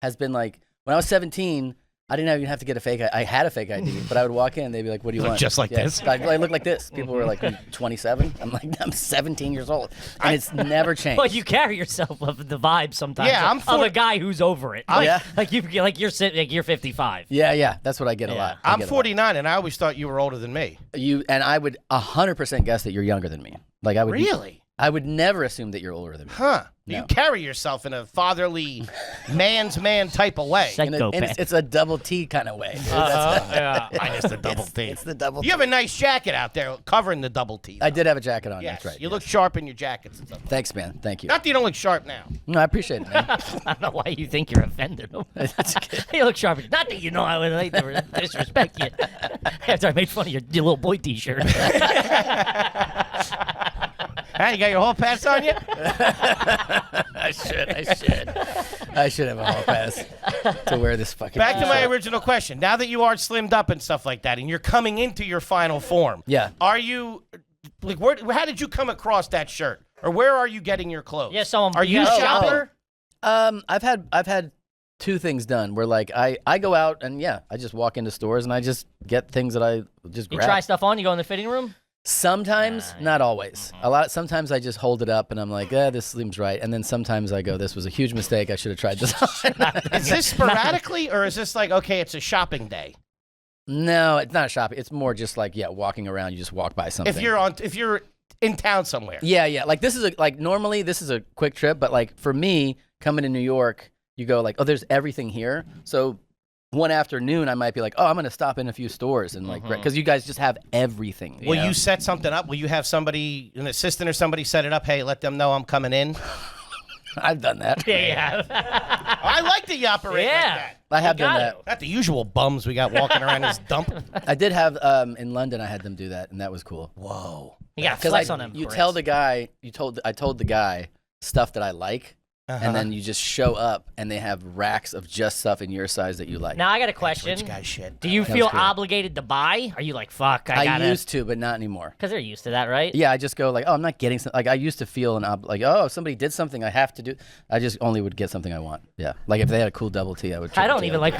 has been like, when I was 17, I didn't even have to get a fake ID. I had a fake ID, but I would walk in and they'd be like, what do you Look want? just like this? I look like this. People were like, 27? I'm like, I'm 17 years old. And it's never changed. Well, you carry yourself with the vibe sometimes. Yeah, I'm of a guy who's over it. Yeah. Like you're 55. Yeah, that's what I get a lot. I I'm get a lot. 49, and I always thought you were older than me. And I would 100% guess that you're younger than me. Like I would Really? I would never assume that you're older than me. Huh. No. You carry yourself in a fatherly, man's man type of way. Psychopath. It's a double T kind of way. Yeah. Minus the double T. It's the double T. You have a nice jacket out there covering the double T. I did have a jacket on. Yes, That's right. you look sharp in your jackets and stuff. Thanks, man. Thank you. Not that you don't look sharp now. No, I appreciate it, man. I don't know why you think you're offending him. You look sharp. Not that you know I would like to disrespect you. After I made fun of your little boy T-shirt. Hey, you got your hall pass on you? I should have a hall pass to wear this fucking. Back to my shirt. original question. Now that you are slimmed up and stuff like that, and you're coming into your final form, Yeah. are you like how did you come across that shirt, or where are you getting your clothes? Yeah, so are you a yeah, shopper? I've had two things done where like I go out and I just walk into stores and I just get things that I just You grab. try stuff on, you go in the fitting room? Sometimes, not always. Sometimes I just hold it up and I'm like, this seems right. And then sometimes I go, this was a huge mistake. I should have tried this on. Is this sporadically, or is this like, okay, it's a shopping day? No, it's not shopping. It's more just like, walking around. You just walk by something. If you're in town somewhere. Yeah. Like this is normally this is a quick trip, but like for me coming to New York, you go like, oh, there's everything here. So one afternoon I might be like, oh, I'm going to stop in a few stores and like, because you guys just have everything. Will you set something up? Will you have somebody, an assistant or somebody set it up? Hey, let them know I'm coming in. I've done that. Yeah. I like that you operate like that. I have You done got that. Not the usual bums we got walking around this dump. I did have in London. I had them do that, and that was cool. Whoa. You got to Because flex on them. you tell the guy, I told the guy stuff that I like, and then you just show up, and they have racks of just stuff in your size that you like. Now I got a question. Rich guy shit. Do you That feel was cool. obligated to buy? Are you like, fuck, I I gotta... used to, but not anymore. Because they're used to that, right? Yeah, I just go like, oh, I'm not getting something. Like I used to feel like, oh, if somebody did something, I have to do. I just only would get something I want. Yeah, like if they had a cool double T, I would. I don't even like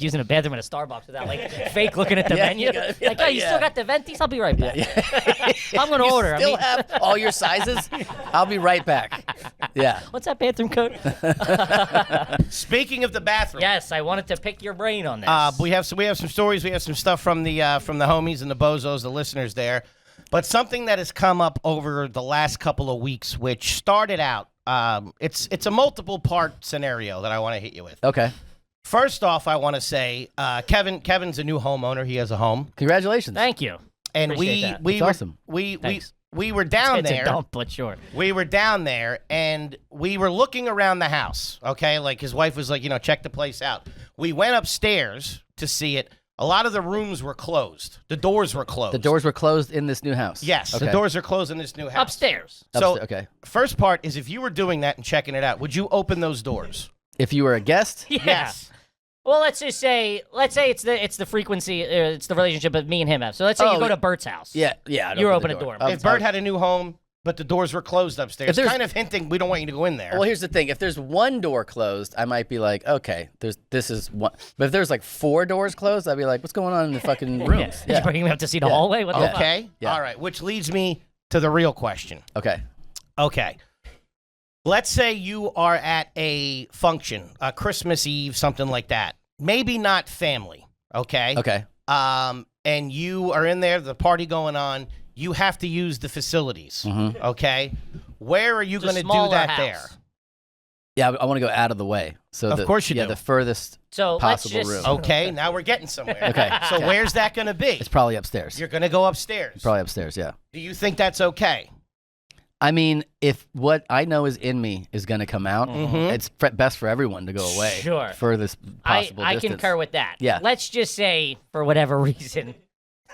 using a bathroom at a Starbucks without like fake looking at the menu. you gotta be Like, oh, you still got the venties? I'll be right back. I'm gonna order. I Still mean, have all your sizes? I'll be right back. Yeah. what's that bathroom code? Speaking of the bathroom. Yes, I wanted to pick your brain on this. We have some stories. We have some stuff from the homies and the bozos, the listeners there. But something that has come up over the last couple of weeks, which started out, it's a multiple part scenario that I want to hit you with. Okay. First off, I want to say Kevin's a new homeowner. He has a home, Congratulations. Thank you. and Appreciate that. we That's were, awesome. we were down It's there. a dump, but sure. We were down there, and we were looking around the house, okay? Like, his wife was like, check the place out. We went upstairs to see it. A lot of the rooms were closed. The doors were closed. The doors were closed in this new house. Yes, Okay. the doors are closed in this new house. Upstairs. So, okay. first part is if you were doing that and checking it out, would you open those doors? If you were a guest, Yeah. Yes. Well, let's say it's the frequency, it's the relationship that me and him have. So let's say you go to Bert's house. Yeah. You open a door. If Bert had a new home, but the doors were closed upstairs, kind of hinting we don't want you to go in there. Well, here's the thing: if there's one door closed, I might be like, okay, this is one. But if there's like 4 doors closed, I'd be like, what's going on in the fucking rooms? Yeah. You bring him up to see the hallway. What the fuck? Okay. Yeah. All right. Which leads me to the real question. Okay. Okay. Let's say you are at a function, a Christmas Eve, something like that. Maybe not family. Okay. Okay. And you are in there, the party going on. You have to use the facilities. Mm-hmm. Okay. Where are you going to do that house. there? Yeah, I want to go out of the way. So Of course you do. the furthest possible room. Okay. Now we're getting somewhere. Okay. So where's that going to be? It's probably upstairs. You're going to go upstairs. Probably upstairs. Yeah. Do you think that's okay? I mean, if what I know is in me is going to come out, it's best for everyone to go away. Sure. Furthest possible I distance. concur with that. Yeah. Let's just say, for whatever reason,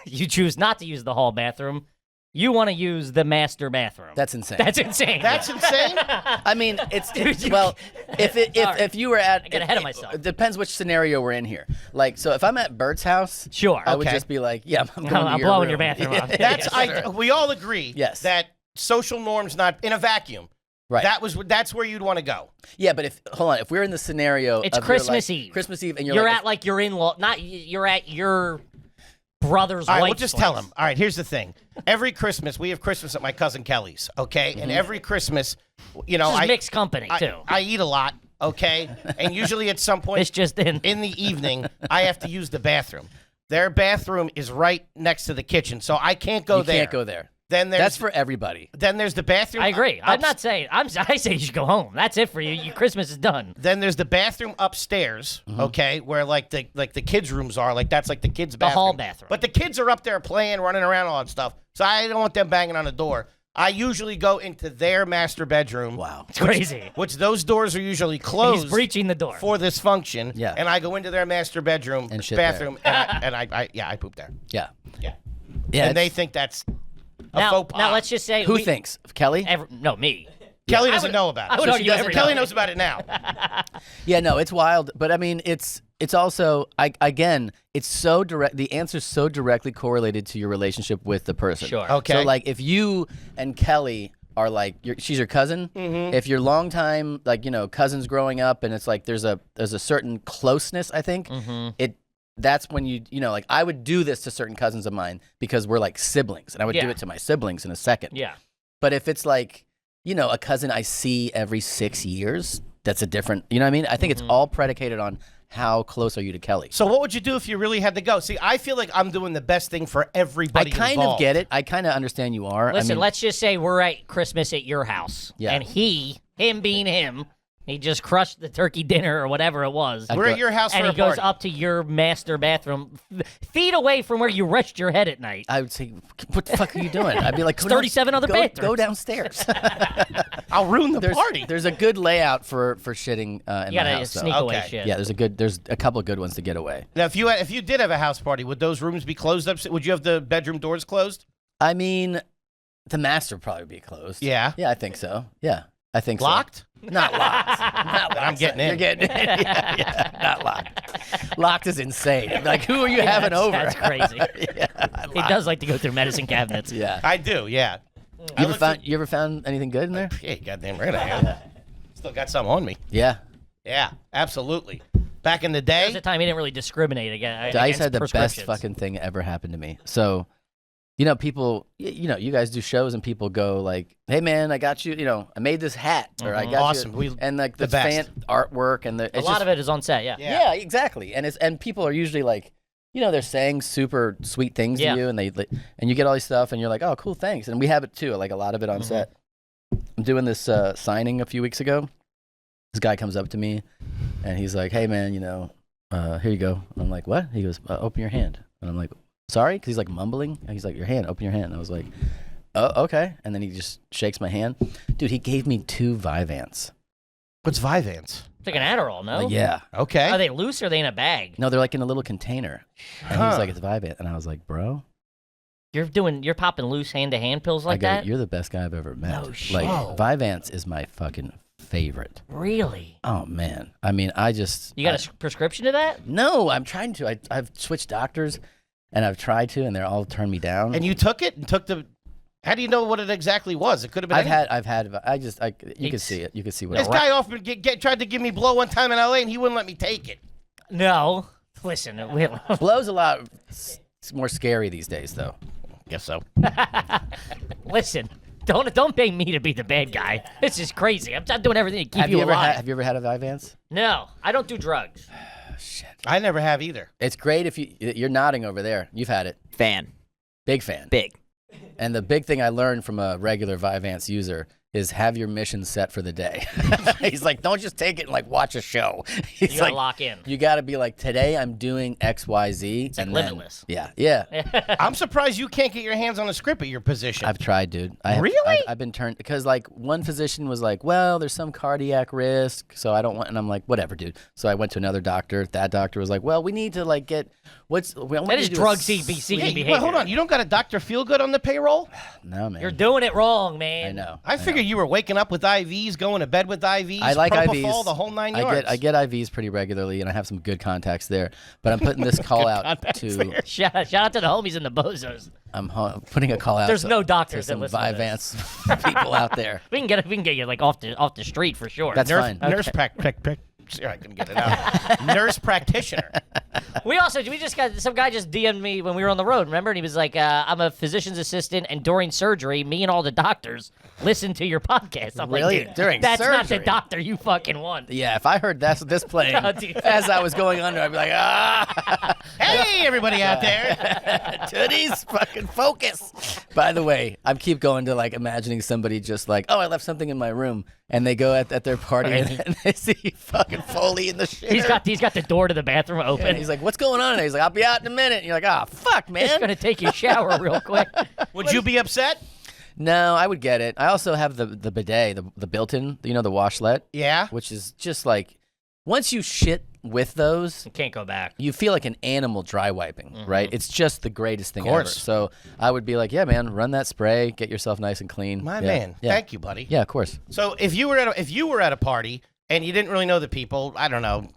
you choose not to use the hall bathroom. You want to use the master bathroom. That's insane. That's insane. That's insane? I mean, it's Dude, well, if you were at, I got ahead of myself. It depends which scenario we're in here. Like, so if I'm at Bert's house, Sure. I would Okay. just be like, yeah, I'm going I'm to blowing your your room. bathroom up. That's we all agree Yes. that social norms not in a vacuum. Right. That's where you'd want to go. Yeah, but hold on, if we're in the scenario, It's of Christmas you're like, Eve. Christmas Eve, and You're like, at like your in-law, not you're at your brother's All right, wife's we'll just place. tell him. All right, here's the thing. Every Christmas, we have Christmas at my cousin Kelly's, okay? And every Christmas, you know, This is mixed company too. I eat a lot, okay? And usually at some point It's just in. the evening, I have to use the bathroom. Their bathroom is right next to the kitchen, so I can't go you there. can't go there. Then there's That's for everybody. then there's the bathroom. I agree. I'm not saying. I say you should go home. That's it for you. Your Christmas is done. Then there's the bathroom upstairs, okay, where like the kids' rooms are. Like that's like the kids' bathroom. hall bathroom. But the kids are up there playing, running around, all that stuff. So I don't want them banging on the door. I usually go into their master bedroom. Wow. It's crazy. Which those doors are usually closed He's breaching the door. for this function. Yeah. And I go into their master bedroom, And shit bathroom, and I poop there. Yeah. Yeah. Yeah. And they think that's a now, faux pas. now let's just say Who thinks? Kelly? No, me. Kelly I doesn't would- know about it. I would So argue she doesn't- everybody. Kelly knows about it now. Yeah, no, it's wild, but I mean, it's also again, it's so direct. The answer's so directly correlated to your relationship with the person. Sure. Okay. So like, if you and Kelly are like, she's your cousin. If you're longtime, like cousins growing up, and it's like there's a certain closeness. I think that's when you like I would do this to certain cousins of mine because we're like siblings, and I would do Yeah. it to my siblings in a second. Yeah. But if it's like, a cousin I see every 6 years, that's a different, you know what I mean? I think it's all predicated on how close are you to Kelly. So what would you do if you really had to go? See, I feel like I'm doing the best thing for I everybody kind involved. of get it. I kind of understand you are. Listen, I mean, let's just say we're at Christmas at your house. Yeah. And him being him, he just crushed the turkey dinner or whatever it was. We're at your house and for he a goes party. up to your master bathroom, feet away from where you rest your head at night. I would say, what the fuck are you doing? I'd be like, There's 37 other go bathrooms. downstairs. I'll ruin the party. There's a good layout for shitting in You my gotta house. so- sneak away Okay. shit. Yeah, there's a couple of good ones to get away. Now, if you did have a house party, would those rooms be closed up? Would you have the bedroom doors closed? I mean, the master would probably be closed. Yeah. Yeah, I think so. Yeah, I think Locked? so. Not locked. Not locked. I'm getting in. You're getting in. Yeah, not locked. Locked is insane. Like, who are you having over? That's crazy. Yeah, He does like to go through medicine cabinets. yeah. I do, yeah. You ever found anything good in there? Yeah, goddamn right I am. Still got some on me. Yeah. Yeah, absolutely. Back in the There was day, a time he didn't really discriminate against Dice had the best prescriptions. fucking thing ever happen to me. So, people, you guys do shows and people go like, "Hey man, I got you. I made this hat, or I got Awesome. you." And like the the best. fan artwork and A lot of it is on set, yeah. Yeah, exactly. And people are usually like, they're saying super sweet things Yeah. to you, and and you get all these stuff, and you're like, "Oh, cool, thanks." And we have it too, like a lot of it on set. I'm doing this signing a few weeks ago. This guy comes up to me, and he's like, "Hey man, here you go." And I'm like, "What?" He goes, "Open your hand." And I'm like, "Sorry," because he's like mumbling. And he's like, "Your hand, open your hand." And I was like, "Oh, okay." And then he just shakes my hand. Dude, he gave me 2 Vyvanse. what's Vyvanse? It's like an Adderall, no? Yeah. Okay. Are they loose or are they in a bag? No, they're like in a little container. And Huh. he's like, "It's Vyvanse." And I was like, "Bro." You're popping loose hand-to-hand pills like I go, that? "You're the best guy I've ever met." No shit. Like, Whoa. Vyvanse is my fucking favorite. Really? Oh man, I mean, You got a prescription to that? No, I'm trying to. I've switched doctors, and I've tried to, and they're all turned me down. And you took it and took the. How do you know what it exactly was? It could have been. You could see it. You could see what. This guy offered tried to give me blow one time in LA, and he wouldn't let me take it. No. Listen, Blow's a lot more scary these days, though. Guess so. listen. Don't pay me to be the bad guy. This is crazy. I'm doing everything to keep you alive. Have you ever had a Vyvanse? No, I don't do drugs. Shit. I never have either. It's great if you're nodding over there. You've had it. Fan. Big fan. Big. And the big thing I learned from a regular Vyvanse user is have your mission set for the day. He's like, don't just take it and like watch a show. He's You gotta like, lock in. You gotta be like, today I'm doing X, Y, Z. It's like and then- Limitless. Yeah. I'm surprised you can't get your hands on a script at your position. I've tried, dude. Really? I've been turned because like one physician was like, well, there's some cardiac risk, so I don't want. And I'm like, whatever, dude. So I went to another doctor. That doctor was like, well, we need to like get That is drug seeking behavior. Wait, hold on. You don't got a Dr. Feelgood on the payroll? No, man. You're doing it wrong, man. I know. I figured you were waking up with IVs, going to bed with IVs, I like propofol, IVs. the whole 9 yards. I get IVs pretty regularly, and I have some good contacts there. But I'm putting this call out to. Shout out to the homies and the bozos. I'm putting a call out. There's no doctors to that some listen to this. Vyvanse people out there. We can get you like off the street for sure. That's fine. Nurse I couldn't get it out. Nurse practitioner. We just got some guy just DM'd me when we were on the road, remember? And he was like, I'm a physician's assistant, and during surgery, me and all the doctors listen to your podcast. I'm Really? like, dude, During that's not the surgery? doctor you fucking want. Yeah, if I heard this playing Oh, dude. as I was going under, I'd be like, ah. Hey, everybody out there. Tooties, fucking focus. By the way, I keep going to like imagining somebody just like, oh, I left something in my room, and they go at their party and they see fucking Foley in the shitter. He's got the door to the bathroom open. And he's like, what's going on? And he's like, I'll be out in a minute. And you're like, oh, fuck, He's man. gonna take your shower real quick. Would you be upset? No, I would get it. I also have the bidet, the built-in, the washlet, Yeah. which is just like, once you shit with those, You can't go back. you feel like an animal dry wiping, right? It's just the greatest thing Of course. ever. So I would be like, yeah, man, run that spray, get yourself nice and clean. My Yeah. man. Yeah. Thank you, buddy. Yeah, of course. So if you were at a party and you didn't really know the people, I don't know,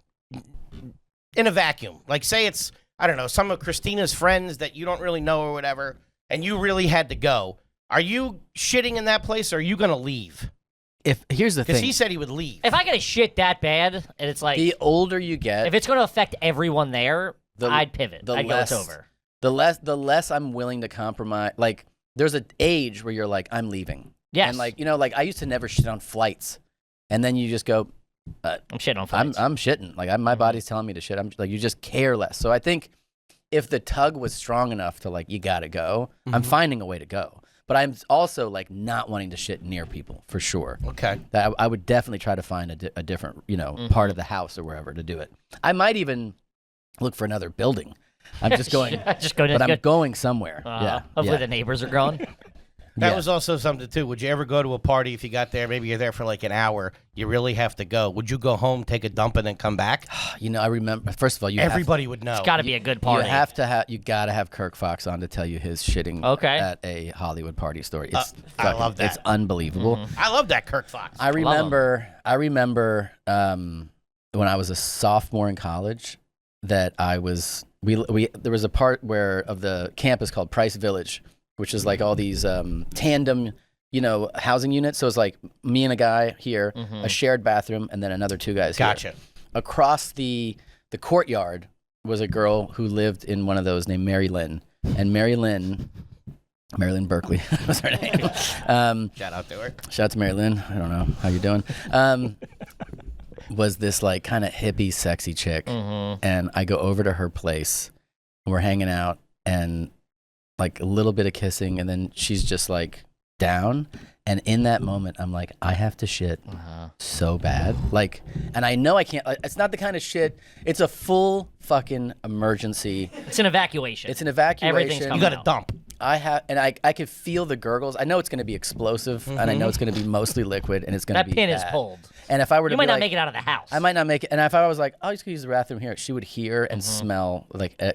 in a vacuum, like say it's, I don't know, some of Christina's friends that you don't really know or whatever, and you really had to go, are you shitting in that place or are you going to leave? Here's the Because thing. he said he would leave. If I get a shit that bad, and it's like, The older you get, if it's going to affect everyone there, The- I'd pivot. I'd go, it's over. the less I'm willing to compromise. Like, there's an age where you're like, I'm leaving. Yes. And like, like I used to never shit on flights, and then you just go, I'm shitting on I'm flights. shitting. Like my body's telling me to shit. I'm like, you just care less. So I think if the tug was strong enough to like, you gotta go, I'm finding a way to go. But I'm also like not wanting to shit near people for sure. Okay. That I would definitely try to find a different, part of the house or wherever to do it. I might even look for another building. I'm just going, Just go but I'm going somewhere. Yeah. Hopefully yeah. the neighbors are gone. That Yeah. was also something, too. Would you ever go to a party if you got there, maybe you're there for like an hour, you really have to go. Would you go home, take a dump, and then come back? I remember. First of all, Everybody would know. It's got to be a good party. you gotta have Kirk Fox on to tell you his shitting Okay. at a Hollywood party story. It's I love that. It's unbelievable. I love that Kirk Fox. I remember when I was a sophomore in college that I was there was a part of the campus called Price Village, which is like all these tandem housing units. So it's like me and a guy here, a shared bathroom, and then another two guys here. Gotcha. Across the courtyard was a girl who lived in one of those named Mary Lynn. And Mary Lynn Berkeley was her name. Shout out to her. Shout out to Mary Lynn. I don't know how you're doing. Was this like kind of hippie, sexy chick. And I go over to her place and we're hanging out and like a little bit of kissing. And then she's just like down. And in that moment, I'm like, I have to shit so bad. Like, and I know I can't. It's not the kind of shit. It's a full fucking emergency. It's an evacuation. It's an evacuation. Everything's You coming got to out. dump. I could feel the gurgles. I know it's going to be explosive, and I know it's going to be mostly liquid, and it's going to That be pin is bad. pulled. And if I were to You might be not like, make it out of the house. I might not make it. And if I was like, oh, just gonna use the bathroom here, she would hear and smell like a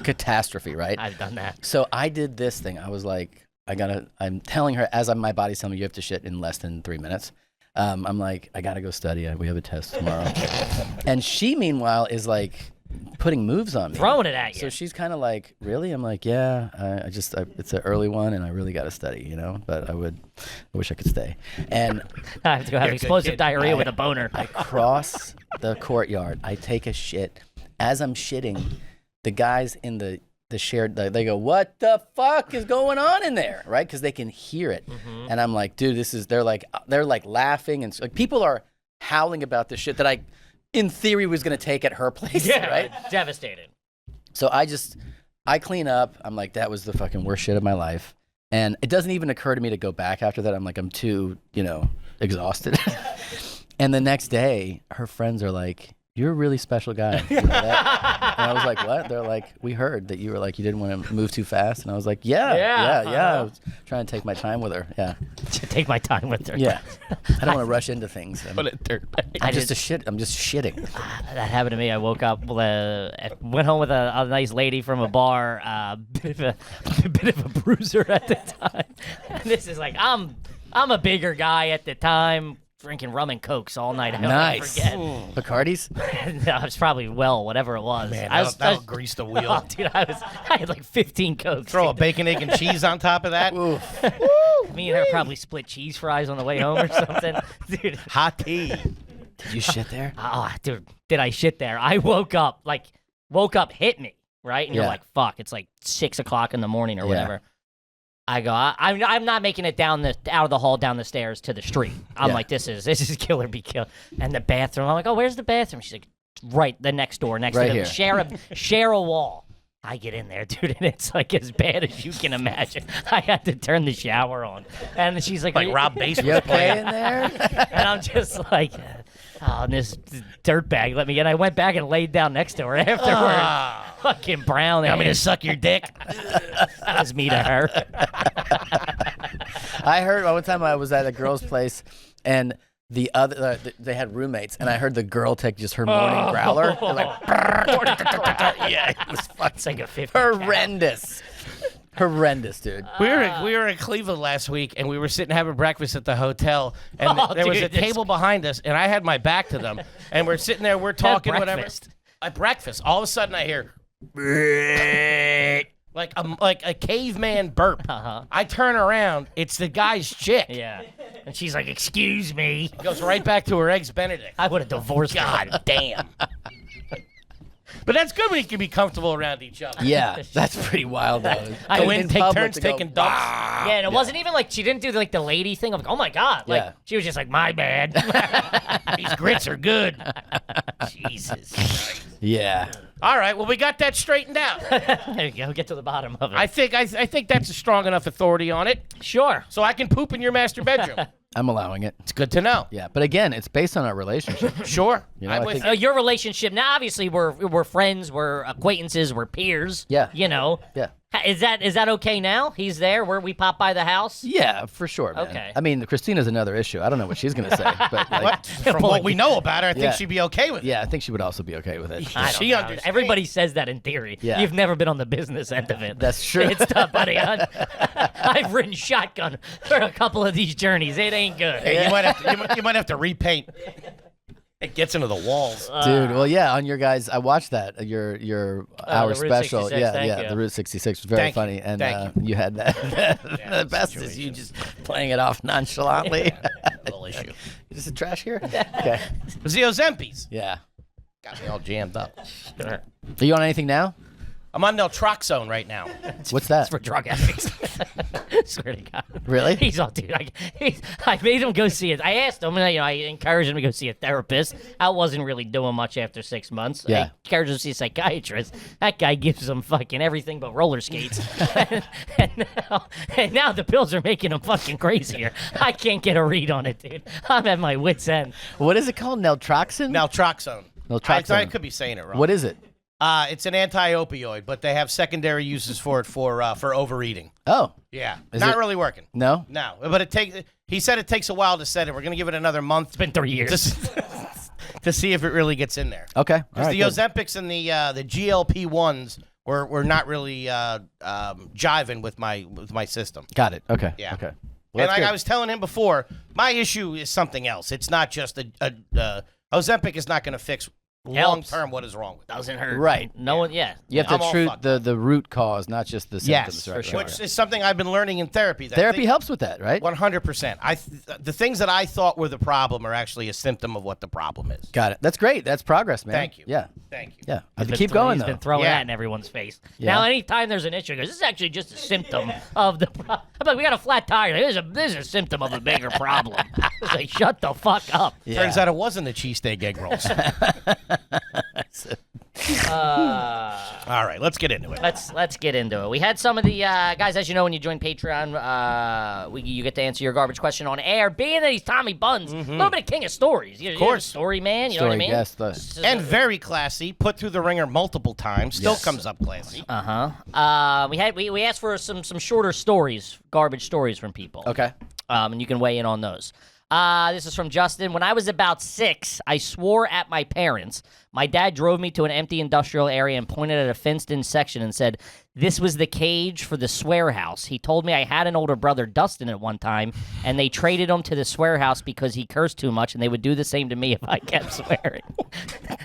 catastrophe, right? I've done that. So I did this thing. I was like, I'm telling her as my body's telling me you have to shit in less than 3 minutes. I'm like, I gotta go study. We have a test tomorrow. And she, meanwhile, is like putting moves on me, Throwing it at you. So she's kind of like, really? I'm like, yeah. It's an early one, and I really gotta study, But I wish I could stay. And I have to go have explosive diarrhea with a boner. I cross the courtyard. I take a shit. As I'm shitting, the guys in the shared, they go, what the fuck is going on in there, right? Because they can hear it. And I'm like, dude, they're like laughing, and like people are howling about this shit that I, in theory, was gonna take at her place, right? Devastated. So I clean up. I'm like, that was the fucking worst shit of my life. And it doesn't even occur to me to go back after that. I'm like, I'm too, exhausted. And the next day, her friends are like, you're a really special guy. You know that? And I was like, what? They're like, we heard that you were like, you didn't want to move too fast. And I was like, yeah. I was trying to take my time with her. Yeah. Take my time with her. Yeah. I don't want to rush into things. What a dirtbag. I'm just shitting. That happened to me. I woke up, went home with a nice lady from a bar, a bit of a bruiser at the time. And this is like, I'm a bigger guy at the time. Drinking rum and cokes all night. I'll Nice. never forget. Bacardi's? No, it was probably whatever it was. Man, I was that'll grease the wheel. Oh, dude, I had like 15 cokes. Throw a bacon, egg, and cheese on top of that. Me and her probably split cheese fries on the way home or something. Dude. Hot tea. Did you shit there? Oh, dude, did I shit there? I woke up, hit me, right? And you're Yeah. like, fuck, it's like 6 o'clock in the morning or whatever. I go, I'm not making it out of the hall, down the stairs to the street. I'm like, this is kill or be killed. And the bathroom, I'm like, oh, where's the bathroom? She's like, right, the next door, next Right to here. share a wall. I get in there, dude, and it's like as bad as you can imagine. I had to turn the shower on, and she's like Rob Bass You was okay playing. in there? and I'm just like, oh, this dirtbag let me get. I went back and laid down next to her afterward. Fucking brown. Want me to suck your dick? That was me to her. I heard one time I was at a girl's place, and the other they had roommates, and I heard the girl take just her morning growler. They're like, yeah, it was It's like a 50. horrendous, dude. We were in Cleveland last week, and we were sitting having breakfast at the hotel, and there was a table behind us, and I had my back to them, and we're sitting there, we're talking, whatever. breakfast. At breakfast, all of a sudden I hear like a caveman burp. I turn around, it's the guy's chick. Yeah. And she's like, excuse me. Goes right back to her eggs Benedict. I would have divorced her. God damn. But that's good when you can be comfortable around each other. Yeah, that's pretty wild though. I Go went in, in take public turns to go, taking dumps. Yeah, and it wasn't even like she didn't do like the lady thing of like, oh my God. Like, Yeah. she was just like, my bad. These grits are good. Jesus Christ. Yeah. All right, well, we got that straightened out. There you go. Get to the bottom of it. I think that's a strong enough authority on it, Sure. so I can poop in your master bedroom. I'm allowing it. It's good to know. Yeah, but again, it's based on our relationship. Sure. You know, I'm I with think- you. Your relationship now, obviously, we're friends, we're acquaintances, we're peers. Yeah. You know. Yeah. Is that okay now? He's there. Where we pop by the house. Yeah, for sure, man. Okay. I mean, Christina's another issue. I don't know what she's gonna say, but like, What? From what we know about her, I think Yeah. she'd be okay with it. yeah, I think she would also be okay with it. I don't She know. understands. Everybody says that in theory. Yeah. You've never been on the business end of it. That's true. It's tough, buddy. I've ridden shotgun for a couple of these journeys. It ain't good. Hey, you might have to repaint. It gets into the walls. Dude, well, yeah, on your guys, I watched that your hour the Route special. 66, Yeah, thank yeah, you. the Route 66 was very Thank you, funny, and thank you had that. The best is you just playing it off nonchalantly. Little issue. Is this a trash here? Okay. It was the Ozempis. Yeah. Got me all jammed up. Are you on anything now? I'm on naltrexone right now. What's that? It's for drug addicts. Swear to God. Really? He's all, dude. I made him go see it. I asked him, and I encouraged him to go see a therapist. I wasn't really doing much after 6 months. Yeah. I encouraged him to see a psychiatrist. That guy gives him fucking everything but roller skates. and now the pills are making him fucking crazier. I can't get a read on it, dude. I'm at my wit's end. What is it called? Naltrexone? Naltrexone. Naltrexone. I could be saying it wrong. What is it? It's an anti-opioid, but they have secondary uses for it for overeating. Oh, Yeah, Is not it- really working. no? No, but it takes. He said it takes a while to set it. We're gonna give it another month. It's been 3 years. to see if it really gets in there. Okay. All Because right, the good. Ozempics and the GLP-1s were not really jiving with my system. Got it. Okay. Yeah. Okay. And like I was telling him before, my issue is something else. It's not just Ozempic is not going to fix long term what is wrong with it. Doesn't hurt. Right. No one. Yeah. You have to treat the root cause, not just the symptoms. Yes, Right, sure. which is something I've been learning in therapy. Therapy helps with that, right? 100%. The things that I thought were the problem are actually a symptom of what the problem is. Got it. That's great. That's progress, man. Thank you. Yeah. Thank you. Yeah. He's been Keep going, He's though. been throwing Yeah. that in everyone's face. Yeah. Now, anytime there's an issue, he goes, this is actually just a symptom of the problem. I'm like, we got a flat tire. This is a symptom of a bigger problem. It's like, shut the fuck up. Yeah. Turns out it wasn't the cheesesteak egg rolls. All right, let's get into it. Let's get into it. We had some of the guys, as you know, when you join Patreon, you get to answer your garbage question on air. Being that he's Tommy Buns, a little bit of king of stories. Of course. Story man. You know what I mean? Yes. And very classy, put through the ringer multiple times, still comes up classy. We asked for some shorter stories, garbage stories from people. Okay. And you can weigh in on those. This is from Justin. When I was about 6, I swore at my parents. My dad drove me to an empty industrial area and pointed at a fenced-in section and said, this was the cage for the swear house. He told me I had an older brother, Dustin, at one time, and they traded him to the swear house because he cursed too much, and they would do the same to me if I kept swearing.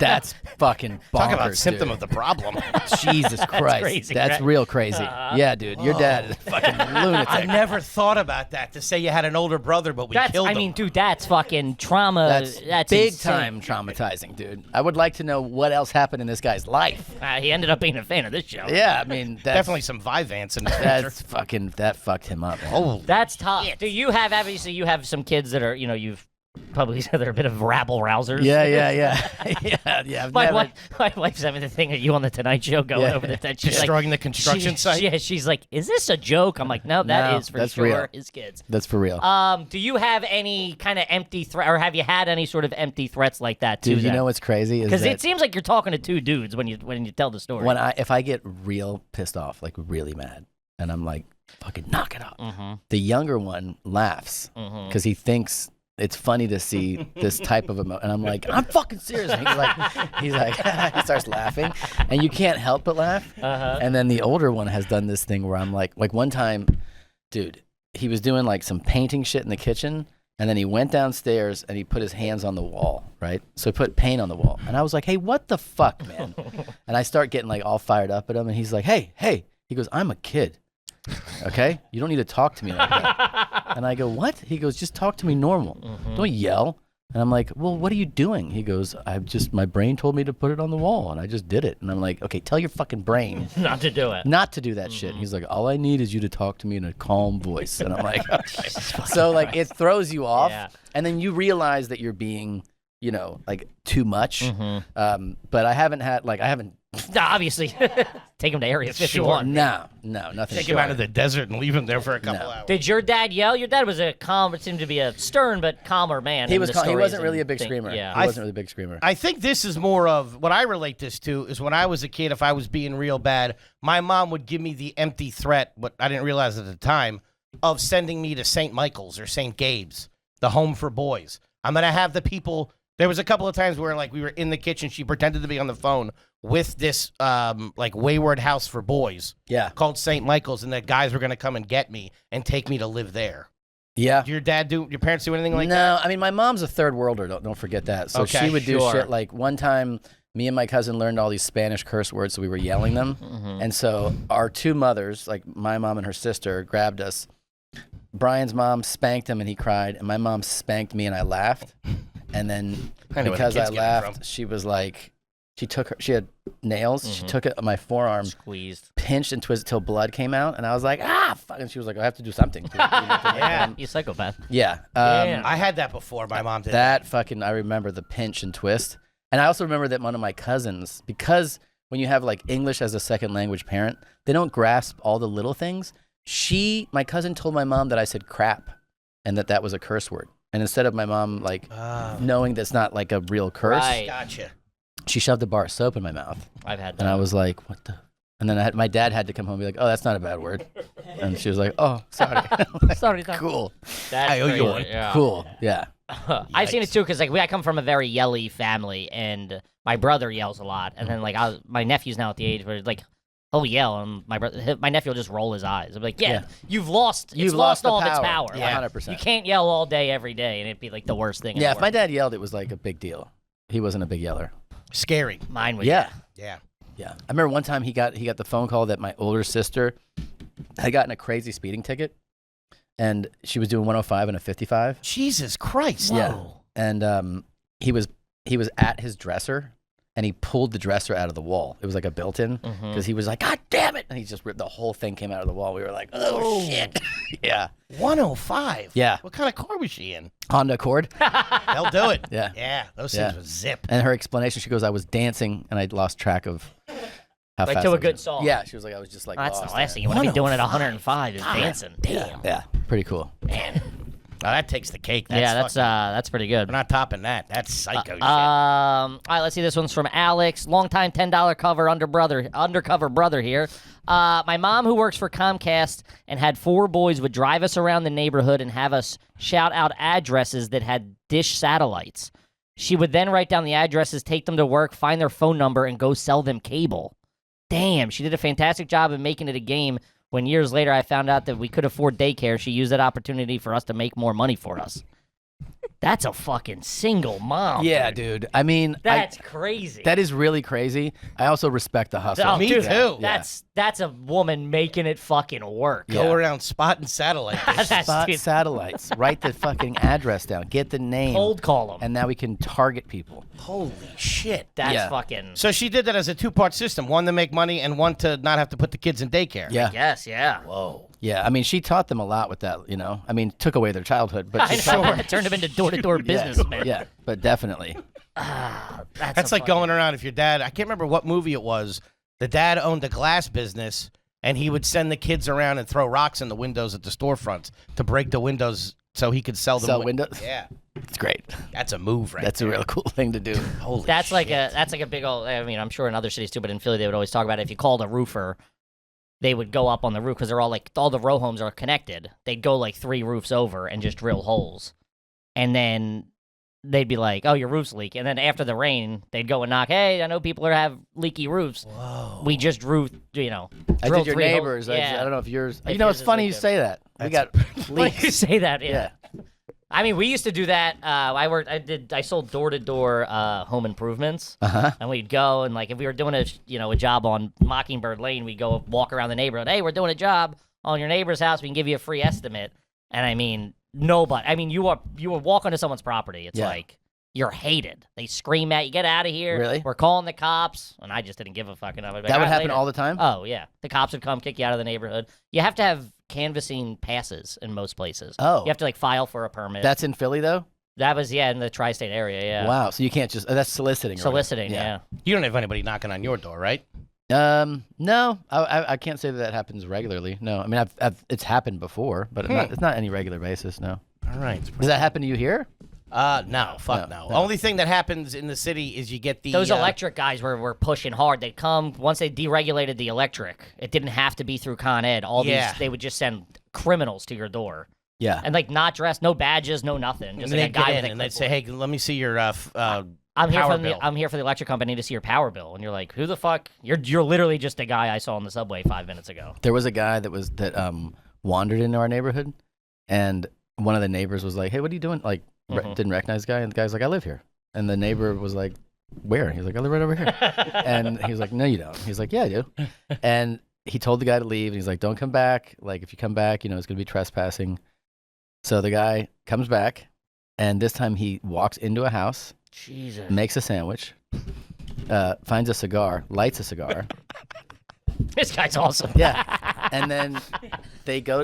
That's fucking bonkers, Talk about symptom dude. of the problem. Jesus Christ. crazy, That's right? real crazy. Yeah, dude. Your dad is a fucking lunatic. I never thought about that, to say you had an older brother, but we killed him. Dude, that's fucking trauma. That's big insane. time traumatizing, dude. I would like to know what else happened in this guy's life. He ended up being a fan of this show. Yeah, I mean, that's, Definitely some Vyvanse in the future. that fucked him up, man. Oh, That's tough. Do you have, obviously, you have some kids that are, you've probably said they're a bit of rabble rousers. Yeah. I've My, never- my wife's having the thing at you on the Tonight Show going Yeah. over the that. She's destroying the construction site. Yeah, she's like, is this a joke? I'm like, no, that No, is for that's sure real. his kids. That's for real. Do you have any kind of empty threat, or have you had any sort of empty threats like that too? Dude, you know what's crazy is Because that it seems like you're talking to two dudes when you tell the story. if I get real pissed off, like really mad, and I'm like, fucking knock it off. Mm-hmm. The younger one laughs because he thinks it's funny to see this type of emotion, and I'm like, I'm fucking serious. And he's like, he starts laughing, and you can't help but laugh. And then the older one has done this thing where I'm like one time, dude, he was doing like some painting shit in the kitchen, and then he went downstairs and he put his hands on the wall, right? So he put paint on the wall, and I was like, hey, what the fuck, man? And I start getting like all fired up at him, and he's like, hey, he goes, I'm a kid. Okay, you don't need to talk to me like that. And I go, what? He goes, just talk to me normal. Don't yell. And I'm like, well, what are you doing? He goes, my brain told me to put it on the wall, and I just did it. And I'm like, okay, tell your fucking brain not to do it. not to do that shit. He's like, all I need is you to talk to me in a calm voice. And I'm like, okay. So like it throws you off, and then you realize that you're being, like too much. But I haven't. No, obviously, take him to Area 51. No, nothing. Take him out of the desert and leave him there for a couple hours. Did your dad yell? Your dad was a calm, it seemed to be a stern but calmer man. He in was. the He stories wasn't and really a big thing- screamer. Yeah. He wasn't really a big screamer. I think this is more of what I relate this to is when I was a kid, if I was being real bad, my mom would give me the empty threat, what I didn't realize at the time, of sending me to St. Michael's or St. Gabe's, the home for boys. I'm going to have the people. There was a couple of times where like we were in the kitchen, she pretended to be on the phone with this like wayward house for boys called St. Michael's, and the guys were going to come and get me and take me to live there. Yeah. Did your parents do anything like that? No, I mean my mom's a third worlder. Don't forget that. So Okay, she would do sure. shit like one time. Me and my cousin learned all these Spanish curse words, so we were yelling them. And so our two mothers, like my mom and her sister, grabbed us. Brian's mom spanked him and he cried, and my mom spanked me and I laughed. And then I know where the because I kid's getting from. laughed, she was like, she had nails. She took it on my forearm, Squeezed. pinched and twisted till blood came out, and I was like, fuck. And she was like, I have to do something. Yeah. You psychopath. Yeah. I had that before. My mom did That fucking, I remember the pinch and twist. And I also remember that one of my cousins, because when you have like English as a second language parent, they don't grasp all the little things. My cousin told my mom that I said crap and that was a curse word. And instead of my mom like knowing that's not like a real curse, Right. Gotcha. she shoved a bar of soap in my mouth. I've had that. And I was like, what the? And then my dad had to come home and be like, oh, that's not a bad word. And she was like, oh, sorry. Sorry, Tom. Cool. That's I owe you crazy. one. Yeah. Cool. Yeah. I've seen it too because like I come from a very yelly family, and my brother yells a lot, and then like my nephew's now at the age where like he'll yell, and my nephew will just roll his eyes. I'm like, yeah. You've lost You've lost all the of its power. power. Yeah, Like, 100%. You can't yell all day every day, and it'd be like the worst thing. Yeah, in if the my world. dad yelled, it was like a big deal. He wasn't a big yeller. Scary. Mine was Yeah. Yeah. Yeah. I remember one time he got the phone call that my older sister had gotten a crazy speeding ticket, and she was doing 105 and a 55. Jesus Christ. Yeah. And he was at his dresser, and he pulled the dresser out of the wall. It was like a built-in because he was like, God damn it! And he just ripped the whole thing came out of the wall. We were like, oh shit. Yeah. 105. Yeah. What kind of car was she in? Honda Accord. They'll do it. Yeah. Yeah. Those Yeah. things will zip. And her explanation, she goes, I was dancing and I lost track of how Like fast to I a was good going. song. Yeah, she was like, I was just like, Oh, that's lost the last in thing it. you want to be doing at 105. 105 is dancing. Damn. Yeah, pretty cool. Man. Now that takes the cake. That's Yeah, that's fucking- pretty good. We're not topping that. That's psycho shit. All right, let's see. This one's from Alex, longtime $10 undercover brother here. My mom, who works for Comcast and had 4 boys, would drive us around the neighborhood and have us shout out addresses that had dish satellites. She would then write down the addresses, take them to work, find their phone number, and go sell them cable. Damn, she did a fantastic job of making it a game. When years later I found out that we could afford daycare, she used that opportunity for us to make more money for us. That's a fucking single mom. Yeah, dude. dude. I mean, That's crazy. that is really crazy. I also respect the hustle. Oh, Me dude, too. That's a woman making it fucking work. Yeah. Go around spotting satellite dishes. That's Spot dude, satellites. Write the fucking address down. Get the name. cold call them. And now we can target people. Holy shit. That's Yeah. fucking. So she did that as a 2-part system. One to make money and one to not have to put the kids in daycare. Yeah. Yes, yeah. Whoa. Yeah. I mean, she taught them a lot with that, you know. I mean, took away their childhood, but I she taught know. them. It turned him into door-to-door businessman. Yeah, but definitely. That's like going around if your dad, I can't remember what movie it was. The dad owned a glass business and he would send the kids around and throw rocks in the windows at the storefronts to break the windows so he could sell them. Sell windows? Yeah. It's great. That's a move right That's a there. real cool thing to do. Holy That's shit. like a big old. I mean, I'm sure in other cities too, but in Philly they would always talk about it. If you called a roofer, they would go up on the roof because they're all the row homes are connected. They'd go like 3 roofs over and just drill holes, and then they'd be like, "Oh, your roof's leaking." And then after the rain, they'd go and knock. Hey, I know people have leaky roofs. Whoa. We just roofed, I drilled did your 3 holes. neighbors. Yeah. I don't know if yours. If You know, yours it's is funny you leaking. say that. We got Like you leaks. say that, yeah. Yeah. I mean, we used to do that. I sold door-to-door home improvements, and we'd go and like if we were doing a job on Mockingbird Lane, we'd go walk around the neighborhood. Hey, we're doing a job on your neighbor's house. We can give you a free estimate. And I mean, nobody. I mean, you would walk onto someone's property. It's Yeah. like you're hated. They scream at you, "Get out of here!" Really? We're calling the cops, and I just didn't give a fucking. That That would happen all the time? Oh yeah, the cops would come kick you out of the neighborhood. You have to have canvassing passes in most places. Oh. You have to like file for a permit. That's in Philly, though? That was in the tri-state area. Yeah. Wow. So you can't just, that's soliciting. or whatever. Soliciting. Yeah. You don't have anybody knocking on your door, right? No, I can't say that happens regularly. No, I mean, it's happened before, but it's not any regular basis. No. All right. Does that happen to you here? No, fuck no. No. Only thing that happens in the city is you get the Those electric guys were pushing hard. They'd come once they deregulated the electric. It didn't have to be through Con Ed. Yeah. They would just send criminals to your door Yeah. and like not dressed, no badges, no nothing. And Just they'd like a guy get with in a and they'd say, clipboard. "Hey, let me see your I'm here power for bill." I'm here for the electric company to see your power bill." And you're like, "Who the fuck? You're literally just a guy I saw on the subway 5 minutes ago." There was a guy that wandered into our neighborhood, and one of the neighbors was like, "Hey, what are you doing?" Like, didn't recognize the guy, and the guy's like, "I live here." And the neighbor was like, "Where?" He's like, "I live right over here." And he was like, "No, you don't." He's like, "Yeah, I do." And he told the guy to leave, and he's like, "Don't come back. Like, if you come back, it's gonna be trespassing." So the guy comes back, and this time he walks into a house, Jesus. makes a sandwich, finds a cigar, lights a cigar. This guy's awesome. Yeah. And then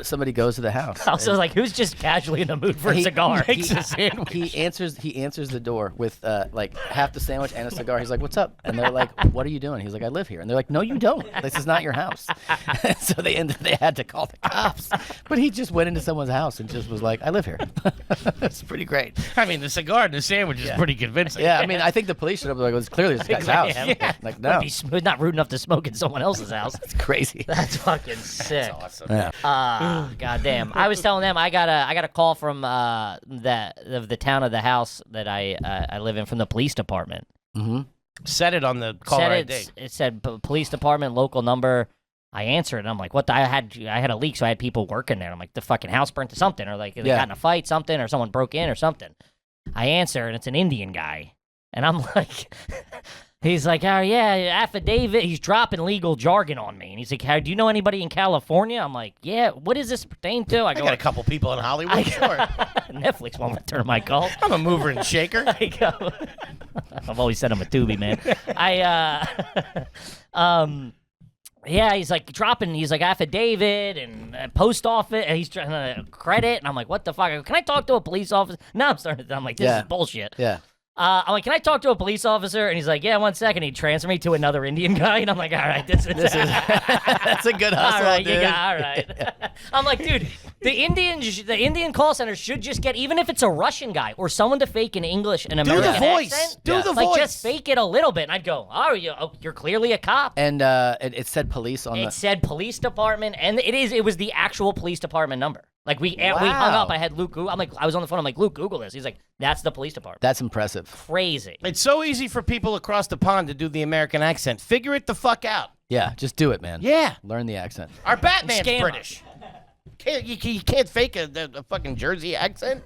somebody goes to the house. Also, like, who's just casually in the mood for a cigar? He answers the door with like half the sandwich and a cigar. He's like, "What's up?" And they're like, "What are you doing?" He's like, "I live here." And they're like, "No, you don't. This is not your house." So they had to call the cops. But he just went into someone's house and just was like, "I live here." It's pretty great. I mean, the cigar and the sandwich is pretty convincing. Yeah, I mean, I think the police should have been like, "Well, it's clearly this guy's house." Yeah. Like, no, Be smooth, not rude enough to smoke in someone else's house. it's crazy. That's fucking sick. Awesome. Yeah. Goddamn. I was telling them I got a call from the town of the house that I live in from the police department. Set it on the caller ID. It said police department, local number. I answered, and I'm like, what? I had a leak, so I had people working there. I'm like, the fucking house burnt to something, or like they got in a fight, something, or someone broke in or something. I answer, and it's an Indian guy. And I'm like, he's like, oh, yeah, affidavit. He's dropping legal jargon on me. And he's like, do you know anybody in California? I'm like, yeah, what does this pertain to? I got a couple people in Hollywood, sure. Netflix won't return my call. I'm a mover and shaker. I go, I've always said I'm a Tubi, man. Yeah, he's like he's like affidavit and post office, and he's trying to credit, and I'm like, what the fuck? I go, can I talk to a police officer? No, I'm like, this is bullshit. Yeah. I'm like, can I talk to a police officer? And he's like, yeah, 1 second. He transferred me to another Indian guy, and I'm like, all right, this is that's a good hustle, all right, dude. all right. I'm like, dude, the Indian call center should just get, even if it's a Russian guy or someone to fake an English and American the voice. accent, Do the like voice. just fake it a little bit. And I'd go, you're clearly a cop. And it said police on It said police department, and it was the actual police department number. Like we hung up. I had Luke Google. I was on the phone. I'm like, Luke, Google this. He's like, that's the police department. That's impressive. Crazy. It's so easy for people across the pond to do the American accent. Figure it the fuck out. Yeah, just do it, man. Yeah. Learn the accent. Our Batman's Scam British. You can't fake a fucking Jersey accent.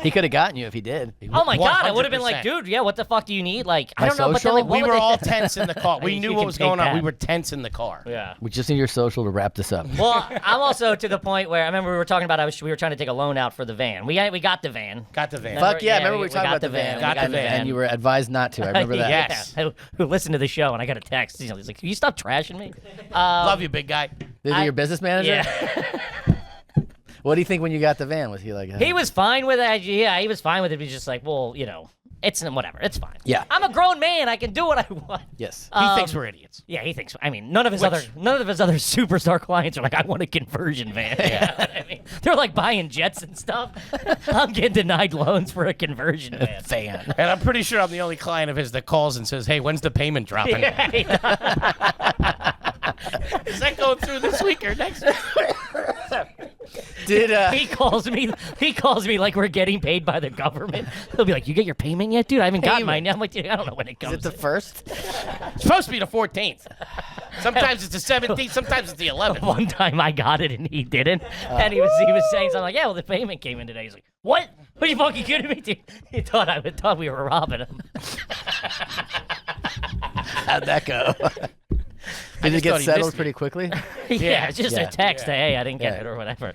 He could have gotten you if he did. Oh my God! I would have been like, 100%. dude, yeah, what the fuck do you need? Like, I My don't know, but then, social? like, what We would were they- all tense in the car. We You knew can what was take going on. that. We were tense in the car. Yeah. We just need your social to wrap this up. Well, I'm also to the point where I remember we were talking about we were trying to take a loan out for the van. We got the van. Got the van. Fuck yeah, Yeah, remember we we were talking got about the the van. van. Got the van. And you were advised not to. I remember that. Yes. Yeah. Who listened to the show, and I got a text. He's like, "Can you stop trashing me?" Love you, big guy. Is he your business manager? Yeah. What do you think when you got the van? Was he like... He was fine with it. Yeah, he was fine with it. He's just like, well, it's whatever. It's fine. Yeah. I'm a grown man. I can do what I want. Yes. He thinks we're idiots. Yeah, he thinks. I mean, none of his other superstar clients are like, I want a conversion van. Yeah. I mean, they're like buying jets and stuff. I'm getting denied loans for a conversion van. Van. And I'm pretty sure I'm the only client of his that calls and says, hey, when's the payment dropping? Is that going through this week or next week? Did He calls me like we're getting paid by the government. He'll be like, "You get your payment yet, dude? I haven't gotten mine." I'm like, dude, I don't know when it comes. is it the first? It's supposed to be the 14th. Sometimes it's the 17th. Sometimes it's the 11th. One time I got it and he didn't, and he was saying something like, "Yeah, well, the payment came in today." He's like, "What? Are you fucking kidding me, dude?" He thought we were robbing him. How'd that go? Did it just thought get he settled missed me. pretty quickly? Yeah, it's just Yeah. a text. Hey, I didn't get Yeah. it or whatever.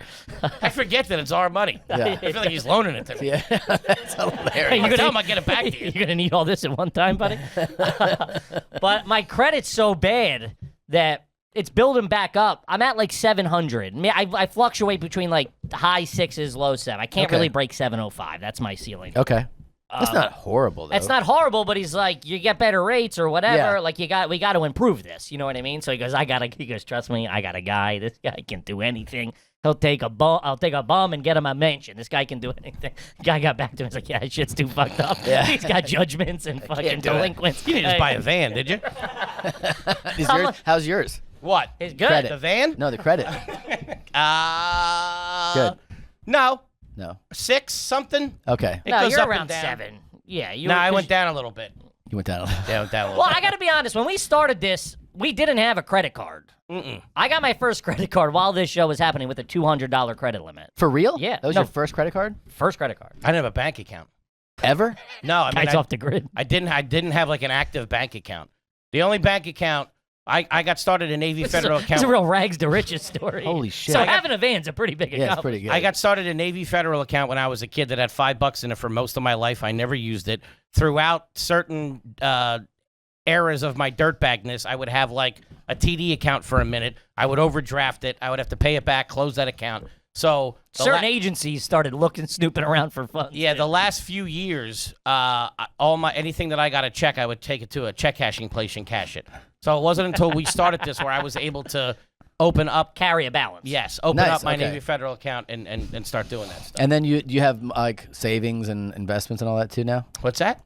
I forget that it's our money. Yeah. I feel like he's loaning it to me. Yeah, that's Hey, hilarious. I'll tell him I'll get it back to you. You're gonna need all this at one time, buddy. But my credit's so bad that it's building back up. I'm at like 700. I mean, I fluctuate between like high sixes, low seven. I can't Okay. really break 705. That's my ceiling. Okay. That's not horrible, though. It's not horrible, but he's like, you get better rates or whatever. Yeah. Like we got to improve this. You know what I mean? So he goes, he goes, trust me, I got a guy. This guy can do anything. I'll take a bum and get him a mention. This guy can do anything. Guy got back to him. He's like, yeah, shit's too fucked up. Yeah. He's got judgments and fucking do it. delinquents. You didn't just buy a van, did you? How's yours? What? It's good. Credit. The van? No, the credit. Good. No. No. 6 something. Okay. It No, goes you're up and around down. 7. Yeah. No, I went down a little bit. You went down. Yeah, I went down a little Well, bit. I got to be honest. When we started this, we didn't have a credit card. I got my first credit card while this show was happening with a $200 credit limit. For real? Yeah. That was No. your first credit card? First credit card. I didn't have a bank account. Ever? No, I mean, Guy's off the grid. I didn't have like an active bank account. The only bank account I got started a Navy Federal It's account. a real rags to riches story. Holy shit. So having a van's a pretty big Yeah, account. it's pretty good. I got started a Navy Federal account when I was a kid that had $5 in it for most of my life. I never used it. Throughout certain eras of my dirtbagness, I would have like a TD account for a minute. I would overdraft it. I would have to pay it back, close that account. So Certain agencies started snooping around for funds. yeah, the last few years, anything that I got a check, I would take it to a check cashing place and cash it. So it wasn't until we started this where I was able to open up. Carry a balance. Yes, open Nice, up my okay. Navy Federal account and start doing that stuff. And then you have like savings and investments and all that too now? What's that?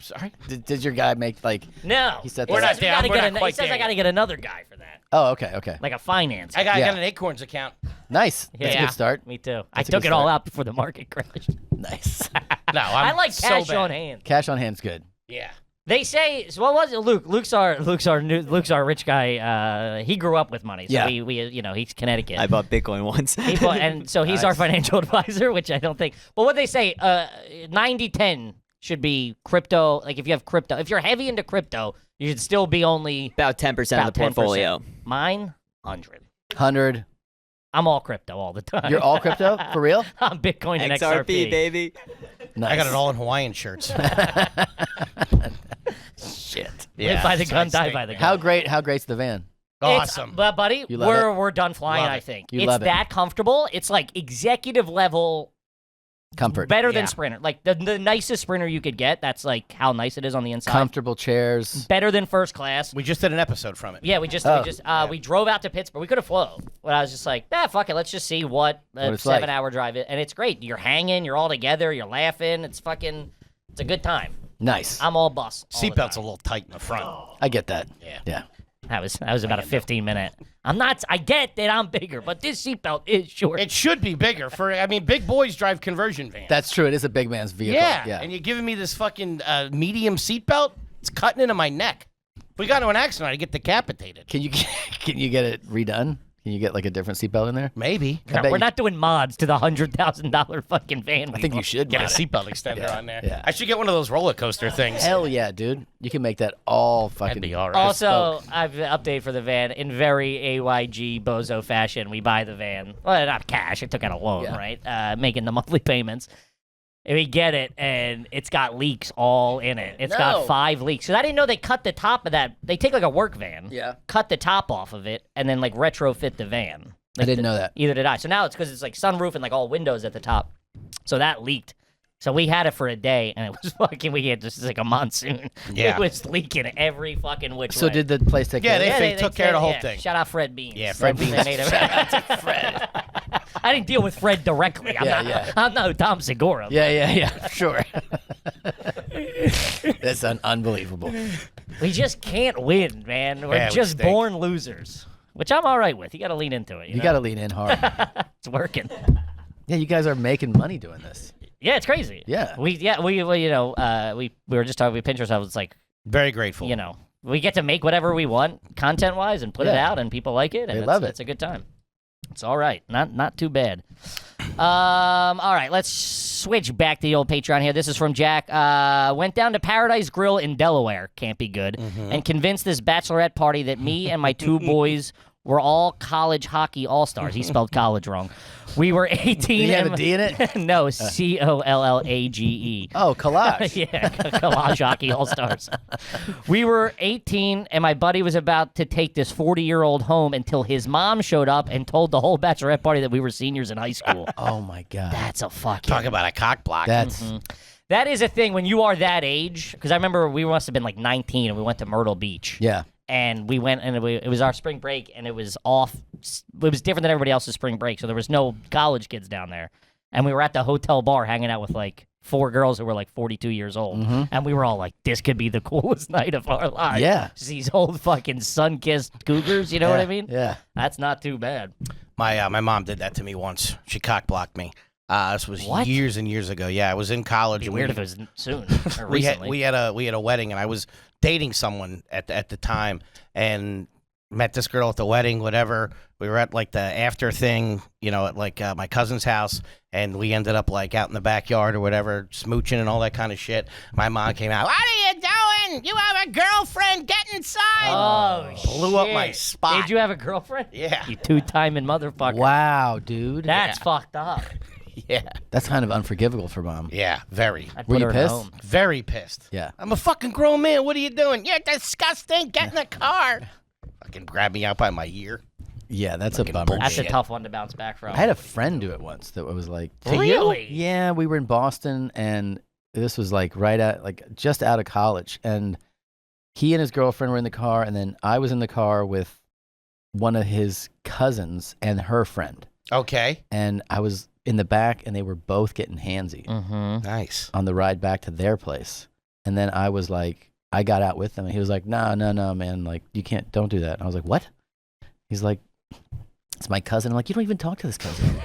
Sorry. Did your guy make like... No. He said He that. says we gotta We're get not an- He quite says there I got to get another guy for that. Oh, okay. Like a finance. I got Yeah. an Acorns account. Nice. That's a Yeah. good start. Me too. I That's a took good it all start. out before the market crashed. Nice. No, I like so cash bad. on hand. Cash on hand's good. Yeah. They say, so what was it? Luke's our rich guy. He grew up with money, so Yeah. we he's Connecticut. I bought Bitcoin once. And so he's our financial advisor, which I don't think. But what they say, 90-10 should be crypto. Like if you have crypto, if you're heavy into crypto, you should still be only About 10% of about the 10%. portfolio. Mine, 100. 100. I'm all crypto all the time. You're all crypto? For real? I'm Bitcoin and XRP, baby. Nice. I got it all in Hawaiian shirts. Shit. Live by the gun, so I die by the gun. How great's the van? Awesome. But buddy, You love we're done flying. Love I it. think You it's love it. that comfortable. It's like executive level, Comfort. better Yeah. than Sprinter. Like the nicest Sprinter you could get. That's like how nice it is on the inside. Comfortable chairs. Better than first class. We just did an episode from it. Yeah, we drove out to Pittsburgh. We could have flown, but I was just like, fuck it. Let's just see what a it's like. 7-hour drive is, and it's great. You're hanging, you're all together, you're laughing. It's a good time. Nice. I'm all bus. all the Seatbelt's a time. little tight in the front. I get that. Yeah. Yeah. That was about a 15-minute. I get that I'm bigger, but this seatbelt is short. It should be bigger. Big boys drive conversion vans. That's true. It is a big man's vehicle. yeah. And you're giving me this fucking medium seatbelt? It's cutting into my neck. If we got into an accident, I'd get decapitated. Can you get it redone? Can you get like a different seatbelt in there? Maybe. I bet We're you- not doing mods to the $100,000 fucking van. I think you should Get a mod it. seatbelt extender on there. yeah. I should get one of those roller coaster things. Hell yeah, dude. You can make that all fucking. That'd be all right. Also, I've an update for the van in very AYG bozo fashion. We buy the van, well, not cash. I took out a loan, Yeah. right? Making the monthly payments. And we get it, and it's got leaks all in it. It's No. got 5 leaks. So I didn't know they cut the top of that. They take like a work van, Yeah. cut the top off of it, and then like retrofit the van. I didn't know that. Either did I. So now it's because it's like sunroof and like all windows at the top. So that leaked. So we had it for a day, and it was fucking. We had just like a monsoon. Yeah. It was leaking every fucking which So way. did the place take Yeah, care of it? they took care of the whole thing. Shout out Fred Beans. Yeah, Fred They Beans. made it- Fred. I didn't deal with Fred directly. I'm no Tom Segura. Yeah, sure. That's unbelievable. We just can't win, man. We're Yeah, we just stink. born losers, which I'm all right with. You got to lean into it. You know? got to lean in hard. It's working. Yeah, you guys are making money doing this. Yeah, it's crazy. Yeah. We were just talking. We pinch ourselves. It's like, Very grateful. we get to make whatever we want content wise and put it Yeah. out, and people like it, and They love it. It's a good time. It's all right. Not too bad. All right, let's switch back to the old Patreon here. This is from Jack. Went down to Paradise Grill in Delaware. Can't be good. And convinced this bachelorette party that me and my 2 boys were all college hockey all-stars. He spelled college wrong. We were 18. Did you have and a D in it? No, COLLAGE. Oh, collage. Yeah, collage hockey all-stars. We were 18, and my buddy was about to take this 40-year-old home until his mom showed up and told the whole bachelorette party that we were seniors in high school. Oh my God. That's a fucking... Talk about a cock block. That's That is a thing when you are that age, because I remember we must have been like 19, and we went to Myrtle Beach. yeah. And we went, and it was our spring break, and it was off. It was different than everybody else's spring break, so there was no college kids down there. And we were at the hotel bar hanging out with like 4 girls who were like 42 years old, and we were all like, "This could be the coolest night of our lives." Yeah. Just these old fucking sun-kissed cougars. You know what I mean? Yeah. That's not too bad. My mom did that to me once. She cock blocked me. This was What? years and years ago. Yeah, I was in college. It'd and be weird we- if it was soon or we had recently. we had a wedding, and I was dating someone at the time, and met this girl at the wedding. Whatever, we were at like the after thing, at like my cousin's house, and we ended up like out in the backyard or whatever, smooching and all that kind of shit. My mom came out. What are you doing? You have a girlfriend? Get inside! Oh, Blew up my shit. spot. Did you have a girlfriend? Yeah. You 2-timing motherfucker. Wow, dude. That's fucked up. Yeah, That's kind of unforgivable for mom. yeah, very, I'd Were put you her in a pissed? home. very pissed. Yeah. I'm a fucking grown man. What are you doing? You're disgusting. Get in the car. Fucking grab me out by my ear. Yeah, that's a Fucking bummer. bullshit. That's a Shit. tough one to bounce back from. I had a friend do it once that was like, To you? Really? yeah, we were in Boston, and this was like just out of college, and he and his girlfriend were in the car, and then I was in the car with one of his cousins and her friend, Okay. and I was in the back, and they were both getting handsy Mm-hmm. Nice. on the ride back to their place, and then I was like, I got out with them, and he was like, no, man, like you don't do that. And I was like, what? He's like, it's my cousin. I'm like, you don't even talk to this cousin.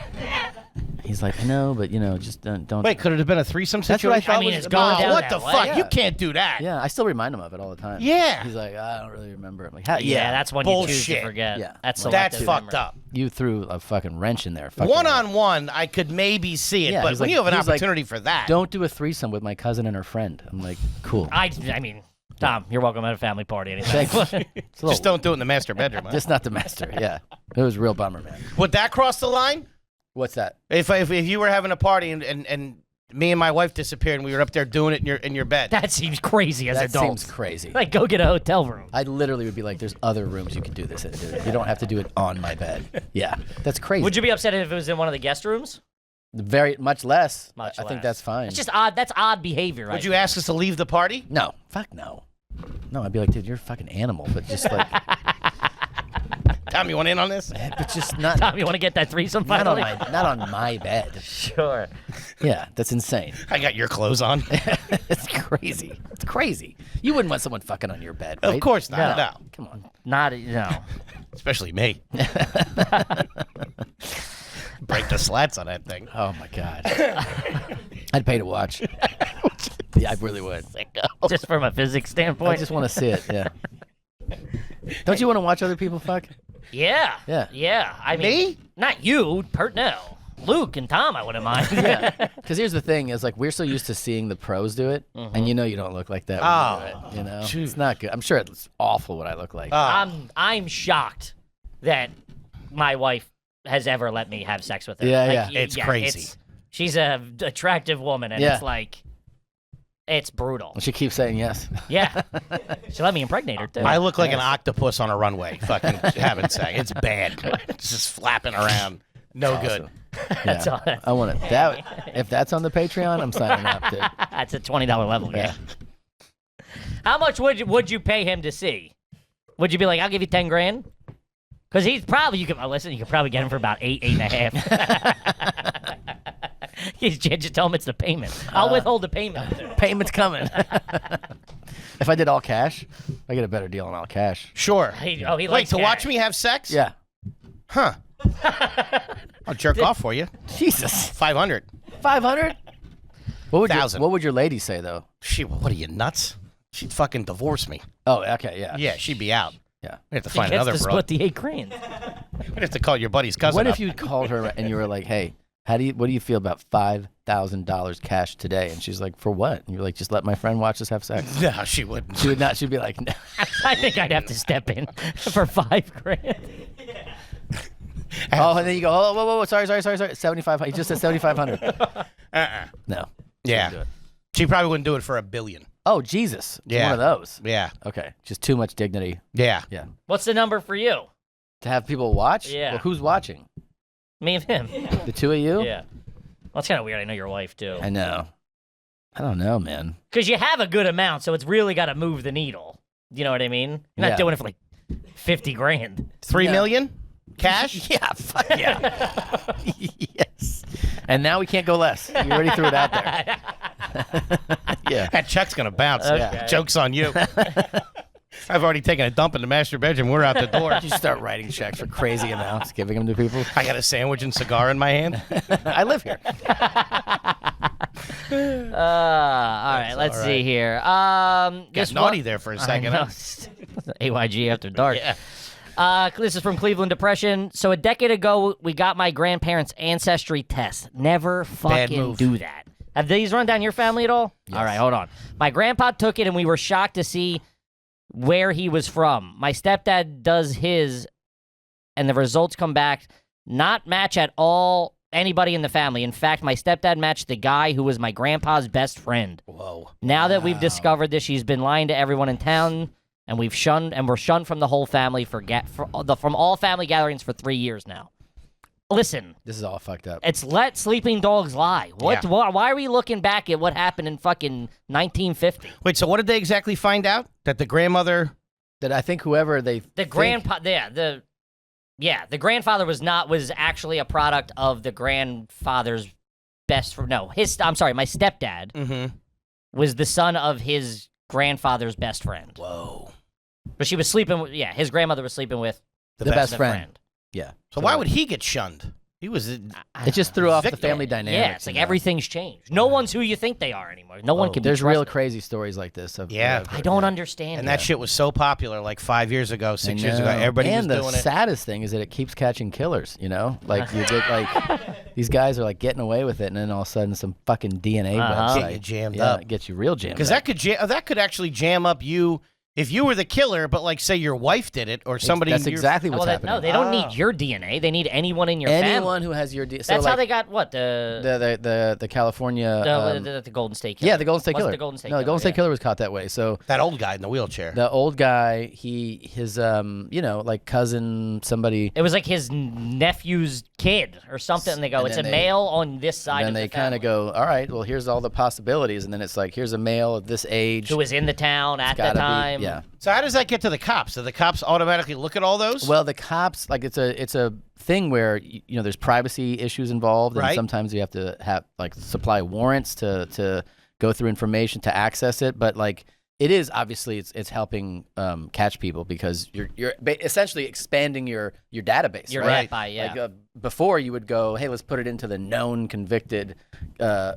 He's like, I know, but just don't. Wait, could it have been a threesome That's what I situation? thought I mean, was- it's going down what that the way. fuck? Yeah. You can't do that. Yeah, I still remind him of it all the time. Yeah. He's like, I don't really remember. I'm like, Yeah, that's when you choose Bullshit. to forget. Yeah. That's That's selective fucked memory. up. you threw a fucking wrench in there. Fucking One-on-one, I could maybe see it, Yeah, but he's when like- you have an he's like, opportunity for that. Don't do a threesome with my cousin and her friend. I'm like, cool. I mean, Tom, you're welcome at a family party anytime. Thanks. It's a Just don't do it in the master bedroom. huh? Just not the master. Yeah, it was a real bummer, man. Would that cross the line? What's that? If you were having a party and me and my wife disappeared and we were up there doing it in your bed. That seems crazy as That adults. seems crazy. Like, go get a hotel room. I literally would be like, there's other rooms you can do this in, dude. You don't have to do it on my bed. Yeah, that's crazy. Would you be upset if it was in one of the guest rooms? Very much less. Much I less. think that's fine. It's just odd. That's odd behavior. Would you ask us to leave the party? No, fuck no. No, I'd be like, dude, you're a fucking animal, but just like, Tom, you want in on this? but just not, Tom, you want to get that threesome not on finally? not on my bed. Sure. Yeah, that's insane. I got your clothes on. It's crazy. It's crazy. You wouldn't want someone fucking on your bed, right? Of course not. No. Come on. Not Especially me. Break the slats on that thing. Oh my god. I'd pay to watch. Yeah, I really would. just from a physics I standpoint. just want to see it. Yeah. Don't you want to watch other people fuck? Yeah. Yeah. Yeah. I mean, Me? not you, no. Luke and Tom, I wouldn't mind. Yeah. Because here's the thing: is like we're so used to seeing the pros do it, and you don't look like that when you do it. You know, shoot. it's not good. I'm sure it's awful what I look like. I'm shocked that my wife has ever let me have sex with her. Yeah, Like, yeah. It's crazy. She's a attractive woman, and Yeah. it's like, it's brutal. And she keeps saying yes. Yeah. She let me impregnate her, too. I look like an octopus on a runway. Fucking having sex. It's bad. It's just flapping around. No good. Awesome. That's Yeah. all. I want it. That if that's on the Patreon, I'm signing up, dude. That's a $20 level. Yeah. How much would you pay him to see? Would you be like, I'll give you 10 grand? Because he's probably, you could probably get him for about eight and a half. Just tell him it's the payment. I'll withhold the payment. Payment's coming. If I did all cash, I get a better deal on all cash. Sure. He Wait, likes to cash. watch me have sex? Yeah. Huh. I'll jerk off for you. Jesus. 500. 500? What would 1,000. what would your lady say though? What are you, nuts? She'd fucking divorce me. Oh, okay, yeah. Yeah, she'd be out. Yeah. We have to He find gets another to bro. split the 8 grand. We'd have to call your buddy's cousin What up. if you called her and you were like, "Hey, what do you feel about $5,000 cash today?" And she's like, "For what?" And you're like, "Just let my friend watch us have sex." No, she wouldn't. She would not. She'd be like, no. I think I'd have to step in for 5 grand. "Oh," and then you go, "Oh, whoa, sorry, 7,500." He just said 7,500. No. Yeah. do it. She probably wouldn't do it for $1 billion. Oh, Jesus. It's Yeah. one of those. Yeah. Okay. Just too much dignity. Yeah. Yeah. What's the number for you? To have people watch? Yeah. Well, who's watching? Me and him. The two of you? Yeah. Well, it's kind of weird. I know your wife, too. I know. I don't know, man. Because you have a good amount, so it's really got to move the needle. You know what I mean? You're not Yeah. doing it for like 50 grand. $3 No. million? Cash? Yeah, fuck yeah. Yes. And now we can't go less. You already threw it out there. Yeah. That check's going to bounce. Okay. Joke's on you. I've already taken a dump in the master bedroom. We're out the door. You start writing checks for crazy amounts, giving them to people. I got a sandwich and cigar in my hand. I live here. All right, let's all see right. here. Got This naughty one- there for a I second. know. huh? AYG After Dark. Yeah. This is from Cleveland Depression. So a decade ago, we got my grandparents' ancestry test. Never fucking move. do that. Have these run down your family at all? All right, hold on. My grandpa took it, and we were shocked to see where he was from. My stepdad does his, and the results come back not match at all anybody in the family. In fact, my stepdad matched the guy who was my grandpa's best friend. Whoa. Now that we've discovered this, she's been lying to everyone in town, and we're shunned from the whole family from all family gatherings for 3 years now. Listen, This is all fucked up. it's let sleeping dogs lie. Yeah. Why are we looking back at what happened in fucking 1950? Wait, so what did they exactly find out? That the grandmother... That I think whoever they The grandfather was actually a product of the grandfather's best friend. No, my stepdad Mm-hmm. was the son of his grandfather's best friend. Whoa. But she was sleeping with, his grandmother was sleeping with the best friend. friend. Yeah. So why would he get shunned? He was. It just threw off the Victim. family dynamics. Yeah, it's like everything's changed. No one's who you think they are anymore. No one can be There's real trusted. crazy stories like this. Yeah. I don't understand. And it. that shit was so popular like 5 years ago, 6 years ago. Everybody and was doing the it. saddest thing is that it keeps catching killers. You know, like you get like these guys are like getting away with it, and then all of a sudden some fucking DNA website Get you jammed up. gets you real jammed. Because up. that could actually jam up you if you were the killer, but like say your wife did it or somebody. That's in your- exactly what's Well, happening. no, they don't need your DNA. They need anyone in your Anyone family. who has your DNA. That's how they got what the California the Golden State Killer. yeah, the Golden State What's Killer. The Golden State no, Killer, the Golden State yeah. Killer was caught that way. So That old guy in the wheelchair. the old guy, his you know, like cousin, somebody. It was like his nephew's kid or something. And they go, And it's a then they- male on this side And of then the they kind family of go, all right, well, here's all the possibilities, and then it's like, here's a male of this age. who was in the town at the gotta be- time. yeah. So how does that get to the cops? Do the cops automatically look at all those? Well, the cops, like it's a thing where you know there's privacy issues involved, and Right. sometimes you have to have like supply warrants to go through information to access it. But like it is obviously it's helping catch people because you're essentially expanding your database. Your right? net by, yeah. Like before you would go, hey, let's put it into the known convicted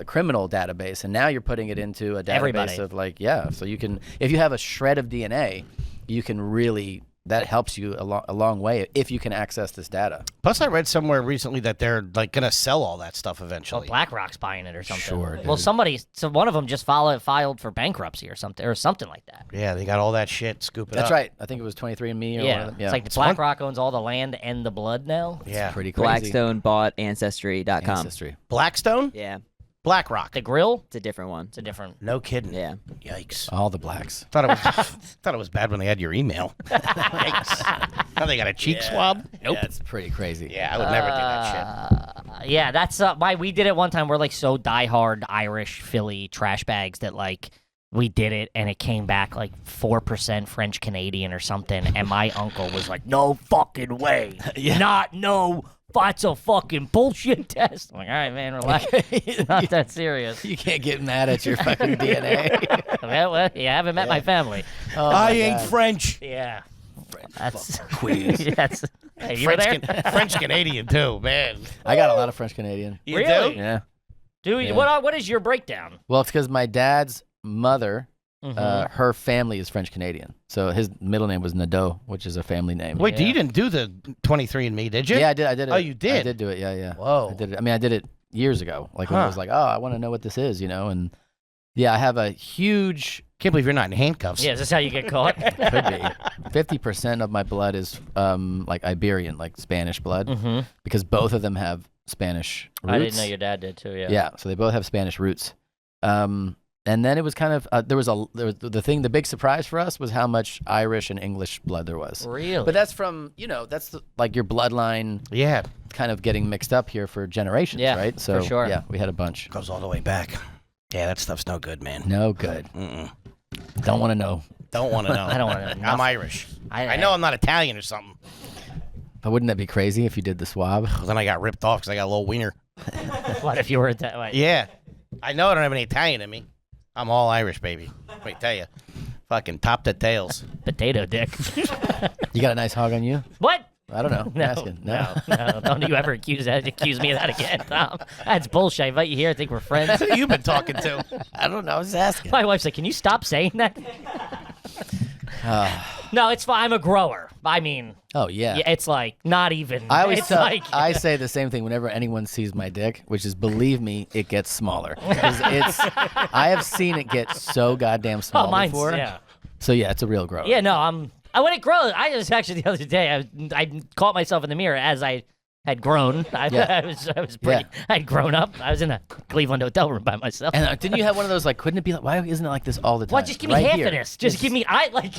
criminal database, and now you're putting it into a database Everybody. of like so you can if you have a shred of DNA, you can really. That helps you a long way if you can access this data. Plus, I read somewhere recently that they're like gonna sell all that stuff Well, eventually. BlackRock's buying it or something. Sure, Well, dude. so one of them just filed for bankruptcy or something like that. Yeah, they got all that shit. Scoop it That's up. right. I think it was 23andMe or one Yeah. of them. Yeah, It's like BlackRock owns all the land and the blood now. Yeah. pretty crazy. Blackstone bought Ancestry.com. Ancestry. Blackstone, Yeah, BlackRock. The grill, it's a different one. it's a different. No kidding. Yeah. Yikes. All the blacks. Thought it was bad when they had your email. Yikes. Now they got a cheek swab. Nope. Yeah, it's pretty crazy. Yeah, I would never do that shit. Yeah, that's why we did it one time. We're like so diehard Irish Philly trash bags that like we did it and it came back like 4% French Canadian or something. And my uncle was like, "No fucking way, no." That's a fucking bullshit test. I'm like, all right, man, relax. It's not that serious. You can't get mad at your fucking DNA. Well, you haven't met my family. Oh, I my ain't God. French. Yeah. That's Queens. that's hey, you were there? French Canadian too, man. I got a lot of French Canadian. You Really? do? Yeah. Dude, Yeah. what is your breakdown? Well, it's because my dad's mother, Mm-hmm. her family is French Canadian. So his middle name was Nadeau, which is a family name. Wait, Yeah. you didn't do the 23andMe, did you? Yeah, I did. I did it. Oh, you did? I did do it. Yeah, yeah. Whoa. I did it. I mean, I did it years ago. Like when I was like, oh, I want to know what this is, you know? And yeah, I have a huge, Can't believe you're not in handcuffs. Yeah, is this how you get caught? could be, 50% of my blood is like Iberian, like Spanish blood, Mm-hmm. because both of them have Spanish roots. I didn't know your dad did too. Yeah. Yeah, so they both have Spanish roots. And then it was kind of there was the big surprise for us was how much Irish and English blood there was. Really? But that's from like your bloodline Yeah. kind of getting mixed up here for generations, Yeah, right? So for sure. yeah, we had a bunch. Goes all the way back. Yeah, that stuff's no good, man. No good. Mm-mm. Don't want to know. Don't want to know. I don't wanna know I'm nothing. Irish. I- I know I'm not Italian or something. But wouldn't that be crazy if you did the swab? Then I got ripped off because I got a little wiener. What if you were that way? Yeah. I know I don't have any Italian in me. I'm all Irish, baby. Let me tell you. Fucking top to tails. Potato dick. You got a nice hog on you? What? I don't know. I'm No, asking. no. Don't you ever accuse me of that again, Tom. That's bullshit. I invite you here. I think we're friends. Who you been talking to? I don't know. I was asking. My wife's like, can you stop saying that? No, it's fine. I'm a grower. I mean, Oh yeah. yeah, it's like not even. I always it's tell, like, I say the same thing whenever anyone sees my dick, which is believe me, it gets smaller. 'Cause I have seen it get so goddamn small oh, mine's before. yeah. So yeah, it's a real growth. Yeah, no, when it grows, I was actually the other day. I caught myself in the mirror as I had grown. Yeah. I was pretty. Yeah. I'd grown up. I was in a Cleveland hotel room by myself. And didn't you have one of those like? Couldn't it be like? Why isn't it like this all the time? Well, just give me Right half here. of this. Just give me. I like.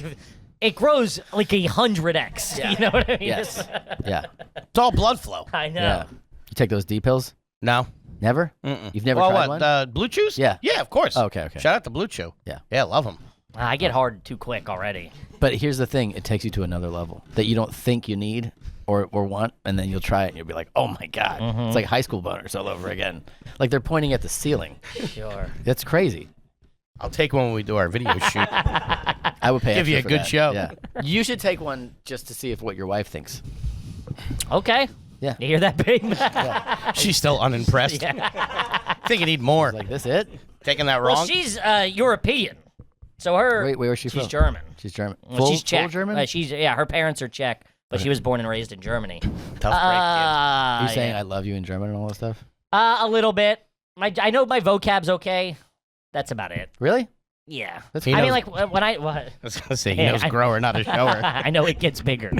It grows like 100x. Yeah. You know what I mean? Yes. Yeah. It's all blood flow. I know. Yeah. You take those D pills? No. Never? Mm-mm. You've never well, tried what? one? Blue Chews? Yeah. Yeah, of course. Oh, okay. Shout out to Blue Chew. Yeah. Yeah, love them. I get hard too quick already. But here's the thing: it takes you to another level that you don't think you need or want, and then you'll try it, and you'll be like, "Oh my god!" Mm-hmm. It's like high school boners all over again. Like they're pointing at the ceiling. Sure. That's crazy. I'll take one when we do our video shoot. I would pay. Give you extra a for good that. show. Yeah. You should take one just to see if what your wife thinks. Okay. Yeah. You hear that, babe? She's still unimpressed. I think you need more. Like this it? Taking that Well, wrong? she's European, so her. Wait, where's she she's from? German. She's German. Well, she's Czech. Full German? Her parents are Czech, but she was born and raised in Germany. Tough Are you saying yeah. I love you in German and all that stuff? A little bit. I know my vocab's okay. That's about it. Really? Yeah. That's I fine. mean, like when I what? I was going to say, he Yeah, knows I- grower, not a shower. I know it gets bigger.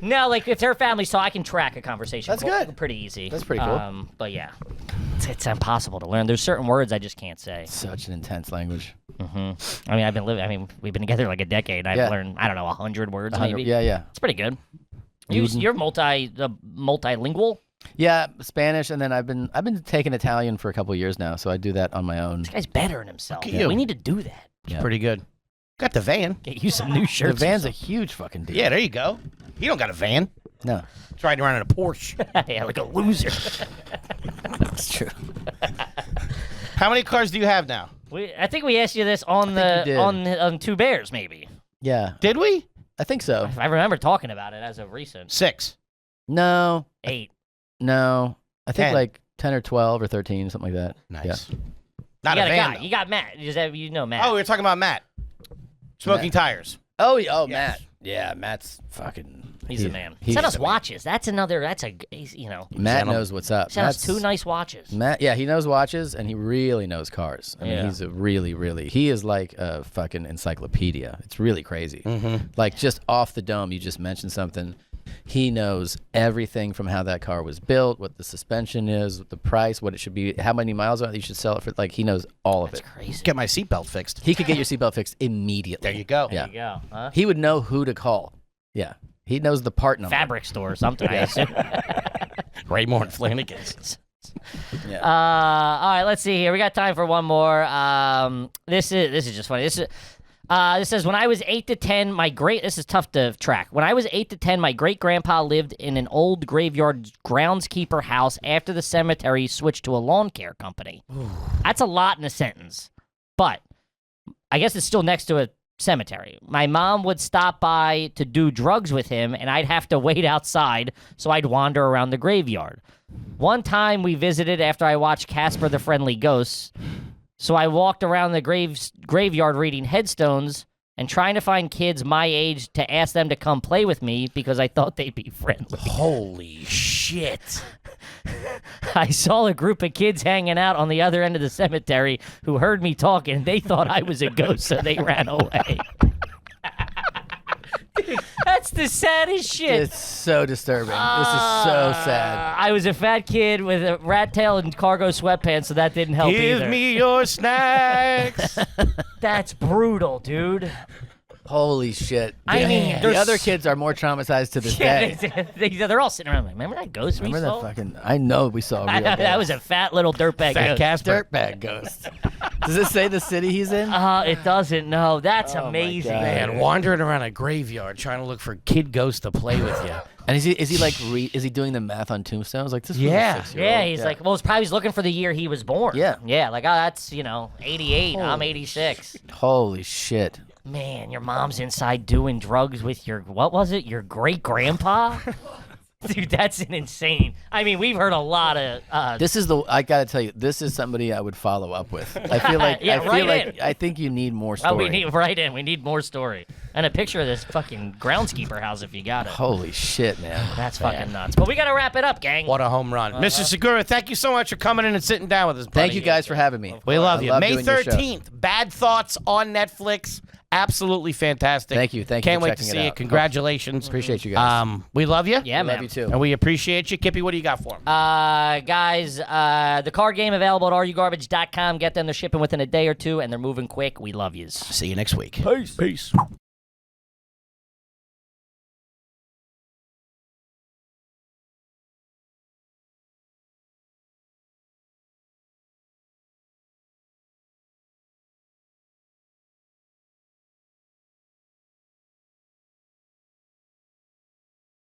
No, like if her family saw, I can track a conversation. That's good. Pretty easy. That's pretty cool. But yeah, it's impossible to learn. There's certain words I just can't say. Such an intense language. I mean, we've been together like a decade. I've Yeah. learned 100 words 100 maybe. Yeah. It's pretty good. You're multilingual. Yeah, Spanish, and then I've been taking Italian for a couple years now, so I do that on my own. This guy's bettering himself. Look at you. We need to do that. Yeah. Pretty good. Got the van. Get you some new The shirts. van's a huge fucking deal. Yeah, there you go. You don't got a van. No, It's riding around in a Porsche. Yeah, like a loser. that's true. How many cars do you have now? I think we asked you this on think you did. on Two Bears, maybe. Yeah, Did we? I think so. I remember talking about it as of recent. 6. No, 8. no, I think 10. like 10 or 12 or 13, something like that. Nice. Yeah. Not You a got van. guy. though. You got Matt. You know Matt. Oh, we were talking about Matt. Smoking tires. Oh, Yes. Matt. Yeah, Matt's fucking. he's the man. he's Send us the man. watches. That's a Matt Gentleman. knows what's up. Send us Matt's- 2 nice watches. Matt, yeah, he knows watches and he really knows cars. I mean, Yeah. he's a really, he is like a fucking encyclopedia. It's really crazy. Like just off the dome, you just mentioned something. He knows everything from how that car was built, what the suspension is, the price, what it should be, how many miles you should sell it for. Like he knows all of That's it. crazy. Get my seatbelt fixed. He could get your seatbelt fixed immediately. There you go. Yeah. There you go. Huh? He would know who to call. Yeah. He knows the part number. Fabric store or something, I assume. Raymore and Flanagan's. Yeah. All right, let's see here. We got time for one more. This is just funny. This says when I was 8 to 10, this is tough to track. When I was 8 to 10, my great grandpa lived in an old graveyard groundskeeper house after the cemetery switched to a lawn care company. That's a lot in a sentence, but I guess it's still next to a cemetery. My mom would stop by to do drugs with him, and I'd have to wait outside, so I'd wander around the graveyard. One time we visited after I watched Casper the Friendly Ghost, so I walked around the graveyard reading headstones and trying to find kids my age to ask them to come play with me because I thought they'd be friendly. Holy shit. I saw a group of kids hanging out on the other end of the cemetery who heard me talking. They thought I was a ghost, so they ran away. Dude, that's the saddest shit. It's so disturbing. This is so sad. I was a fat kid with a rat tail and cargo sweatpants, so that didn't help Give either. me your snacks. That's brutal, dude. Holy shit. I mean, the there's- other kids are more traumatized to this Yeah, day. they're all sitting around like, remember that ghost we Remember saw? that fucking? I know we saw a real That ghost. was a fat little dirtbag Fat ghost. Casper. dirtbag ghost. Does it say the city he's in? It doesn't. No, that's Oh my amazing. God. Man, wandering around a graveyard trying to look for kid ghosts to play with you. And is he like is he doing the math on tombstones? Like this? Was Yeah. a 6-year-old. Yeah, he's like, well, it's probably he's looking for the year he was born. Yeah. Yeah, like, oh, that's, 88. I'm 86. Holy shit. Man, your mom's inside doing drugs with what was it? Your great grandpa? Dude, that's an insane. I mean, we've heard a lot of. This is I gotta tell you, this is somebody I would follow up with. I feel like Yeah, write in. I think you need more story. Oh, we need more story and a picture of this fucking groundskeeper house if you got it. Holy shit, man. That's fucking nuts. But we gotta wrap it up, gang. What a home run. Mr. Segura, thank you so much for coming in and sitting down with us, buddy. Thank you guys for having me. We love I you. love May doing your show. 13th, Bad Thoughts on Netflix. Absolutely fantastic. Thank you. Thank you Can't for wait to checking see it it. out. Congratulations. Appreciate you guys. We love you. Yeah, man. Love you too. And we appreciate you. Kippy, what do you got for him? Guys, the card game available at arugarbage.com. Get them. They're shipping within a day or two, and they're moving quick. We love yous. See you next week. Peace. Peace.